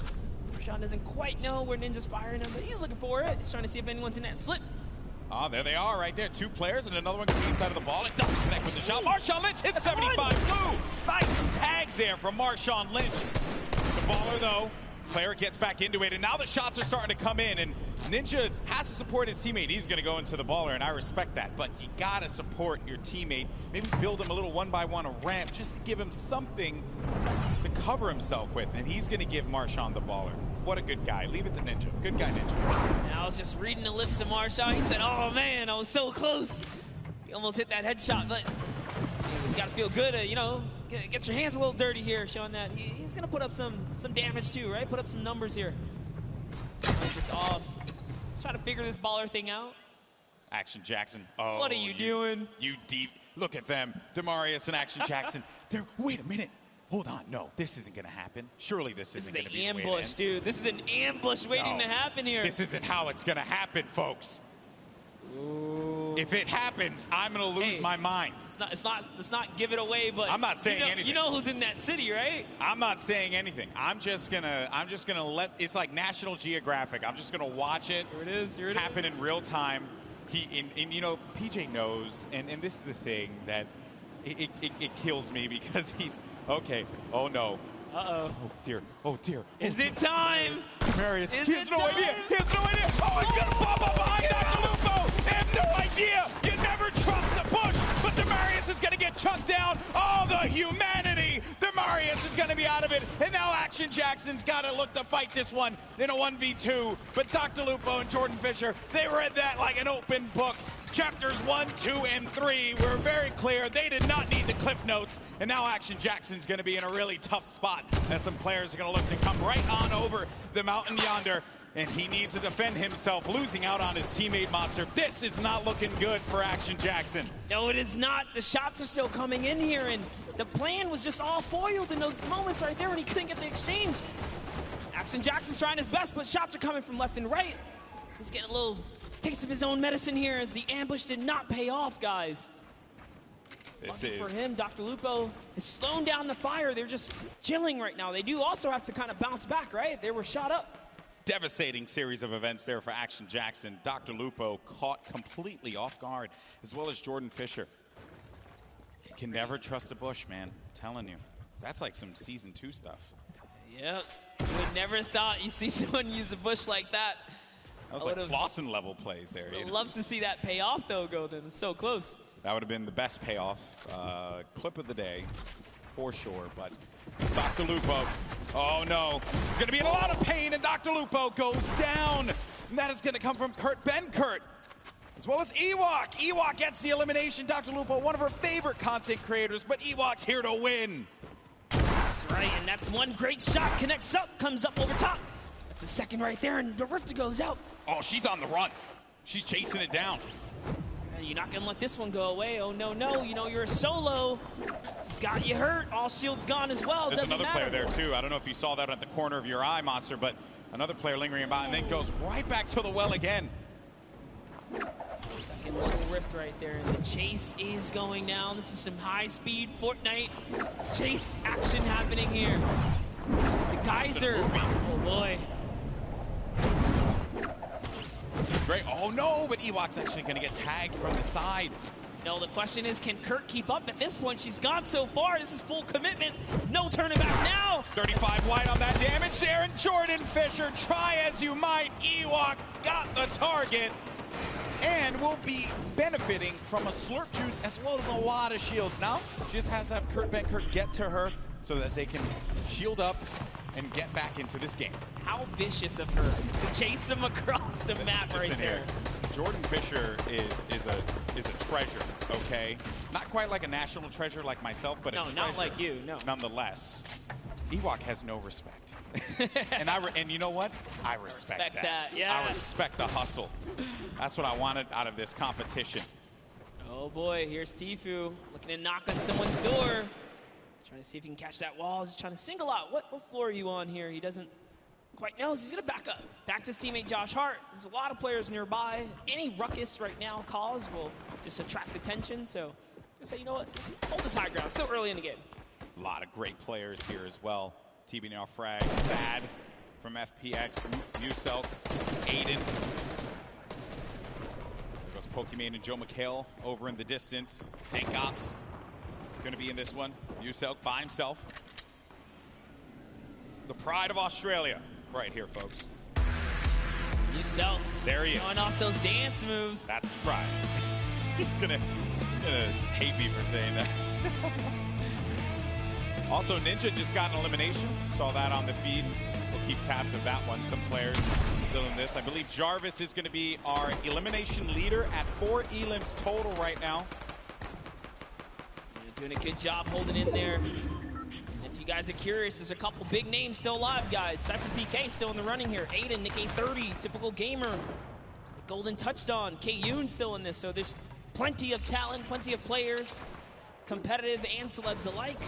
Marshawn doesn't quite know where Ninja's firing him, but he's looking for it. He's trying to see if anyone's in that slip. Oh, there they are right there. 2 players and another one gets inside of the ball. It doesn't connect with the shot. Marshawn Lynch hits 75 blue. Nice tag there from Marshawn Lynch. The baller, though, player gets back into it, and now the shots are starting to come in, and Ninja has to support his teammate. He's going to go into the baller, and I respect that, but you got to support your teammate. Maybe build him a little 1-by-1 a ramp, just to give him something to cover himself with, and he's going to give Marshawn the baller. What a good guy. Leave it to Ninja. Good guy, Ninja. I was just reading the lips of Marshawn. He said, oh, man, I was so close. He almost hit that headshot, but he's got to feel good, you know, get your hands a little dirty here, showing that he's going to put up some damage too, right? Put up some numbers here. Just trying to figure this baller thing out. Action Jackson. Oh, what are you doing? You deep. Look at them. Demarius and Action Jackson. Wait a minute. Hold on. No, this isn't going to happen. Surely this isn't going to be the way it ambush, ends. dude. This is an ambush waiting to happen here. This isn't how it's going to happen, folks. Ooh. If it happens, I'm going to lose my mind. Let's not give it away, but I'm not saying anything. You know who's in that city, right? I'm not saying anything. I'm just gonna let. It's like National Geographic. I'm just gonna watch it. Here it happen in real time. You know, PJ knows, and this is the thing that it kills me because he's okay. Oh no. Uh-oh. Oh dear. Oh dear. Is it time? Marius. Is He has it no time? idea. He has no idea. Oh, he's gonna pop up behind Dr. Lupo. They have no idea. You never trust the push, but Demarius is gonna get chucked down. Oh, the humanity. Demarius is gonna be out of it, and now Action Jackson's gotta look to fight this one in a 1v2. But Dr. Lupo and Jordan Fisher, they read that like an open book. Chapters 1, 2, and 3 were very clear. They did not need the cliff notes. And now Action Jackson's going to be in a really tough spot as some players are going to look to come right on over the mountain yonder. And he needs to defend himself, losing out on his teammate Monster. This is not looking good for Action Jackson. No, it is not. The shots are still coming in here, and the plan was just all foiled in those moments right there when he couldn't get the exchange. Action Jackson's trying his best, but shots are coming from left and right. He's getting a little taste of his own medicine here as the ambush did not pay off, guys. Lucky for him, Dr. Lupo is slowing down the fire. They're just chilling right now. They do also have to kind of bounce back, right? They were shot up. Devastating series of events there for Action Jackson. Dr. Lupo caught completely off guard, as well as Jordan Fisher. You can never trust a bush, man. I'm telling you. That's like some Season 2 stuff. Yep. You would never thought you'd see someone use a bush like that. That was like Flossin level plays there. I'd love to see that pay off, though, Golden. It's so close. That would have been the best payoff clip of the day, for sure. But Dr. Lupo, oh no, he's going to be in a lot of pain, and Dr. Lupo goes down. And that is going to come from Kurt Benkert, as well as Ewok. Ewok gets the elimination. Dr. Lupo, one of her favorite content creators, but Ewok's here to win. That's right, and that's one great shot. Connects up, comes up over top. That's a second right there, and the Rift goes out. Oh, she's on the run. She's chasing it down. You're not gonna let this one go away. Oh no, no, you know, you're a solo. She's got you hurt. All shield's gone as well. There's Doesn't another matter. player there too. I don't know if you saw that at the corner of your eye, Monster, but another player lingering about and then goes right back to the well again. Second little Rift right there. And the chase is going down. This is some high-speed Fortnite chase action happening here. The Geyser. Oh boy. Great. Oh no, but Ewok's actually going to get tagged from the side. No, the question is, can Kurt keep up at this point? She's gone so far. This is full commitment. No turning back now. 35 wide on that damage there, and Jordan Fisher, try as you might. Ewok got the target and will be benefiting from a slurp juice as well as a lot of shields. Now, she just has to have Kurt Benkert get to her so that they can shield up and get back into this game. How vicious of her to chase him across the map right there. Here. Jordan Fisher is a treasure, okay? Not quite like a national treasure like myself, but no, a treasure. not like you, no. Nonetheless, Ewok has no respect. and you know what? I respect that. Yeah. I respect the hustle. That's what I wanted out of this competition. Oh boy, here's Tfue looking to knock on someone's door. Trying to see if he can catch that wall. He's trying to single out. What floor are you on here? He doesn't quite know. He's going to back up. Back to his teammate Josh Hart. There's a lot of players nearby. Any ruckus right now caused will just attract attention. So just say, you know what? Hold this high ground. Still early in the game. A lot of great players here as well. TB now frag. Thad from FPX. Muselk. Aiden. There goes Pokimane and Joe McHale over in the distance. Tank Ops going to be in this one. Muselk by himself. The pride of Australia right here, folks. Muselk. There he is. Showing off those dance moves. That's the pride. He's gonna hate me for saying that. Also, Ninja just got an elimination. Saw that on the feed. We'll keep tabs of that one. Some players still in this. I believe Jarvis is going to be our elimination leader at 4 elims total right now. You're doing a good job holding in there. If you guys are curious, there's a couple big names still alive, guys. Cypher PK still in the running here. Aiden, Nick A30, typical gamer. Golden touched on. K-Yoon still in this, so there's plenty of talent, plenty of players, competitive and celebs alike.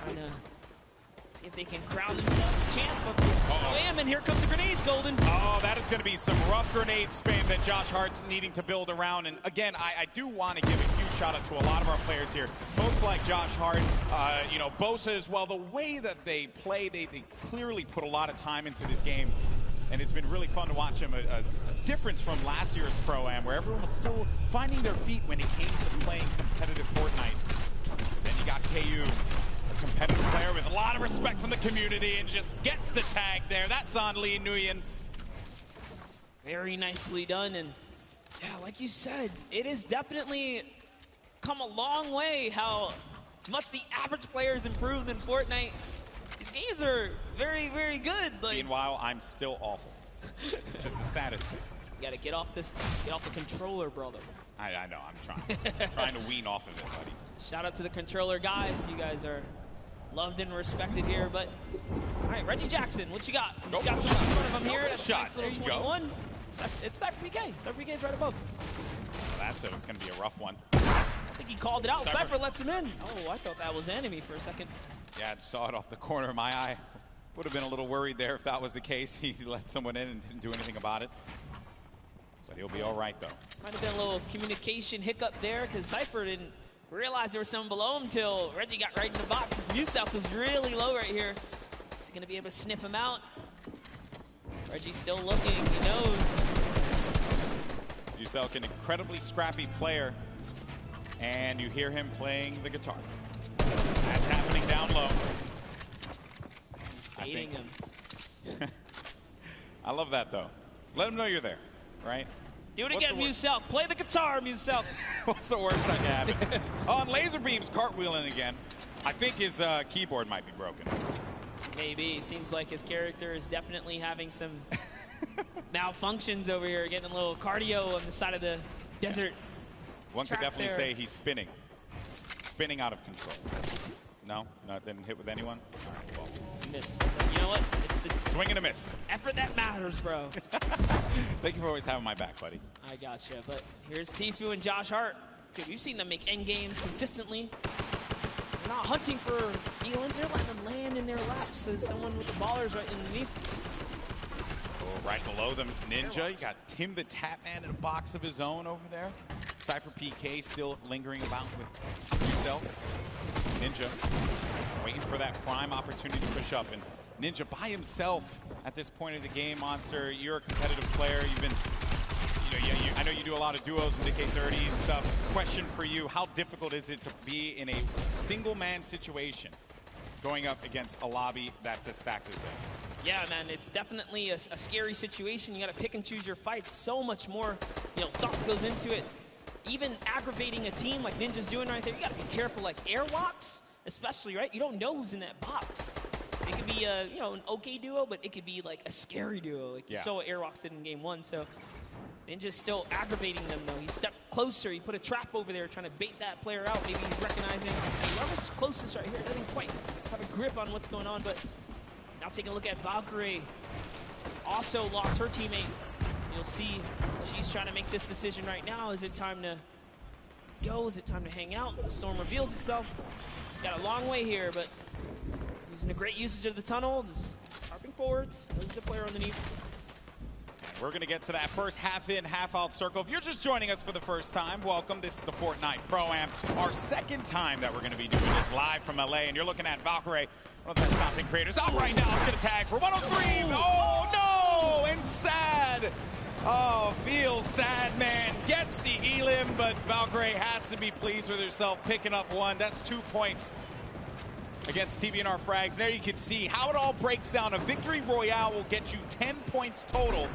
Trying to see if they can crown themselves champ of this Pro-Am, and here comes the grenades, Golden. Oh, that is going to be some rough grenade spam that Josh Hart's needing to build around. And again, I do want to give a huge shout out to a lot of our players here. Folks like Josh Hart, you know, Bosa as well. The way that they play, they clearly put a lot of time into this game. And it's been really fun to watch him. A difference from last year's Pro-Am, where everyone was still finding their feet when it came to playing competitive Fortnite. Then you got KU, a competitive player with a lot of respect from the community, and just gets the tag there. That's on Lee Nguyen. Very nicely done. And yeah, like you said, it has definitely come a long way how much the average player has improved in Fortnite. These games are very, very good. Like, meanwhile, I'm still awful. Just the saddest thing. You gotta get off the controller, brother. I know, I'm trying to wean off of it, buddy. Shout out to the controller guys. You guys are loved and respected here. But all right, Reggie Jackson, what you got? He's got some in front of him here. That's shot. Nice little 21. It's Cypher PK. Cypher PK's right above. Well, that's going to be a rough one. I think he called it out. Cypher lets him in. Oh, I thought that was enemy for a second. Yeah, I saw it off the corner of my eye. Would have been a little worried there if that was the case. He let someone in and didn't do anything about it. But he'll be all right, though. Might have been a little communication hiccup there because Cypher didn't realize there was someone below him until Reggie got right in the box. Muselk was really low right here. Is he going to be able to sniff him out? Reggie's still looking. He knows. Muselk, an incredibly scrappy player. And you hear him playing the guitar. That's happening down low. He's baiting him. I love that, though. Let him know you're there, right? Do it again, Muselk. Play the guitar, Muselk. What's the worst that can happen? On Laserbeam's cartwheeling again. I think his keyboard might be broken. Maybe. Seems like his character is definitely having some malfunctions over here, getting a little cardio on the side of the desert. One could definitely say he's spinning. Spinning out of control. No? Didn't hit with anyone? All right, well. Missed. You know what? It's the swing and a miss. Effort that matters, bro. Thank you for always having my back, buddy. I gotcha. But here's Tfue and Josh Hart. Dude, we've seen them make end games consistently. They're not hunting for elims. They're letting them land in their laps as someone with the ballers right underneath. Oh, right below them is Ninja. You got Tim the Tapman in a box of his own over there. Cypher PK still lingering about with himself. Ninja waiting for that prime opportunity to push up. And Ninja by himself at this point of the game, Monster. You're a competitive player. You've been, I know you do a lot of duos in the K30 and stuff. Question for you, how difficult is it to be in a single man situation going up against a lobby that's as stacked as this? Yeah, man, it's definitely a scary situation. You got to pick and choose your fights. So much more, thought goes into it. Even aggravating a team like Ninja's doing right there, you got to be careful. Like airwalks, especially, right? You don't know who's in that box. It could be a, an okay duo, but it could be like a scary duo, like you saw what Airwalks did in game 1. So Ninja's still aggravating them, though. He stepped closer. He put a trap over there, trying to bait that player out. Maybe he's recognizing whoever's closest right here doesn't quite have a grip on what's going on. But now taking a look at Valkyrie, also lost her teammate. You'll see she's trying to make this decision right now. Is it time to go? Is it time to hang out? The storm reveals itself. She's got a long way here, but using a great usage of the tunnel, just harping forwards. There's the player underneath. And we're going to get to that first half-in, half-out circle. If you're just joining us for the first time, welcome. This is the Fortnite Pro-Am, our second time that we're going to be doing this live from LA. And you're looking at Valkyrie, one of the best content creators out right now. It's going to tag for 103. Oh, no! And sad. Oh, feels sad, man. Gets the Elim, but Valkyrie has to be pleased with herself picking up one. That's 2 points against TBNR Frags. And there you can see how it all breaks down. A victory royale will get you 10 points total.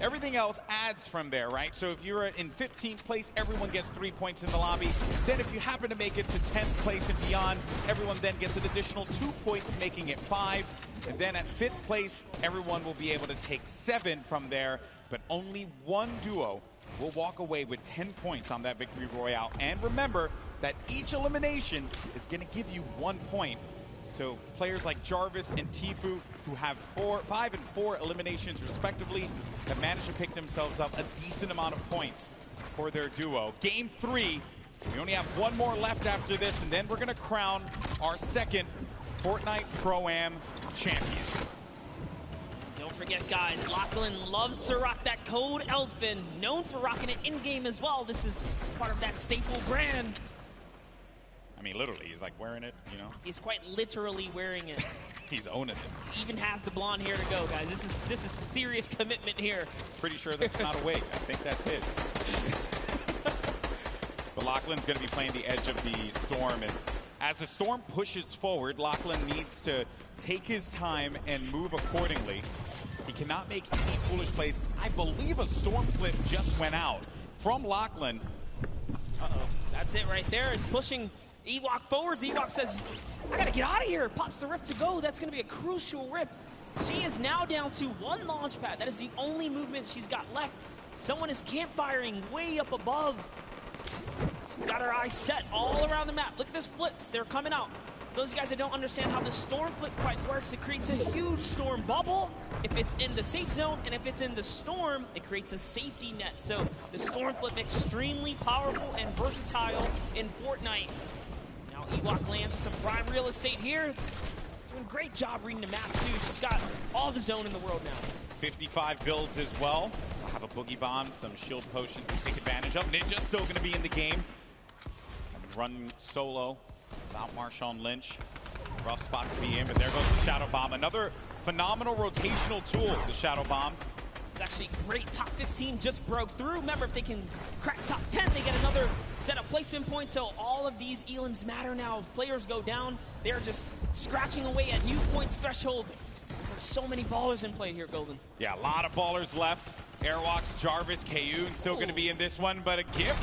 Everything else adds from there, right? So if you're in 15th place, everyone gets 3 points in the lobby. Then if you happen to make it to 10th place and beyond, everyone then gets an additional 2 points, making it 5. And then at 5th place, everyone will be able to take 7 from there. But only one duo will walk away with 10 points on that victory royale. And remember that each elimination is going to give you 1 point. So players like Jarvis and Tfue, who have 5 and 4 eliminations respectively, have managed to pick themselves up a decent amount of points for their duo. Game 3, we only have one more left after this, and then we're going to crown our second Fortnite Pro-Am champion. Don't forget, guys, Lachlan loves to rock that code Elfin, known for rocking it in-game as well. This is part of that staple brand. I mean, literally, he's like wearing it, you know? He's quite literally wearing it. He's owning it. He even has the blonde hair to go, guys. This is serious commitment here. Pretty sure that's not a wig. I think that's his. But Lachlan's going to be playing the edge of the Storm, and as the Storm pushes forward, Lachlan needs to take his time and move accordingly. He cannot make any foolish plays. I believe a Storm flip just went out from Lachlan. Uh-oh. That's it right there. It's pushing Ewok forwards. Ewok says, I gotta get out of here. Pops the Rift to go. That's gonna be a crucial Rift. She is now down to 1 launch pad. That is the only movement she's got left. Someone is campfiring way up above. She's got her eyes set all around the map. Look at this flips. They're coming out. Those guys that don't understand how the storm flip quite works, it creates a huge storm bubble if it's in the safe zone, and if it's in the storm, it creates a safety net. So the storm flip extremely powerful and versatile in Fortnite. Now Ewok lands with some prime real estate here. Doing a great job reading the map too. She's got all the zone in the world now. 55 builds as well. We'll have a boogie bomb, some shield potions to take advantage of. Ninja's still going to be in the game. Run solo without Marshawn Lynch. Rough spot to be in, but there goes the Shadow Bomb. Another phenomenal rotational tool, the Shadow Bomb. It's actually great. Top 15 just broke through. Remember, if they can crack top 10, they get another set of placement points. So all of these elims matter now. If players go down, they're just scratching away at new points threshold. There's so many ballers in play here, Golden. Yeah, a lot of ballers left. Airwalks, Jarvis, Kayun still going to be in this one, but a gift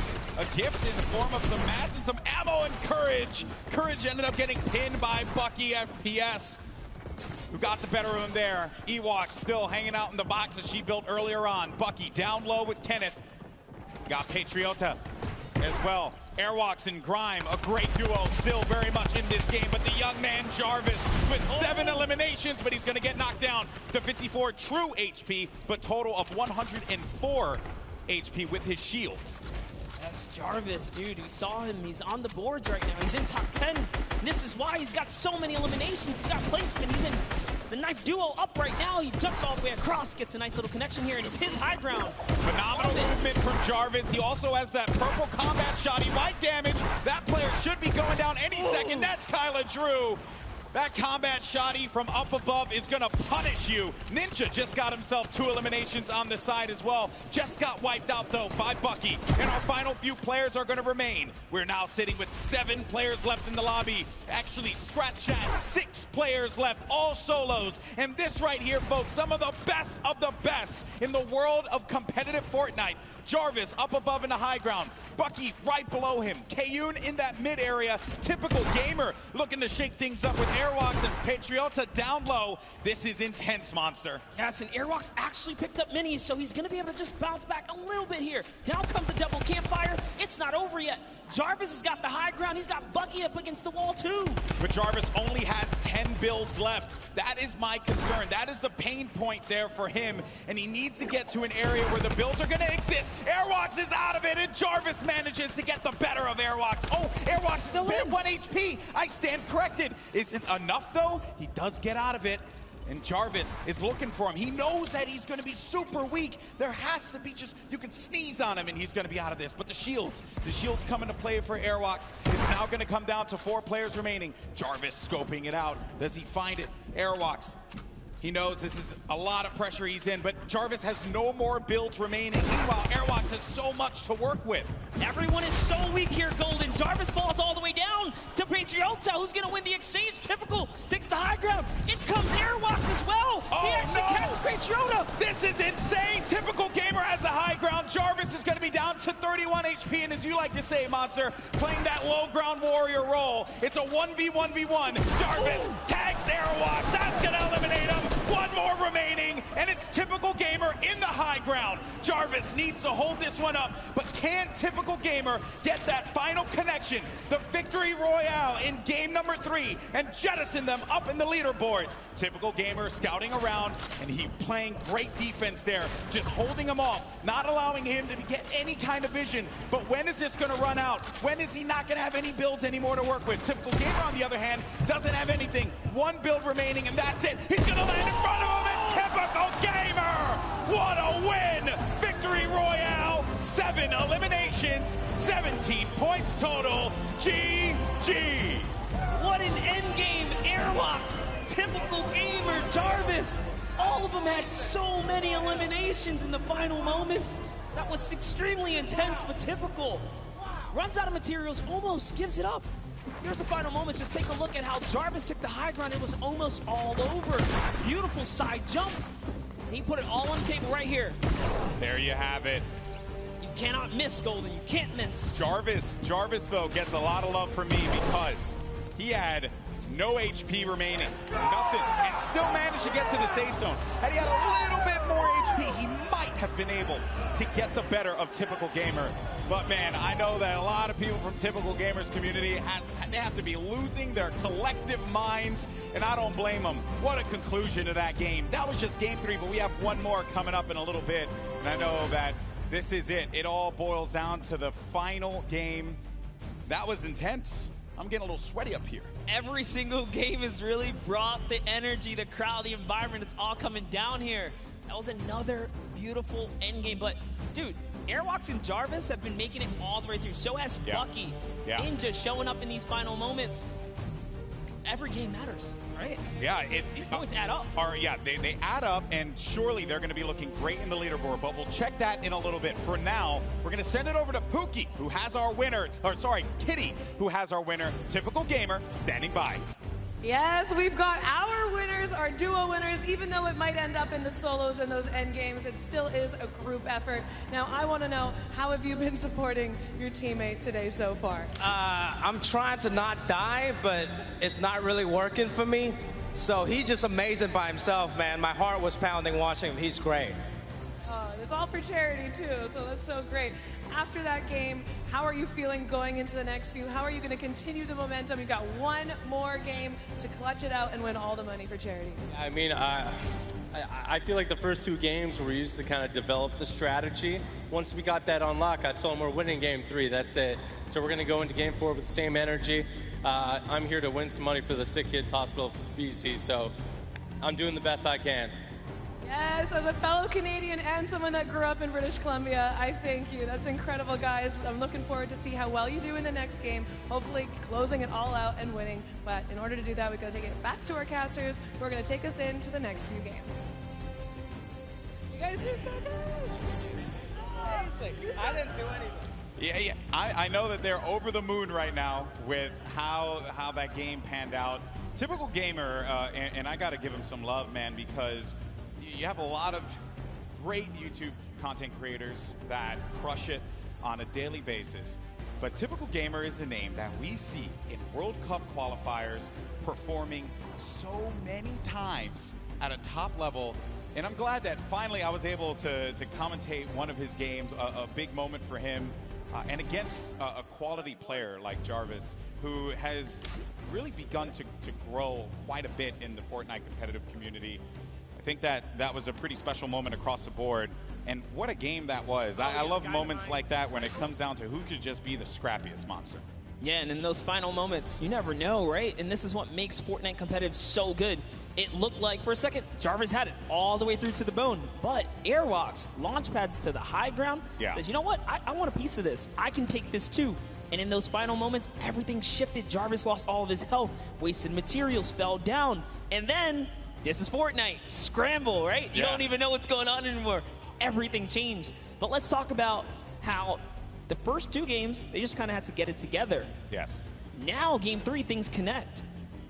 in the form of some mats and some ammo and Courage. Courage ended up getting pinned by Bucky FPS, who got the better of him there. Ewok still hanging out in the box that she built earlier on. Bucky down low with Kenneth. Got Patriota as well. Airwalks and Grime, a great duo, still very much in this game, but the young man Jarvis with 7 eliminations, but he's going to get knocked down to 54 true HP, but total of 104 HP with his shields. Yes, Jarvis, dude, we saw him. He's on the boards right now. He's in top 10. And this is why he's got so many eliminations. He's got placement. He's in the knife duo up right now. He jumps all the way across, gets a nice little connection here, and it's his high ground. Phenomenal movement from Jarvis. He also has that purple combat shot. He might damage. That player should be going down any second. That's Kyla Drew. That combat shotty from up above is going to punish you. Ninja just got himself 2 eliminations on the side as well. Just got wiped out, though, by Bucky. And our final few players are going to remain. We're now sitting with 7 players left in the lobby. Actually, scratch that, 6 players left, all solos. And this right here, folks, some of the best in the world of competitive Fortnite. Jarvis up above in the high ground. Bucky right below him. Kayun in that mid area. Typical gamer looking to shake things up with Airwalks and Patriota down low. This is intense, Monster. Yes, and Airwalks actually picked up minis, so he's going to be able to just bounce back a little bit here. Down comes the double campfire. It's not over yet. Jarvis has got the high ground. He's got Bucky up against the wall, too. But Jarvis only has 10 builds left. That is my concern. That is the pain point there for him, and he needs to get to an area where the builds are going to exist. Airwalks is out of it, and Jarvis manages to get the better of Airwalks. Oh, Airwalks still in 1 HP. I stand corrected. Isn't enough, though. He does get out of it, and Jarvis is looking for him. He knows that he's going to be super weak. There has to be just, you can sneeze on him, and he's going to be out of this. But the shields come into play for Airwalks. It's now going to come down to 4 players remaining. Jarvis scoping it out. Does he find it? Airwalks He knows this is a lot of pressure he's in, but Jarvis has no more builds remaining. Meanwhile, Airwalks has so much to work with. Everyone is so weak here, Golden. Jarvis falls all the way down to Patriota. Who's going to win the exchange? Typical takes the high ground. In comes Airwalks as well. Oh, he actually catches Patriota. This is insane. Typical Gamer has the high ground. Jarvis is going to be down to 31 HP, and as you like to say, Monster, playing that low ground warrior role. It's a 1v1v1. Jarvis tags Airwalks. That's going to eliminate him. One more remaining, and it's Typical Gamer in the high ground. Jarvis needs to hold this one up, but can Typical Gamer get that final connection, the victory royale in game number 3, and jettison them up in the leaderboards? Typical Gamer scouting around, and he playing great defense there, just holding him off, not allowing him to get any kind of vision. But when is this going to run out? When is he not going to have any builds anymore to work with? Typical Gamer, on the other hand, doesn't have anything. One build remaining, and that's it. He's going to land in front of him, and Typical Gamer! What a win! Victory Royale, 7 eliminations, 17 points total. GG! What an endgame, Airwalks, Typical Gamer, Jarvis. All of them had so many eliminations in the final moments. That was extremely intense, but Typical runs out of materials, almost gives it up. Here's the final moments. Just take a look at how Jarvis took the high ground. It was almost all over. Beautiful side jump. He put it all on the table right here. There you have it. You cannot miss, Golden. You can't miss. Jarvis, though, gets a lot of love from me because he had no HP remaining, nothing, and still managed to get to the safe zone. Had he had a little bit more HP, he might have been able to get the better of Typical Gamer. But man, I know that a lot of people from Typical Gamer's community, they have to be losing their collective minds, and I don't blame them. What a conclusion to that game. That was just game 3, but we have one more coming up in a little bit, and I know that this is it. It all boils down to the final game. That was intense. I'm getting a little sweaty up here. Every single game has really brought the energy, the crowd, the environment. It's all coming down here. That was another beautiful endgame. But, dude, Airwalks and Jarvis have been making it all the way through. So has Plucky. Ninja showing up in these final moments. Every game matters, right? Yeah, these points add up. They add up, and surely they're going to be looking great in the leaderboard, but we'll check that in a little bit. For now, we're going to send it over to Pookie, who has our winner, Kitty, who has our winner, Typical Gamer, standing by. Yes, we've got our winners, our duo winners. Even though it might end up in the solos and those end games, it still is a group effort. Now, I want to know, how have you been supporting your teammate today so far? I'm trying to not die, but it's not really working for me. So he's just amazing by himself, man. My heart was pounding watching him. He's great. It's all for charity, too, so that's so great. After that game, how are you feeling going into the next few? How are you going to continue the momentum? You've got one more game to clutch it out and win all the money for charity. I mean, I feel like the first 2 games were used to kind of develop the strategy. Once we got that unlock, I told him we're winning game 3. That's it. So we're going to go into game 4 with the same energy. I'm here to win some money for the Sick Kids Hospital BC, so I'm doing the best I can. Yes, as a fellow Canadian and someone that grew up in British Columbia, I thank you. That's incredible, guys. I'm looking forward to see how well you do in the next game, hopefully closing it all out and winning. But in order to do that, we've got to take it back to our casters, who are going to take us into the next few games. You guys do so good. I didn't do anything. Yeah, I know that they're over the moon right now with how that game panned out. Typical Gamer, and I got to give him some love, man, because you have a lot of great YouTube content creators that crush it on a daily basis. But Typical Gamer is a name that we see in World Cup qualifiers performing so many times at a top level. And I'm glad that finally I was able to commentate one of his games, a big moment for him, and against a quality player like Jarvis, who has really begun to grow quite a bit in the Fortnite competitive community. I think that was a pretty special moment across the board, and what a game that was. I love moments like that when it comes down to who could just be the scrappiest monster. Yeah, and in those final moments, you never know, right? And this is what makes Fortnite competitive so good. It looked like, for a second, Jarvis had it all the way through to the bone, but Airwalks launch pads to the high ground, says, you know what, I want a piece of this. I can take this too. And in those final moments, everything shifted. Jarvis lost all of his health, wasted materials, fell down, and then this is Fortnite. Scramble, right? You don't even know what's going on anymore. Everything changed. But let's talk about how the first 2 games, they just kind of had to get it together. Yes. Now, game 3, things connect.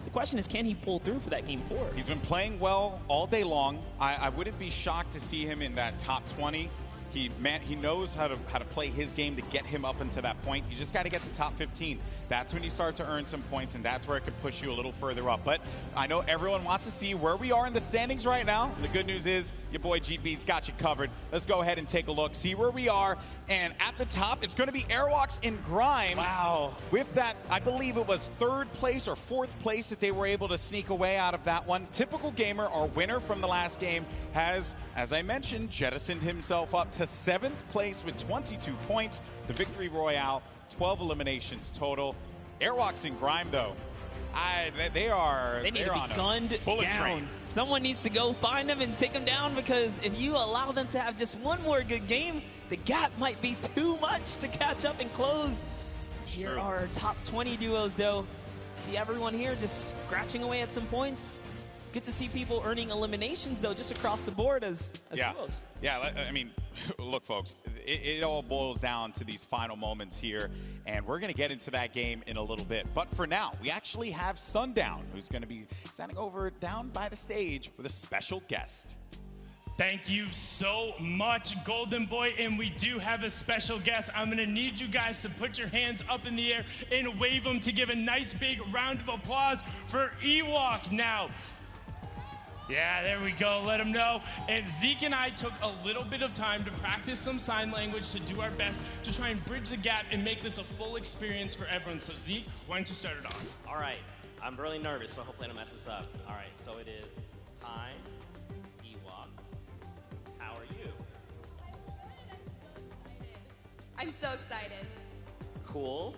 The question is, can he pull through for that game 4? He's been playing well all day long. I wouldn't be shocked to see him in that top 20. He knows how to play his game to get him up into that point. You just got to get to top 15. That's when you start to earn some points, and that's where it could push you a little further up. But I know everyone wants to see where we are in the standings right now. The good news is your boy GB's got you covered. Let's go ahead and take a look, see where we are. And at the top, it's going to be Airwalks and Grime. Wow. With that, I believe it was 3rd place or 4th place that they were able to sneak away out of that one. Typical Gamer, our winner from the last game, has, as I mentioned, jettisoned himself up to 7th place with 22 points. The Victory Royale, 12 eliminations total. Airwalks and Grime, though, they need to be gunned down. Someone needs to go find them and take them down, because if you allow them to have just one more good game, the gap might be too much to catch up and close. Here are our top 20 duos, though. See everyone here just scratching away at some points. Good to see people earning eliminations, though, just across the board as duos. Yeah, I mean, look, folks, it all boils down to these final moments here, and we're going to get into that game in a little bit. But for now, we actually have Sundown, who's going to be standing over down by the stage with a special guest. Thank you so much, Golden Boy, and we do have a special guest. I'm gonna need you guys to put your hands up in the air and wave them to give a nice big round of applause for Ewok now. Yeah, there we go, let them know. And Zeke and I took a little bit of time to practice some sign language to do our best to try and bridge the gap and make this a full experience for everyone. So Zeke, why don't you start it off? All right, I'm really nervous, so hopefully I don't mess this up. All right, so it is, hi, Ewok, how are you? I'm so excited. Cool.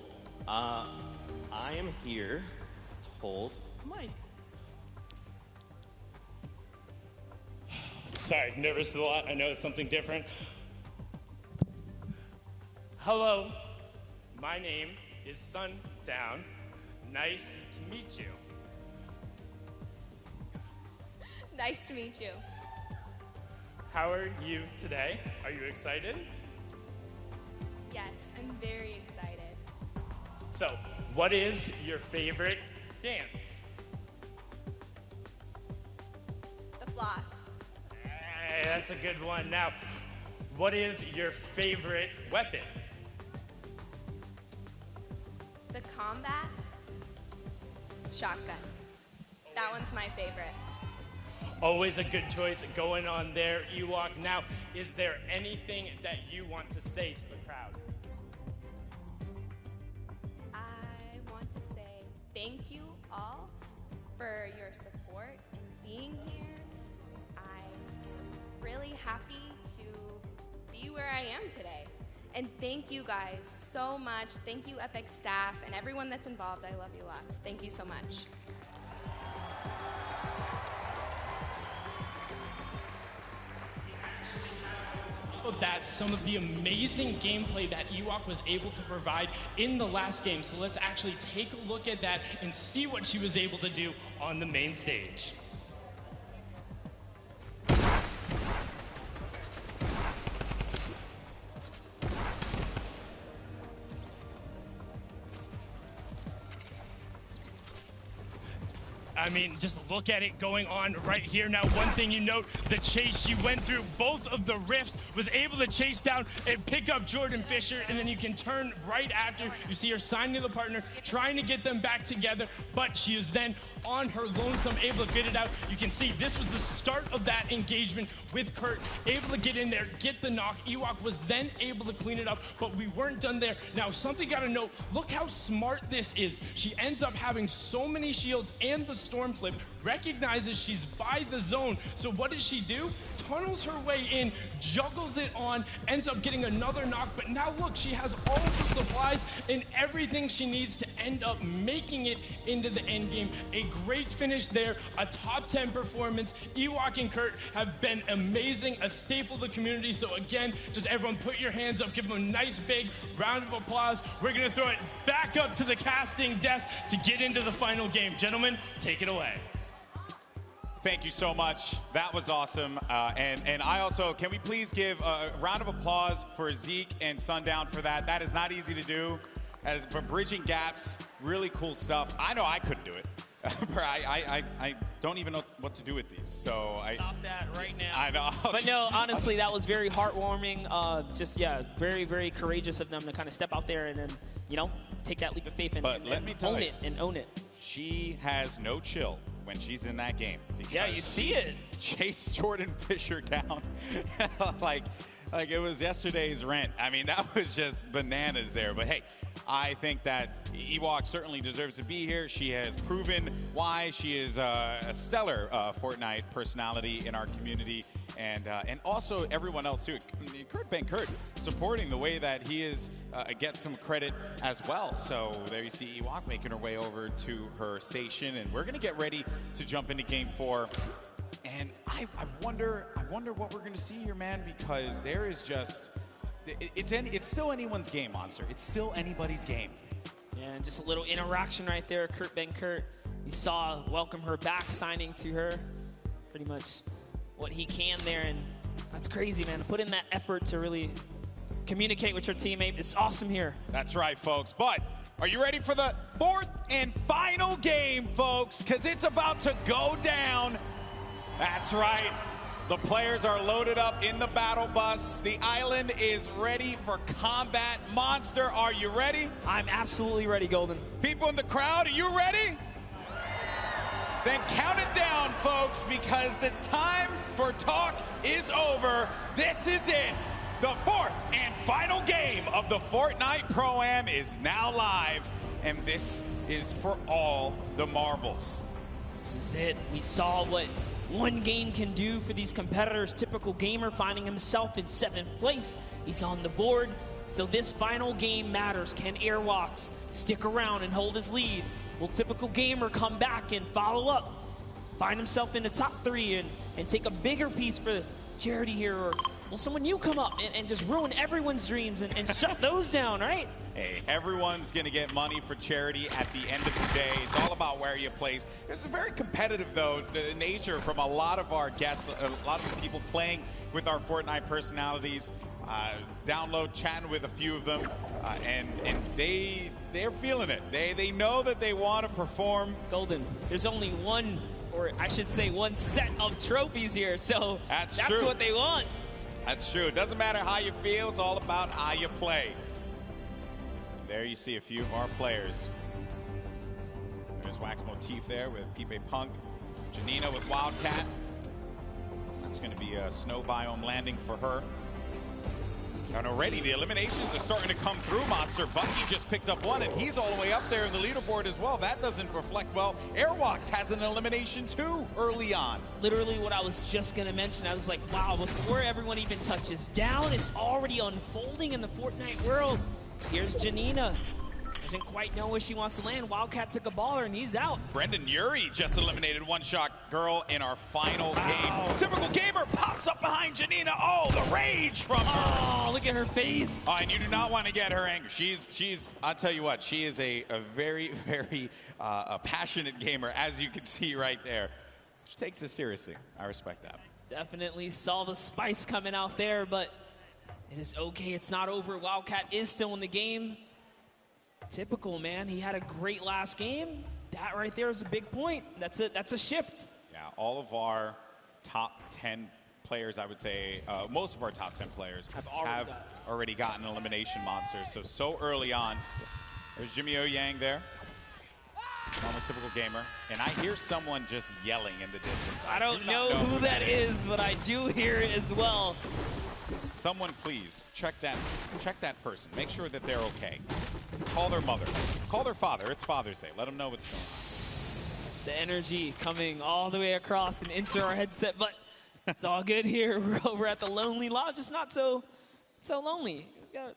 I am here to hold Mike. Sorry, nervous a lot. I know it's something different. Hello, my name is Sundown. Nice to meet you. Nice to meet you. How are you today? Are you excited? Yes, I'm very excited. So, what is your favorite dance? The floss. Hey, that's a good one. Now, what is your favorite weapon? The combat shotgun. That one's my favorite. Always a good choice going on there, Ewok. Now, is there anything that you want to say to the crowd? I want to say thank you all for your support and being here. I'm really happy to be where I am today. And thank you guys so much. Thank you, Epic staff, and everyone that's involved. I love you lots. Thank you so much. That's some of the amazing gameplay that Ewok was able to provide in the last game. So let's actually take a look at that and see what she was able to do on the main stage. I mean, just look at it going on right here. Now, one thing you note, the chase she went through, both of the rifts, was able to chase down and pick up Jordan Fisher, and then you can turn right after. You see her signing to the partner, trying to get them back together, but she is then on her lonesome, able to get it out. You can see this was the start of that engagement with Kurt, able to get in there, get the knock. Ewok was then able to clean it up, but we weren't done there. Now, something gotta note, look how smart this is. She ends up having so many shields and the storm flip, recognizes she's by the zone. So what does she do? Tunnels her way in, juggles it on, ends up getting another knock, but now look, she has all of the supplies and everything she needs to end up making it into the end game. A great finish there, a top 10 performance. Ewok and Kurt have been amazing, a staple of the community. So again, just everyone put your hands up, give them a nice big round of applause. We're gonna throw it back up to the casting desk to get into the final game. Gentlemen, take it away. Thank you so much. That was awesome. And I also, can we please give a round of applause for Zeke and Sundown for that? That is not easy to do. For bridging gaps, really cool stuff. I know I couldn't do it. I don't even know what to do with these. So Stop that right now. I know. But no, honestly, that was very heartwarming. Very, very courageous of them to kind of step out there and then, take that leap of faith and own it and own it. She has no chill when she's in that game. Yeah, you see it. Chase Jordan Fisher down like it was yesterday's rent. I mean, that was just bananas there. But hey, I think that Ewok certainly deserves to be here. She has proven why she is a stellar Fortnite personality in our community, and also everyone else too. Kurt Benkert supporting the way that he is gets some credit as well. So there you see Ewok making her way over to her station, and we're gonna get ready to jump into Game 4. And I wonder what we're going to see here, man, because there is just it's still anyone's game, Monster. It's still anybody's game. Yeah, and just a little interaction right there. Kurt Benkert, you saw welcome her back, signing to her pretty much what he can there, and that's crazy, man. To put in that effort to really communicate with your teammate, it's awesome here. That's right, folks. But are you ready for the fourth and final game, folks? Because it's about to go down. That's right. The players are loaded up in the battle bus. The island is ready for combat. Monster, are you ready? I'm absolutely ready, Golden. People in the crowd, are you ready? Then count it down, folks, because the time for talk is over. This is it. The fourth and final game of the Fortnite Pro-Am is now live, and this is for all the marbles. This is it. We saw what one game can do for these competitors. Typical Gamer finding himself in 7th place. He's on the board. So this final game matters. Can Airwalks stick around and hold his lead? Will Typical Gamer come back and follow up? Find himself in the top 3 and take a bigger piece for Charity here? Or will someone new come up and just ruin everyone's dreams and shut those down, right? Hey, everyone's going to get money for charity at the end of the day. It's all about where you place. It's a very competitive, though, nature from a lot of our guests, a lot of the people playing with our Fortnite personalities. Download, chatting with a few of them, and they're feeling it. They know that they want to perform. Golden, there's only one, or I should say one set of trophies here, so that's true. What they want. That's true. It doesn't matter how you feel. It's all about how you play. There you see a few of our players. There's Wax Motif there with Pipe Punk. Janina with Wildcat. That's going to be a snow biome landing for her. And already the eliminations are starting to come through, Monster. Bucky just picked up one, and he's all the way up there in the leaderboard as well. That doesn't reflect well. Airwalks has an elimination too early on. Literally what I was just going to mention. I was like, wow, before everyone even touches down, it's already unfolding in the Fortnite world. Here's Janina. Doesn't quite know where she wants to land. Wildcat took a baller, and he's out. Brendan Urie just eliminated One Shot Girl in our final game. Typical Gamer pops up behind Janina. Oh, the rage from her. Oh, look at her face. Oh, and you do not want to get her angry. She's I'll tell you what, she is a very, very passionate gamer, as you can see right there. She takes it seriously. I respect that. Definitely saw the spice coming out there, but it is okay. It's not over. Wildcat is still in the game. Typical, man. He had a great last game. That right there is a big point. That's a shift. Yeah, all of our top 10 players, I would say, most of our top 10 players have already gotten elimination monsters. So early on. There's Jimmy O Yang there. On the Typical Gamer. And I hear someone just yelling in the distance. I don't know who that is, but I do hear it as well. Someone please check that person. Make sure that they're okay. Call their mother. Call their father. It's Father's Day. Let them know what's going on. It's the energy coming all the way across and into our headset, but it's all good here. We're over at the Lonely Lodge. It's not so lonely. He's got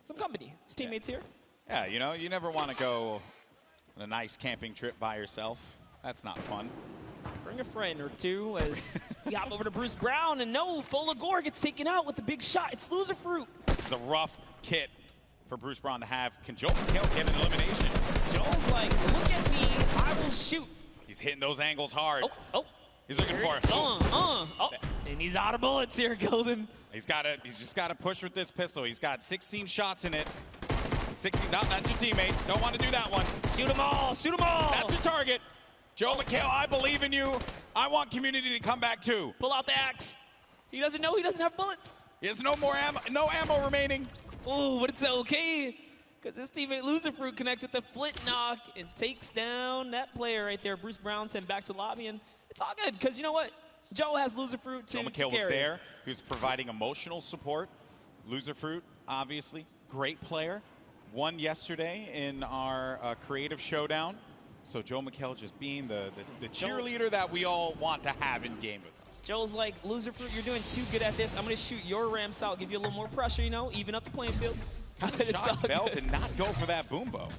some company. His teammates here. Yeah, you know, you never want to go on a nice camping trip by yourself. That's not fun. Bring a friend or two as we hop over to Bruce Brown, and no, Folagore gets taken out with the big shot. It's Loser Fruit. This is a rough kit for Bruce Brown to have. Can Joel Kill get an elimination? Joel's like, look at me, I will shoot. He's hitting those angles hard. Oh, He's looking for it. Oh, and he's out of bullets here, Golden. He's just got to push with this pistol. He's got 16 shots in it. 16, no, that's your teammate. Don't want to do that one. Shoot them all, shoot them all. That's your target. Joel McHale, I believe in you. I want community to come back too. Pull out the axe. He doesn't know he doesn't have bullets. He has no more ammo, no ammo remaining. Oh, but it's okay, because his teammate Loserfruit connects with the flint knock and takes down that player right there. Bruce Brown sent back to the lobby, and it's all good, because you know what? Joe has Loserfruit to Joel McHale carry. was there. He was providing emotional support. Loserfruit, obviously, great player. Won yesterday in our creative showdown. So Joe McHale just being the cheerleader that we all want to have in game with us. Joel's like, Loserfruit, you're doing too good at this. I'm going to shoot your ramps out, give you a little more pressure, you know, even up the playing field. Shot Bell did not go for that boombo.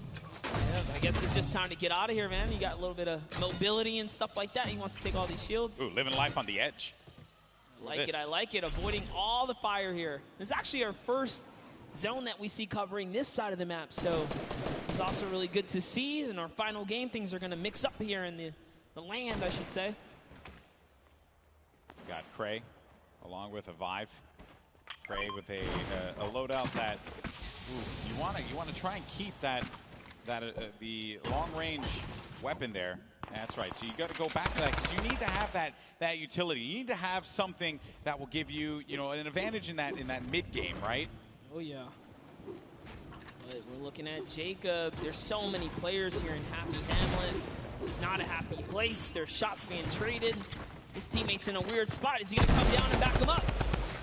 Yeah, I guess it's just time to get out of here, man. You got a little bit of mobility and stuff like that. He wants to take all these shields. Ooh, living life on the edge. I like it. Avoiding all the fire here. This is actually our first zone that we see covering this side of the map, so this is also really good to see. In our final game, things are going to mix up here in the land, I should say. Got Cray along with a Vive. Cray with a loadout that you want to try and keep the long range weapon there. That's right. So you got to go back to that because you need to have that utility. You need to have something that will give you an advantage in that mid game, right? Oh, yeah. But we're looking at Jacob. There's so many players here in Happy Hamlet. This is not a happy place. There's shots being traded. His teammate's in a weird spot. Is he going to come down and back him up?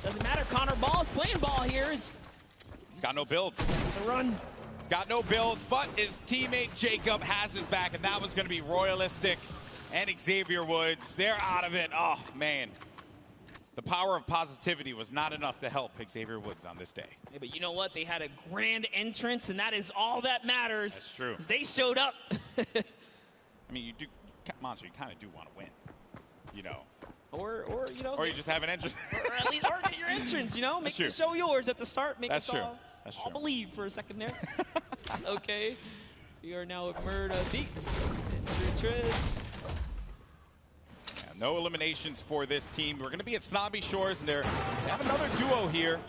Doesn't matter. Connor Ball is playing ball here. He's got no builds. The run. He's got no builds, but his teammate Jacob has his back, and that was going to be Royalistic and Xavier Woods. They're out of it. Oh, man. The power of positivity was not enough to help Xavier Woods on this day. Yeah, but you know what? They had a grand entrance, and that is all that matters. That's true. They showed up. I mean, Monster, you kind of do want to win, Or you just have an entrance. or at least get your entrance, Make the show yours at the start. Make us all believe for a second there. Okay. So we are now with Murda Beats and Triz. No eliminations for this team. We're going to be at Snobby Shores, and they have another duo here.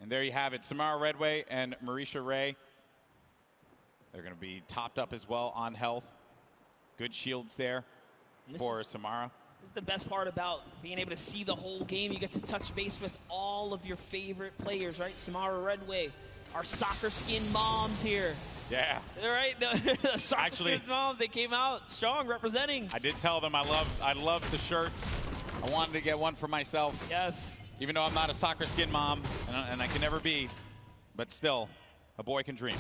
And there you have it, Samara Redway and Marisha Ray. They're going to be topped up as well on health. Good shields there for Samara. This is the best part about being able to see the whole game. You get to touch base with all of your favorite players, right? Samara Redway, our soccer skin moms here. Yeah. All right, the soccer skin moms, they came out strong representing. I did tell them I love the shirts. I wanted to get one for myself. Yes. Even though I'm not a soccer skin mom, and I can never be, but still, a boy can dream.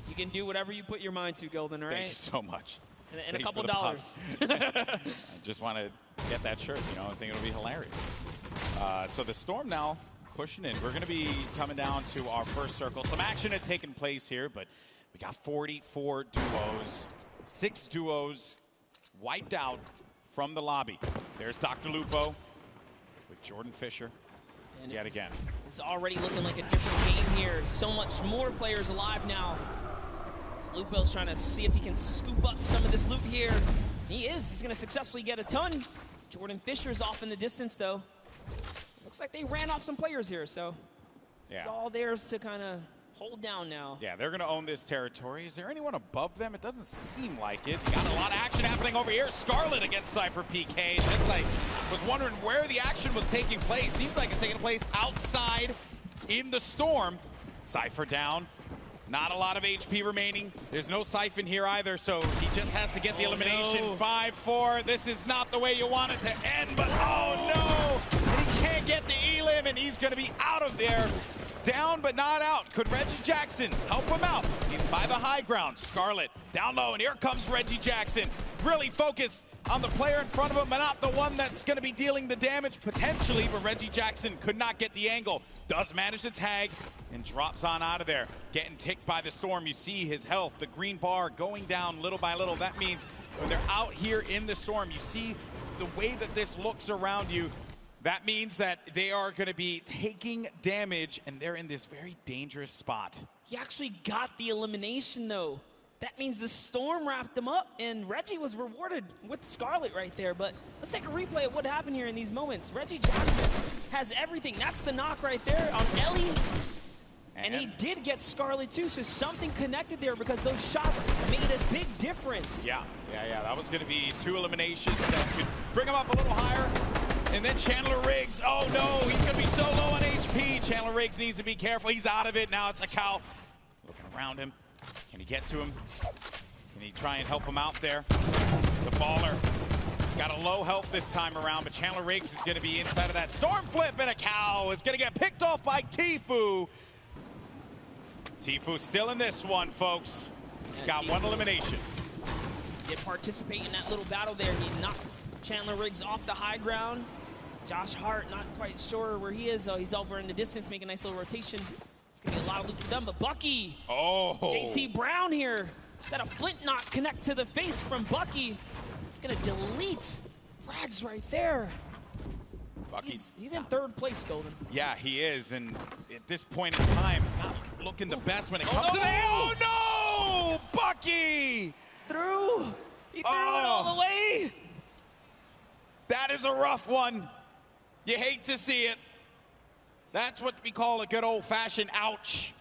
You can do whatever you put your mind to, Golden, all right? Thank you so much. And a couple dollars. I just want to get that shirt, I think it'll be hilarious. So the Storm now pushing in. We're going to be coming down to our first circle. Some action had taken place here, but we got 44 duos. 6 duos wiped out from the lobby. There's Dr. Lupo with Jordan Fisher yet again. It's already looking like a different game here. So much more players alive now. Lupo's trying to see if he can scoop up some of this loot here. He is. He's going to successfully get a ton. Jordan Fisher's off in the distance, though. Looks like they ran off some players here, so it's all theirs to kind of hold down now. Yeah, they're going to own this territory. Is there anyone above them? It doesn't seem like it. You got a lot of action happening over here. Scarlet against Cypher PK. Just was wondering where the action was taking place. Seems like it's taking place outside in the Storm. Cypher down. Not a lot of HP remaining. There's no Siphon here either, so he just has to get the elimination. No. 5-4. This is not the way you want it to end, but oh no! And he can't get the elim, and he's going to be out of there. Down but not out. Could Reggie Jackson help him out? He's by the high ground. Scarlet down low, and here comes Reggie Jackson. Really focused on the player in front of him, but not the one that's going to be dealing the damage potentially, but Reggie Jackson could not get the angle. Does manage to tag and drops on out of there. Getting ticked by the Storm. You see his health, the green bar going down little by little. That means when they're out here in the Storm, you see the way that this looks around you. That means that they are going to be taking damage, and they're in this very dangerous spot. He actually got the elimination, though. That means the Storm wrapped them up, and Reggie was rewarded with Scarlet right there. But let's take a replay of what happened here in these moments. Reggie Jackson has everything. That's the knock right there on Ellie. And he did get Scarlet too, so something connected there because those shots made a big difference. Yeah. That was going to be 2 eliminations that could bring him up a little higher. And then Chandler Riggs. Oh, no. He's going to be so low on HP. Chandler Riggs needs to be careful. He's out of it. Now it's Akal looking around him. Can he get to him? Can he try and help him out there? The baller got a low health this time around, but Chandler Riggs is going to be inside of that storm flip, and Akal is going to get picked off by Tfue. Tfue still in this one, folks. He's got one elimination. Did participate in that little battle there. He knocked Chandler Riggs off the high ground. Josh Hart not quite sure where he is. He's over in the distance, making a nice little rotation. It's going to be a lot of loot for them, but Bucky. Oh. JT Brown here. Got a flint knock connect to the face from Bucky. It's going to delete frags right there. Bucky's He's in 3rd place, Golden. Yeah, he is, and at this point in time, not looking the best when it comes to that. Oh, no! Bucky! Through! He threw it all the way! That is a rough one. You hate to see it. That's what we call a good old-fashioned ouch.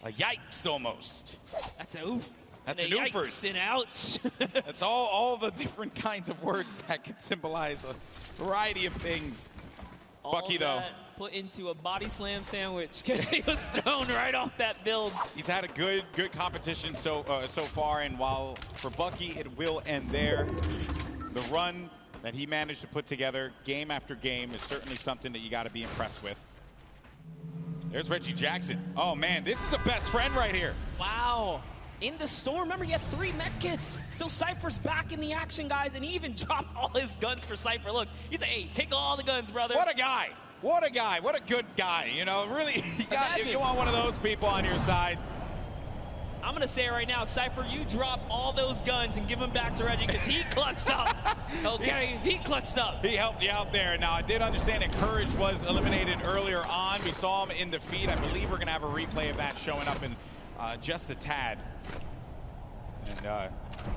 A yikes, almost. That's a oof. That's and an a oofers. Yikes and ouch. That's all the different kinds of words that could symbolize a variety of things. All Bucky, though. Put into a body slam sandwich because he was thrown right off that build. He's had a good competition so far, and while for Bucky it will end there, the run that he managed to put together game after game is certainly something that you got to be impressed with. There's Reggie Jackson. Oh man, this is a best friend right here. Wow. In the storm, remember he had 3 med kits. So Cypher's back in the action, guys, and he even dropped all his guns for Cypher. Look, he's like, hey, take all the guns, brother. What a guy. What a guy. What a good guy. You know, really, you want one of those people on your side. I'm going to say it right now, Cypher, you drop all those guns and give them back to Reggie because he clutched up. Okay, he clutched up. He helped you out there. Now, I did understand that Courage was eliminated earlier on. We saw him in the feed. I believe we're going to have a replay of that showing up in just a tad. And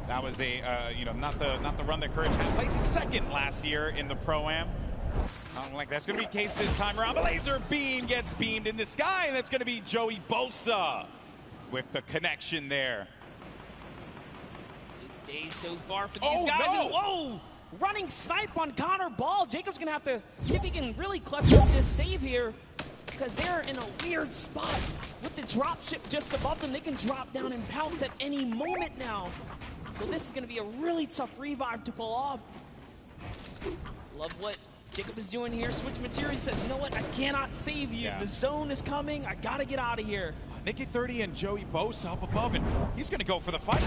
that was not the run that Courage had, placing 2nd last year in the Pro-Am. I don't think that's going to be the case this time around. The laser beam gets beamed in the sky, and that's going to be Joey Bosa with the connection there. Good day so far for these guys. No. And, whoa! Running snipe on Connor Ball. Jacob's going to have to see if he can really clutch up this save here because they're in a weird spot. With the drop ship just above them, they can drop down and pounce at any moment now. So this is going to be a really tough revive to pull off. Love what Jacob is doing here. Switch materials, says, you know what? I cannot save you. Yeah. The zone is coming. I got to get out of here. Nicky30 and Joey Bosa up above, and he's going to go for the fight.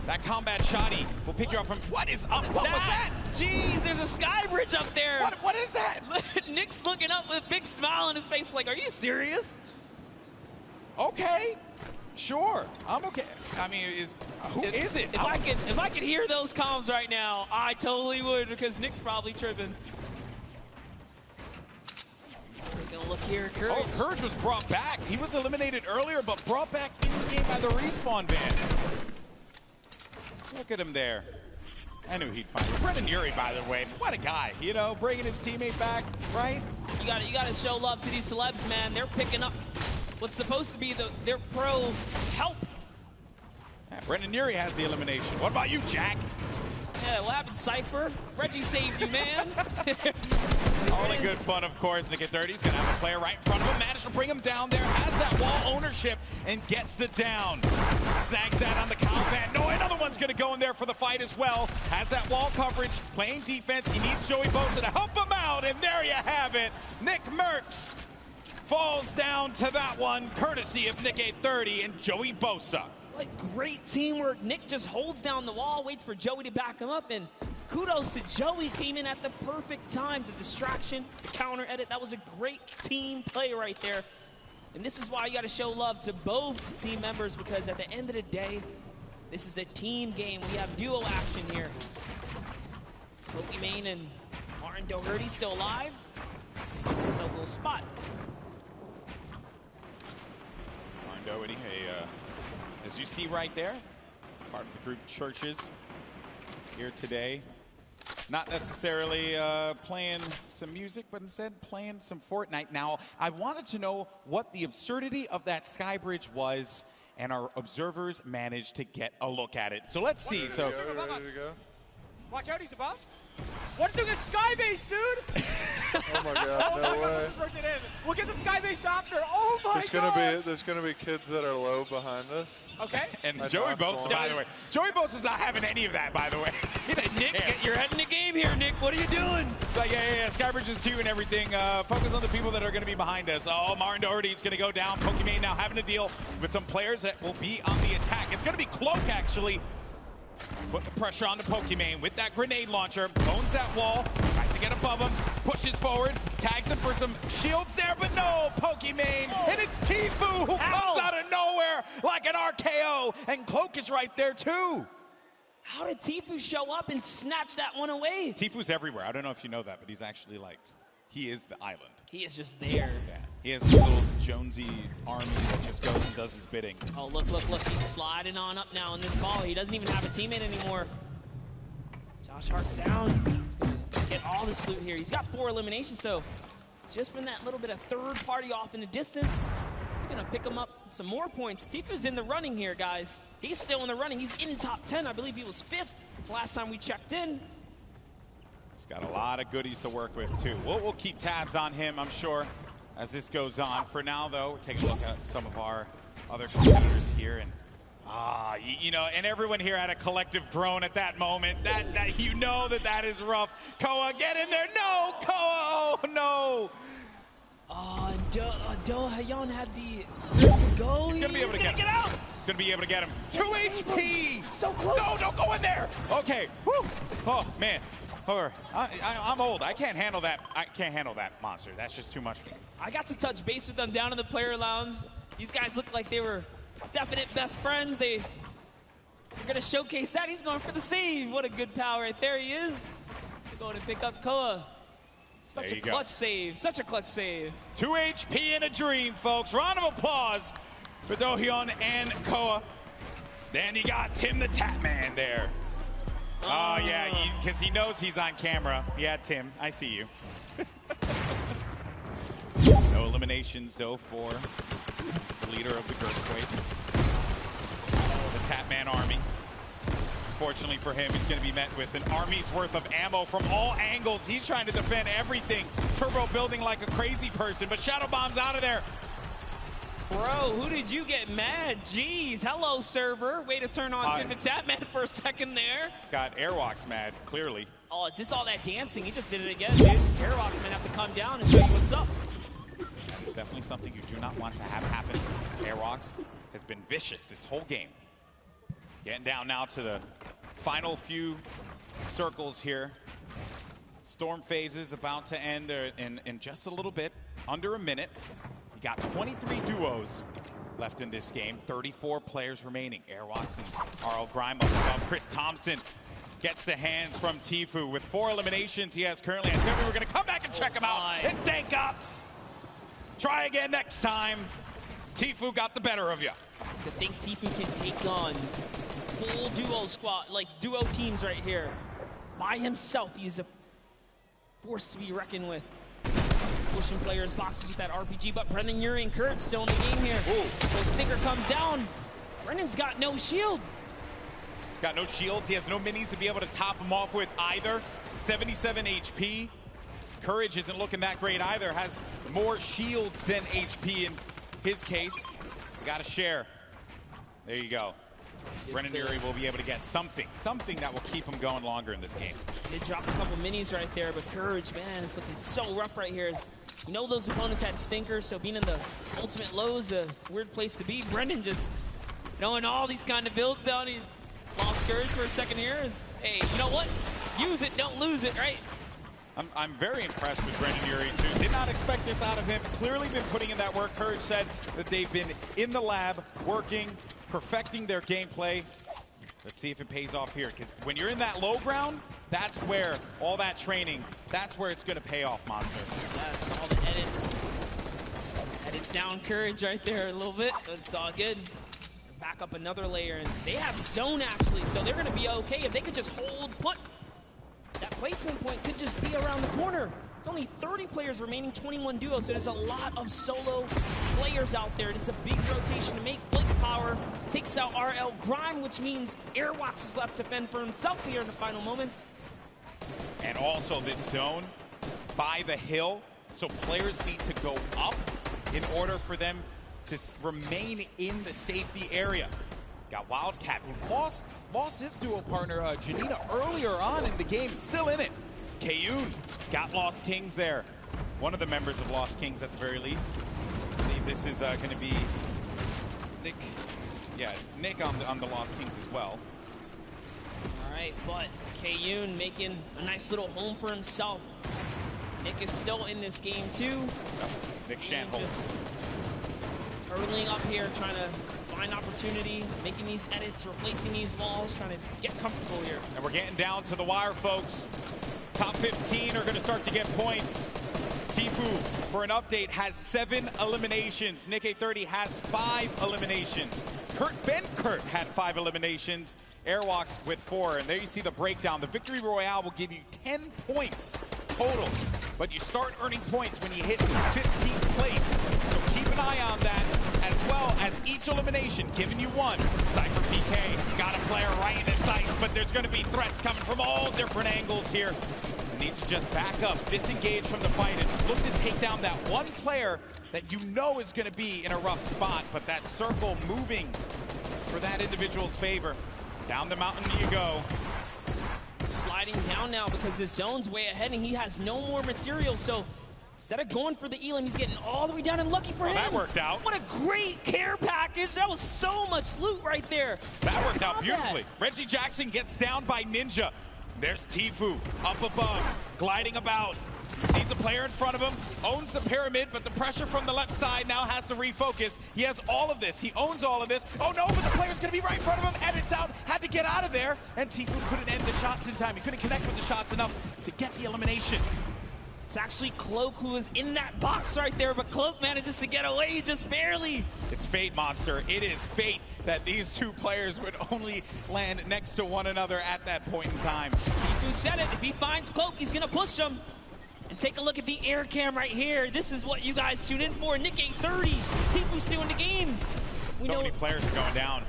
That combat shotty will pick you up from... What is up? What was that? Jeez, there's a sky bridge up there. What is that? Nick's looking up with a big smile on his face like, are you serious? Okay. Sure. I'm okay. I mean, who is it? If I could hear those comms right now, I totally would because Nick's probably tripping. Taking a look here, Courage. Oh, Courage was brought back. He was eliminated earlier, but brought back in the game by the respawn ban. Look at him there. I knew he'd find it. Brendan Urie, by the way, what a guy. You know, bringing his teammate back, right? You got to show love to these celebs, man. They're picking up what's supposed to be their pro help. Yeah, Brendan Urie has the elimination. What about you, Jack? Yeah, what happened, Cypher? Reggie saved you, man. All in good fun, of course. Nicky30's going to have a player right in front of him. Managed to bring him down there. Has that wall ownership and gets the down. Snags that on the combat. No, another one's going to go in there for the fight as well. Has that wall coverage. Playing defense. He needs Joey Bosa to help him out. And there you have it. Nick Merckx falls down to that one, courtesy of Nicky30 and Joey Bosa. Like great teamwork. Nick just holds down the wall, waits for Joey to back him up, and kudos to Joey, came in at the perfect time. The distraction, the counter edit, that was a great team play right there. And this is why you got to show love to both team members, because at the end of the day, this is a team game. We have duo action here. Pokimane and Martin Doherty still alive. Give themselves a little spot. Martin Doherty, as you see right there, part of the group Churches here today. Not necessarily playing some music, but instead playing some Fortnite. Now, I wanted to know what the absurdity of that sky bridge was, and our observers managed to get a look at it. So let's see. So, Watch out, he's above. What's doing a sky base, dude? Oh my God, no way. We'll get the sky base after. Oh my God. There's gonna be kids that are low behind us. Okay. And Joey Bosa, by the way. Joey Bosa's not having any of that, by the way. Nick, you're heading the game here, Nick. What are you doing? Like, yeah. Skybridge is 2 and everything. Focus on the people that are going to be behind us. Oh, Martin Doherty's going to go down. Pokimane now having to deal with some players that will be on the attack. It's going to be Cloak, actually. Put the pressure on the Pokimane with that grenade launcher. Owns that wall. Tries to get above him. Pushes forward. Tags him for some shields there, but no, Pokimane. And it's Tfue who comes out of nowhere like an RKO. And Cloak is right there, too. How did Tfue show up and snatch that one away? Tfue's everywhere. I don't know if you know that, but he's actually like, he is the island. He is just there. Yeah. He has a little Jonesy army that just goes and does his bidding. Oh, look. He's sliding on up now in this ball. He doesn't even have a teammate anymore. Josh Hart's down. He's going to get all this loot here. He's got 4 eliminations, so just from that little bit of third party off in the distance, he's going to pick him up some more points. Tfue's in the running here, guys. He's still in the running. He's in top 10. I believe he was 5th last time we checked in. He's got a lot of goodies to work with, too. We'll keep tabs on him, I'm sure, as this goes on. For now, though, we're taking a look at some of our other competitors here. And, you know, and everyone here had a collective groan at that moment. That you know that is rough. Koa, get in there. No, Koa, oh, no. Oh, and Do-Hyeon had the to go. He's going to be able to get out. He's going to be able to get him. 2 HP. So close. No, don't go in there. Okay. Woo. Oh, man. I'm old. I can't handle that. I can't handle that monster. That's just too much for me. I got to touch base with them down in the player lounge. These guys looked like they were definite best friends. They're going to showcase that. He's going for the save. What a good pal right there he is. They're going to pick up Koa. Such a clutch save. Such a clutch save. 2 HP in a dream, folks. Round of applause for Do-Hyeon and Koa. Then you got Tim the Tap Man there. Oh, yeah, because he knows he's on camera. Yeah, Tim, I see you. No eliminations, though, for the leader of the Girthquake. The Tapman army. Fortunately for him, he's going to be met with an army's worth of ammo from all angles. He's trying to defend everything. Turbo building like a crazy person, but Shadow Bomb's out of there. Bro, who did you get mad? Jeez, hello, server. Way to turn on Tim the Tapman for a second there. Got Airwalks mad, clearly. Oh, it's just all that dancing. He just did it again, dude. Airwalks might have to come down and show you what's up. That is definitely something you do not want to have happen. Airwalks has been vicious this whole game. Getting down now to the final few circles here. Storm phases about to end in just a little bit, under a minute. You got 23 duos left in this game, 34 players remaining. Airwalks and RL Grime up above. Chris Thompson gets the hands from Tfue with 4 eliminations he has currently. I said we were going to come back and check him out. And Dank Ops. Try again next time. Tfue got the better of you. To think Tfue can take on full duo squad, like duo teams right here. By himself, he's a force to be reckoned with. Pushing players boxes with that RPG, but Brendan Urie and Courage still in the game here. The sticker comes down. Brendan's got no shield. He's got no shields. He has no minis to be able to top him off with either. 77 HP. Courage isn't looking that great either. Has more shields than HP in his case. We got to share. There you go. Brendan Urie will be able to get something that will keep him going longer in this game. They dropped a couple minis right there, but Courage, man, it's looking so rough right here. You know those opponents had stinkers, so being in the ultimate low is a weird place to be. Brendan just knowing all these kind of builds down. He's lost Courage for a second here. Hey, you know what? Use it, don't lose it, right? I'm very impressed with Brendan Urie, too. Did not expect this out of him. Clearly been putting in that work. Courage said that they've been in the lab, working, perfecting their gameplay. Let's see if it pays off here, because when you're in that low ground, that's where all that training, that's where it's going to pay off, Monster. Yes, all the edits. Edits down Courage right there a little bit, but it's all good. back up another layer, and they have zone actually, so they're going to be okay if they could just hold put. That placement point could just be around the corner. It's only 30 players remaining, 21 duos, so there's a lot of solo players out there. It's a big rotation to make. Blink Power takes out RL Grime, which means Airwalks is left to fend for himself here in the final moments. And also this zone by the hill, so players need to go up in order for them to remain in the safety area. Got Wildcat, who lost his duo partner, Janina, earlier on in the game, still in it. Kayun got Lost Kings there. One of the members of Lost Kings at the very least. I believe this is going to be Nick. Yeah, Nick on the Lost Kings as well. All right, but Kayun making a nice little home for himself. Nick is still in this game too. Nick Shanholz. Hurling up here, trying to find opportunity, making these edits, replacing these walls, trying to get comfortable here. And we're getting down to the wire, folks. Top 15 are going to start to get points. Tfue, for an update, has 7 eliminations. Nick 830 has 5 eliminations. Kurt Benkert had 5 eliminations. Airwalks with 4. And there you see the breakdown. The Victory Royale will give you 10 points total. But you start earning points when you hit 15th place. So keep an eye on that, as well as each elimination giving you 1. Cypher PK got a player right in his sights, but there's going to be threats coming from all different angles here. You need to just back up, disengage from the fight, and look to take down that one player that you know is going to be in a rough spot, but that circle moving for that individual's favor. Down the mountain you go. Sliding down now because the zone's way ahead and he has no more material, so instead of going for the Elim, he's getting all the way down, and lucky for him. That worked out. What a great care package. That was so much loot right there. That worked out beautifully. Reggie Jackson gets down by Ninja. There's Tfue up above, gliding about. He sees the player in front of him, owns the pyramid, but the pressure from the left side now has to refocus. He has all of this. He owns all of this. Oh no, but the player's going to be right in front of him. Edits out, had to get out of there. And Tfue couldn't end the shots in time. He couldn't connect with the shots enough to get the elimination. It's actually Cloak who is in that box right there, but Cloak manages to get away just barely. It's fate, Monster. It is fate that these two players would only land next to one another at that point in time. Tfue said it. If he finds Cloak, he's going to push him. And take a look at the air cam right here. This is what you guys tune in for. Nick 830, Tfue still in the game. We know many players are going down.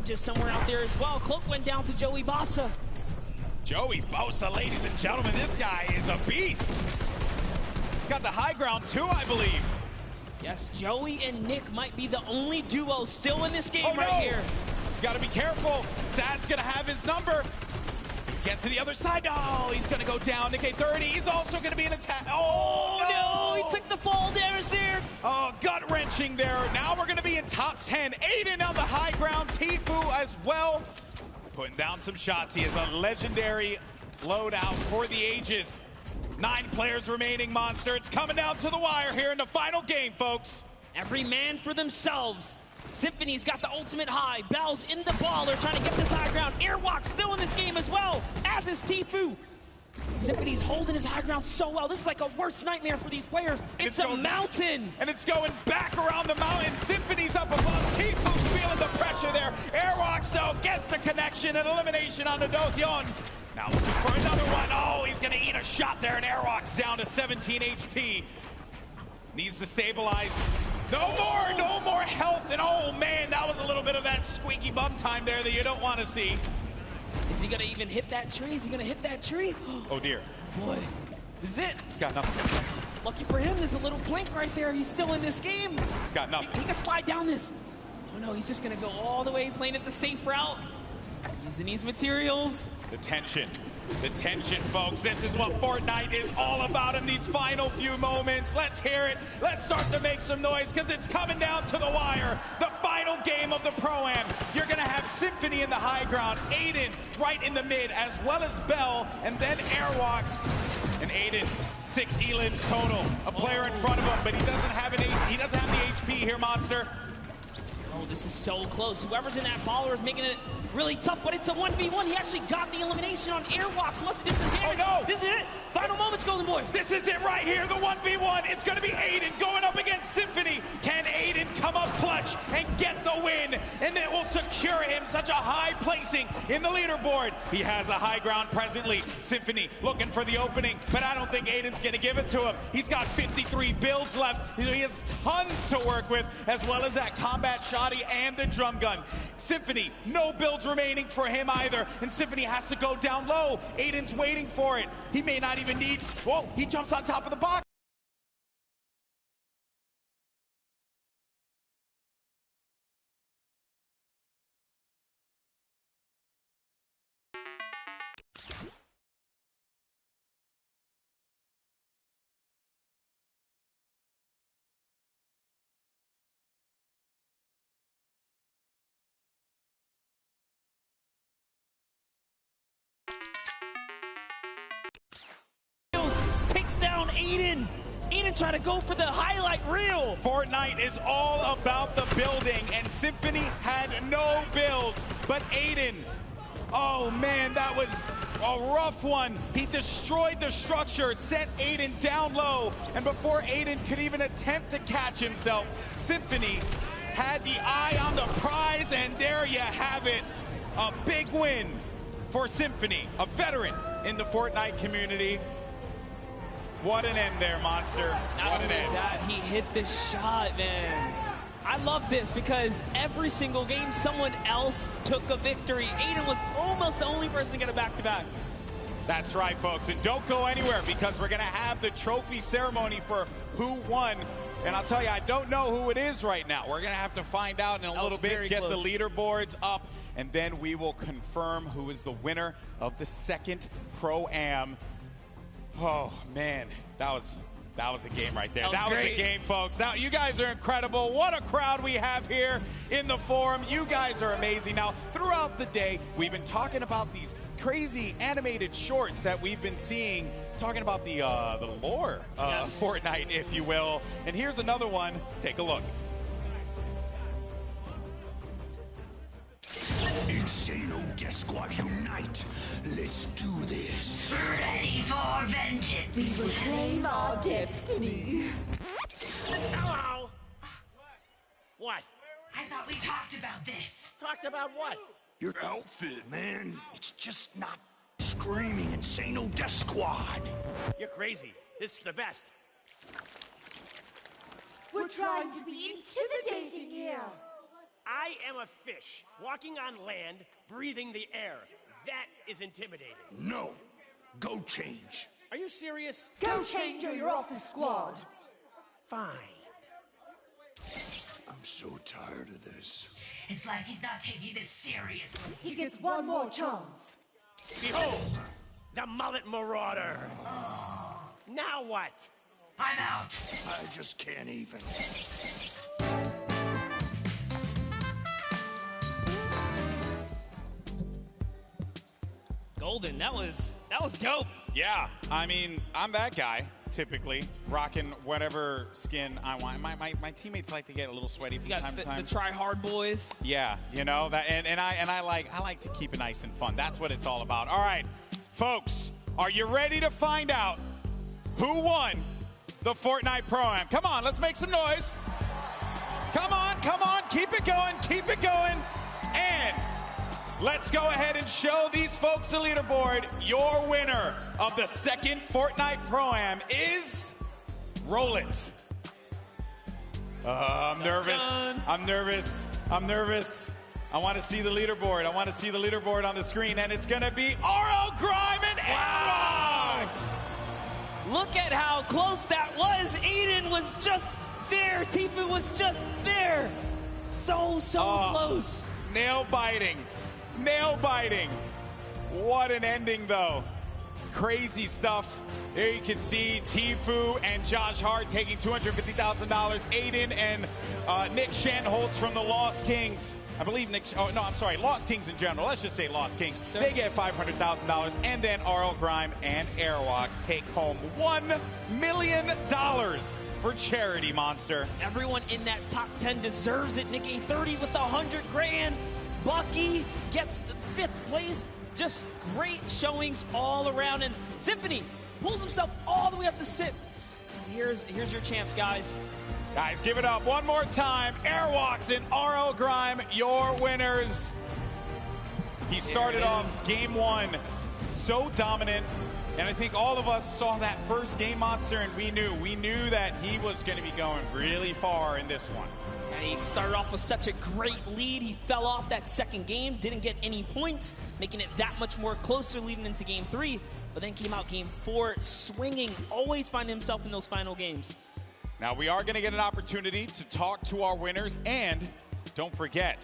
Just somewhere out there as well. Cloak went down to Joey Bossa. Joey Bossa, ladies and gentlemen, this guy is a beast. Got the high ground too, I believe. Yes, Joey and Nick might be the only duo still in this game right here. Got to be careful. Sad's going to have his number. Gets to the other side. Oh, he's going to go down. Nick 830, he's also going to be an attack. Oh, no, he took the fall damage there. Oh, gut-wrenching there. Now we're going to be in top 10. Aiden on the high ground. Tfue as well. Putting down some shots. He is a legendary loadout for the ages. 9 players remaining, Monster. It's coming down to the wire here in the final game, folks. Every man for themselves. Symphony's got the ultimate high. Bell's in the ball. They're trying to get this high ground. Airwalk's still in this game as well, as is Tfue. Symphony's holding his high ground so well. This is like a worst nightmare for these players. It's a mountain. And it's going back around the mountain. Symphony's up above. Tfue's feeling the pressure there. Airwalk, so gets the connection and elimination on the Dothyon. Now looking for another one. Oh, he's going to eat a shot there, and Airwalk's down to 17 HP. Needs to stabilize. No more health, and oh man, that was a little bit of that squeaky bum time there that you don't want to see. Is he gonna even hit that tree? Is he gonna hit that tree? Oh dear. Boy, this is it. He's got nothing. Lucky for him, there's a little blink right there. He's still in this game. He's got nothing. He can slide down this. Oh no, he's just gonna go all the way, playing it the safe route. Using these materials. The tension, folks. This is what Fortnite is all about in these final few moments. Let's hear it. Let's start to make some noise because it's coming down to the wire. The final game of the Pro-Am. You're going to have Symphony in the high ground, Aiden right in the mid, as well as Bell, and then Airwalks. And Aiden, 6 elims total. A player in front of him, but he doesn't have the HP here, Monster. Oh, this is so close. Whoever's in that baller is making it really tough, but it's a 1v1. He actually got the elimination on Airwalks. Must have did some damage. Oh, no. This is it. Final moments, Golden Boy. This is it right here, the 1v1. It's going to be Aiden going up against Symphony. Can Aiden come up clutch and get the win? And it will secure him such a high placing in the leaderboard. He has a high ground presently. Symphony looking for the opening, but I don't think Aiden's going to give it to him. He's got 53 builds left. He has tons to work with, as well as that combat shoddy and the drum gun. Symphony, no builds remaining for him either, and Symphony has to go down low. Aiden's waiting for it. He may not even need, whoa, he jumps on top of the box. Takes down Aiden. Aiden trying to go for the highlight reel. Fortnite is all about the building, and Symphony had no builds, but Aiden, oh man, that was a rough one. He destroyed the structure, sent Aiden down low, and before Aiden could even attempt to catch himself, Symphony had the eye on the prize, and there you have it. A big win for Symphony, a veteran in the Fortnite community. What an end there, Monster. What an end. That he hit the shot, man. I love this because every single game someone else took a victory. Aiden was almost the only person to get a back-to-back. That's right, folks, and don't go anywhere because we're going to have the trophy ceremony for who won. And I'll tell you, I don't know who it is right now. We're going to have to find out in a little bit, get the leaderboards up, and then we will confirm who is the winner of the second Pro-Am. Oh, man, that was a game right there. That was a game, folks. Now, you guys are incredible. What a crowd we have here in the forum. You guys are amazing. Now, throughout the day, we've been talking about these crazy animated shorts that we've been seeing, talking about the lore of Fortnite, if you will. And here's another one. Take a look. Insano Death Squad unite! Let's do this! Ready for vengeance! We will claim our destiny! Hello! What? I thought we talked about this. Talked about what? Your outfit, man. It's just not screaming Insano Death Squad. You're crazy. This is the best. We're trying to be intimidating here. I am a fish, walking on land, breathing the air. That is intimidating. No. Go change. Are you serious? Go change or you're off the squad. Fine. I'm so tired of this. It's like he's not taking this seriously. He gets one more chance. Behold, the Mullet Marauder. Now what? I'm out. I just can't even. Golden, that was dope. Yeah, I mean, I'm that guy, typically, rocking whatever skin I want. My teammates like to get a little sweaty from time to time. The try-hard boys. Yeah, you know, that, and I like to keep it nice and fun. That's what it's all about. All right, folks, are you ready to find out who won the Fortnite Pro-Am? Come on, let's make some noise. Come on, keep it going, and let's go ahead and show these folks the leaderboard. Your winner of the second Fortnite Pro-Am is... Roll it. I'm nervous. I'm nervous. I want to see the leaderboard. On the screen, and it's going to be RL Grime and Airwalks. Look at how close that was. Aiden was just there. Tfue was just there. So close. Nail biting. What an ending, though. Crazy stuff. There you can see Tfue and Josh Hart taking $250,000. Aiden and Nick Shanholtz from the Lost Kings. I believe Lost Kings in general. Let's just say Lost Kings. Sir. They get $500,000. And then RL Grime and Airwalks take home $1 million for charity, Monster. Everyone in that top 10 deserves it. Nick A30 with $100,000. Bucky gets 5th place. Just great showings all around. And Symphony pulls himself all the way up to 6th. Here's your champs, guys. Guys, give it up one more time. Airwalks and RL Grime, your winners. He started off game 1 so dominant, and I think all of us saw that first game, Monster, and we knew that he was going to be going really far in this one. Yeah, he started off with such a great lead. He fell off that second game, didn't get any points, making it that much more closer leading into game 3, but then came out game 4 swinging, always finding himself in those final games. Now, we are going to get an opportunity to talk to our winners, and don't forget,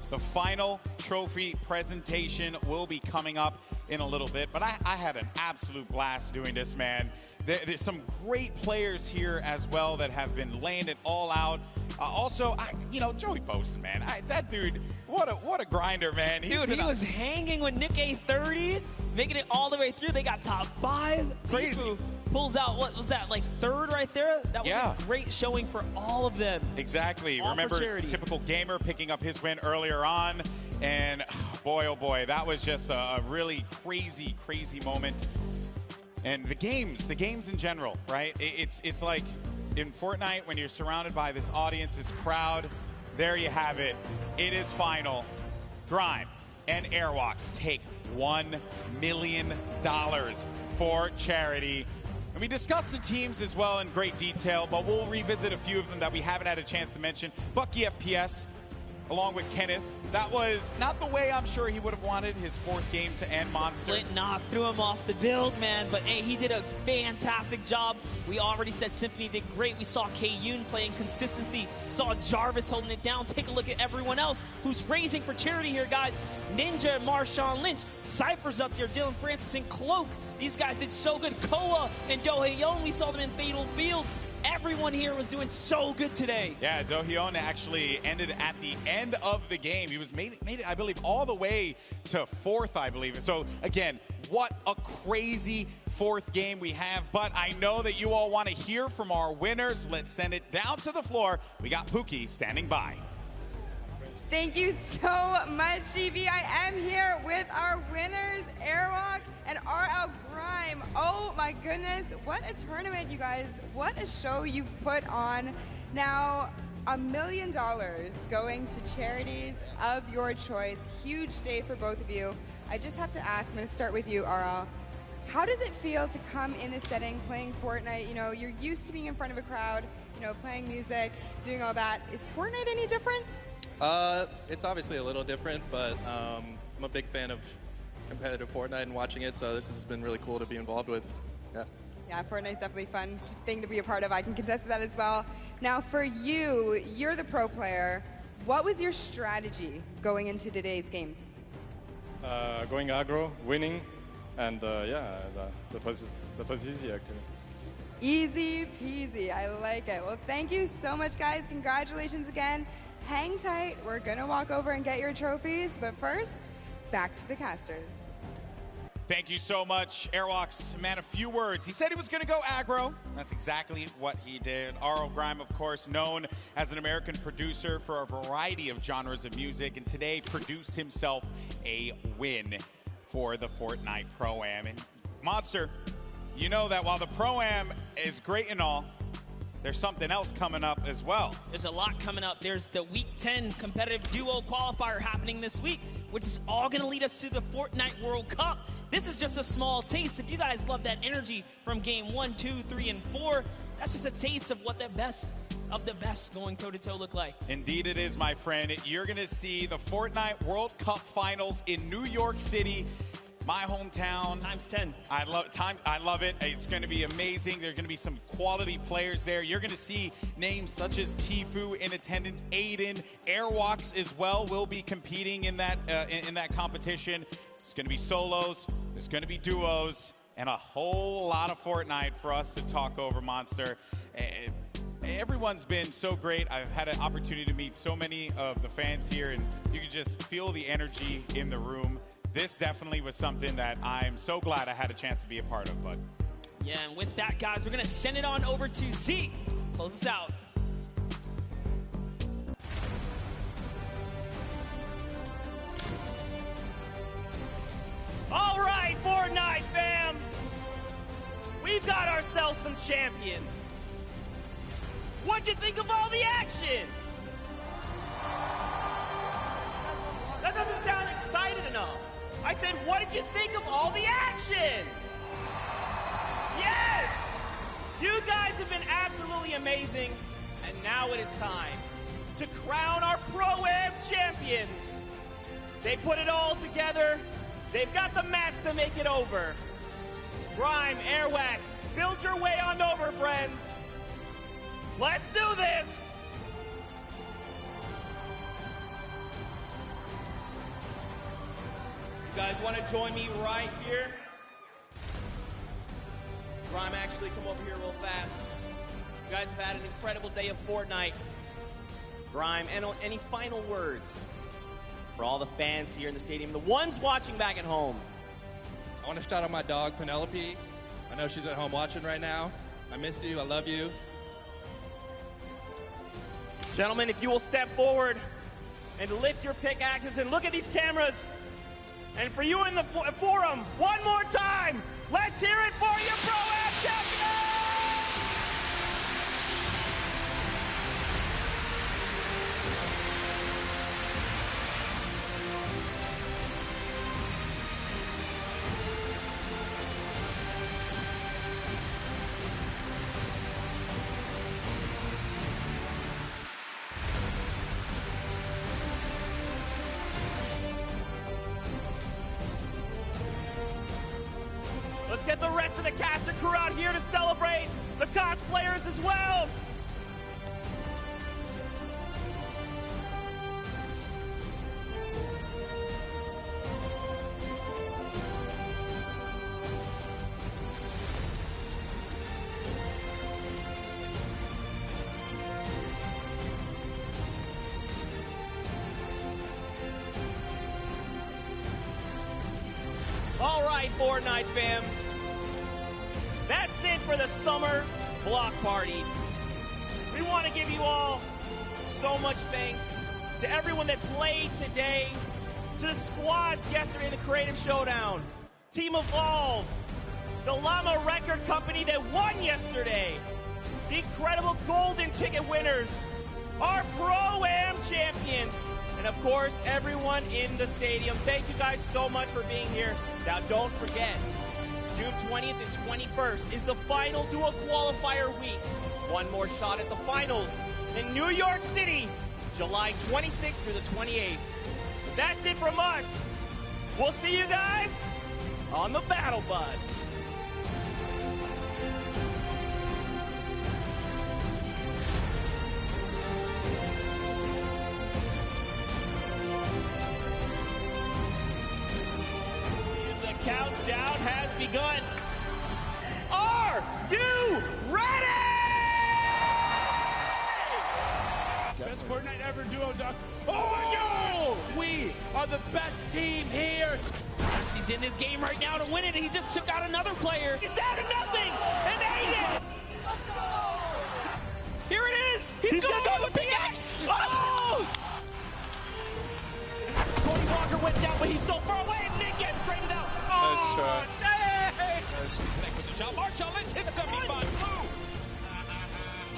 the final trophy presentation will be coming up in a little bit, but I had an absolute blast doing this, man. There's some great players here as well that have been laying it all out. Also, Joey Bosun, man, that dude, what a grinder, man. Dude, he was hanging with Nick A30, making it all the way through. They got top 5. Crazy. Tfue pulls out, what was that, like 3rd right there? That was a great showing for all of them. Exactly. All Remember, Typical Gamer picking up his win earlier on, and boy, oh boy, that was just a really crazy, crazy moment. And the games in general, right? It's like in Fortnite when you're surrounded by this audience, this crowd. There you have it. It is final. Grime and Airwalks take $1 million for charity. And we discussed the teams as well in great detail, but we'll revisit a few of them that we haven't had a chance to mention. Bucky FPS, along with Kenneth. That was not the way I'm sure he would have wanted his 4th game to end, Monster. Flint threw him off the build, man, but hey, he did a fantastic job. We already said Symphony did great. We saw K-Yoon playing consistency, saw Jarvis holding it down. Take a look at everyone else who's raising for charity here, guys. Ninja and Marshawn Lynch, Cypher's up there, Dylan Francis and Cloak. These guys did so good. Koa and Dohaeon, we saw them in Fatal Fields. Everyone here was doing so good today. Yeah, Dohaeon actually ended at the end of the game. He was made it, I believe, all the way to 4th, I believe. So, again, what a crazy 4th game we have. But I know that you all want to hear from our winners. Let's send it down to the floor. We got Pookie standing by. Thank you so much, GB. I am here with our winners, Airwalk and RL Grime. Oh my goodness, what a tournament, you guys. What a show you've put on. Now, $1 million going to charities of your choice. Huge day for both of you. I just have to ask, I'm going to start with you, RL. How does it feel to come in this setting, playing Fortnite? You know, you're used to being in front of a crowd, you know, playing music, doing all that. Is Fortnite any different? It's obviously a little different, but I'm a big fan of competitive Fortnite and watching it, so this has been really cool to be involved with. Yeah, Fortnite's definitely a fun thing to be a part of. I can contest that as well. Now, for you, you're the pro player. What was your strategy going into today's games? Going aggro, winning, and that was easy actually. Easy peasy. I like it. Well, thank you so much, guys. Congratulations again. Hang tight. We're going to walk over and get your trophies. But first, back to the casters. Thank you so much, Airwalks. Man, a few words. He said he was going to go aggro. That's exactly what he did. RL Grime, of course, known as an American producer for a variety of genres of music, and today produced himself a win for the Fortnite Pro-Am. And Monster, you know that while the Pro-Am is great and all, there's something else coming up as well. There's a lot coming up. There's the Week 10 competitive duo qualifier happening this week, which is all going to lead us to the Fortnite World Cup. This is just a small taste. If you guys love that energy from game 1, 2, 3, and 4, that's just a taste of what the best of the best going toe-to-toe look like. Indeed it is, my friend. You're going to see the Fortnite World Cup Finals in New York City. My hometown. Times 10. I love it. It's going to be amazing. There are going to be some quality players there. You're going to see names such as Tfue in attendance, Aiden, Airwalks as well will be competing in that competition. It's going to be solos. There's going to be duos, and a whole lot of Fortnite for us to talk over, Monster. Everyone's been so great. I've had an opportunity to meet so many of the fans here, and you can just feel the energy in the room. This definitely was something that I'm so glad I had a chance to be a part of, bud. Yeah, and with that, guys, we're going to send it on over to Zeke to close us out. All right, Fortnite fam. We've got ourselves some champions. What'd you think of all the action? That doesn't sound excited enough. I said, what did you think of all the action? Yes! You guys have been absolutely amazing. And now it is time to crown our Pro-Am champions. They put it all together. They've got the mats to make it over. Grime, Airwax, build your way on over, friends. Let's do this. You guys want to join me right here? Grime, actually come over here real fast. You guys have had an incredible day of Fortnite. Grime, any final words for all the fans here in the stadium, the ones watching back at home? I want to shout out my dog, Penelope. I know she's at home watching right now. I miss you. I love you. Gentlemen, if you will step forward and lift your pickaxes and look at these cameras. And for you in the forum, one more time, let's hear it for your Pro-Am champion! Let's get the rest of the cast and crew out here to celebrate the cosplayers as well. All right, Fortnite fam. That's it for the summer block party. We want to give you all so much thanks to everyone that played today, to the squads yesterday in the Creative Showdown, Team Evolve, the Llama Record Company that won yesterday, the incredible golden ticket winners, our Pro-Am champions, and of course, everyone in the stadium. Thank you guys so much for being here. Now, don't forget, June 20th and 21st is the final dual qualifier week. One more shot at the finals in New York City, July 26th through the 28th. That's it from us. We'll see you guys on the battle bus. Countdown has begun. Are you ready? Best Fortnite ever duo, Doc. Oh my God! We are the best team here. He's in this game right now to win it. He just took out another player. He's down to nothing. And Aiden. Here it is. He's gonna go with the X. Oh! Cody Walker went down, but he's so far away. And Nick gets traded out. Nice try. Hey! Connect with the shot. Marshall hit 75 blue.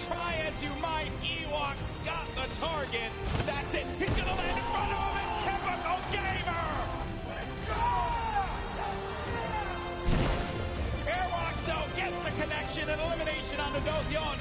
Try as you might, Ewok got the target. That's it. He's gonna land in front of him in typical gamer. Airwalk so gets the connection and elimination on the Dothyon.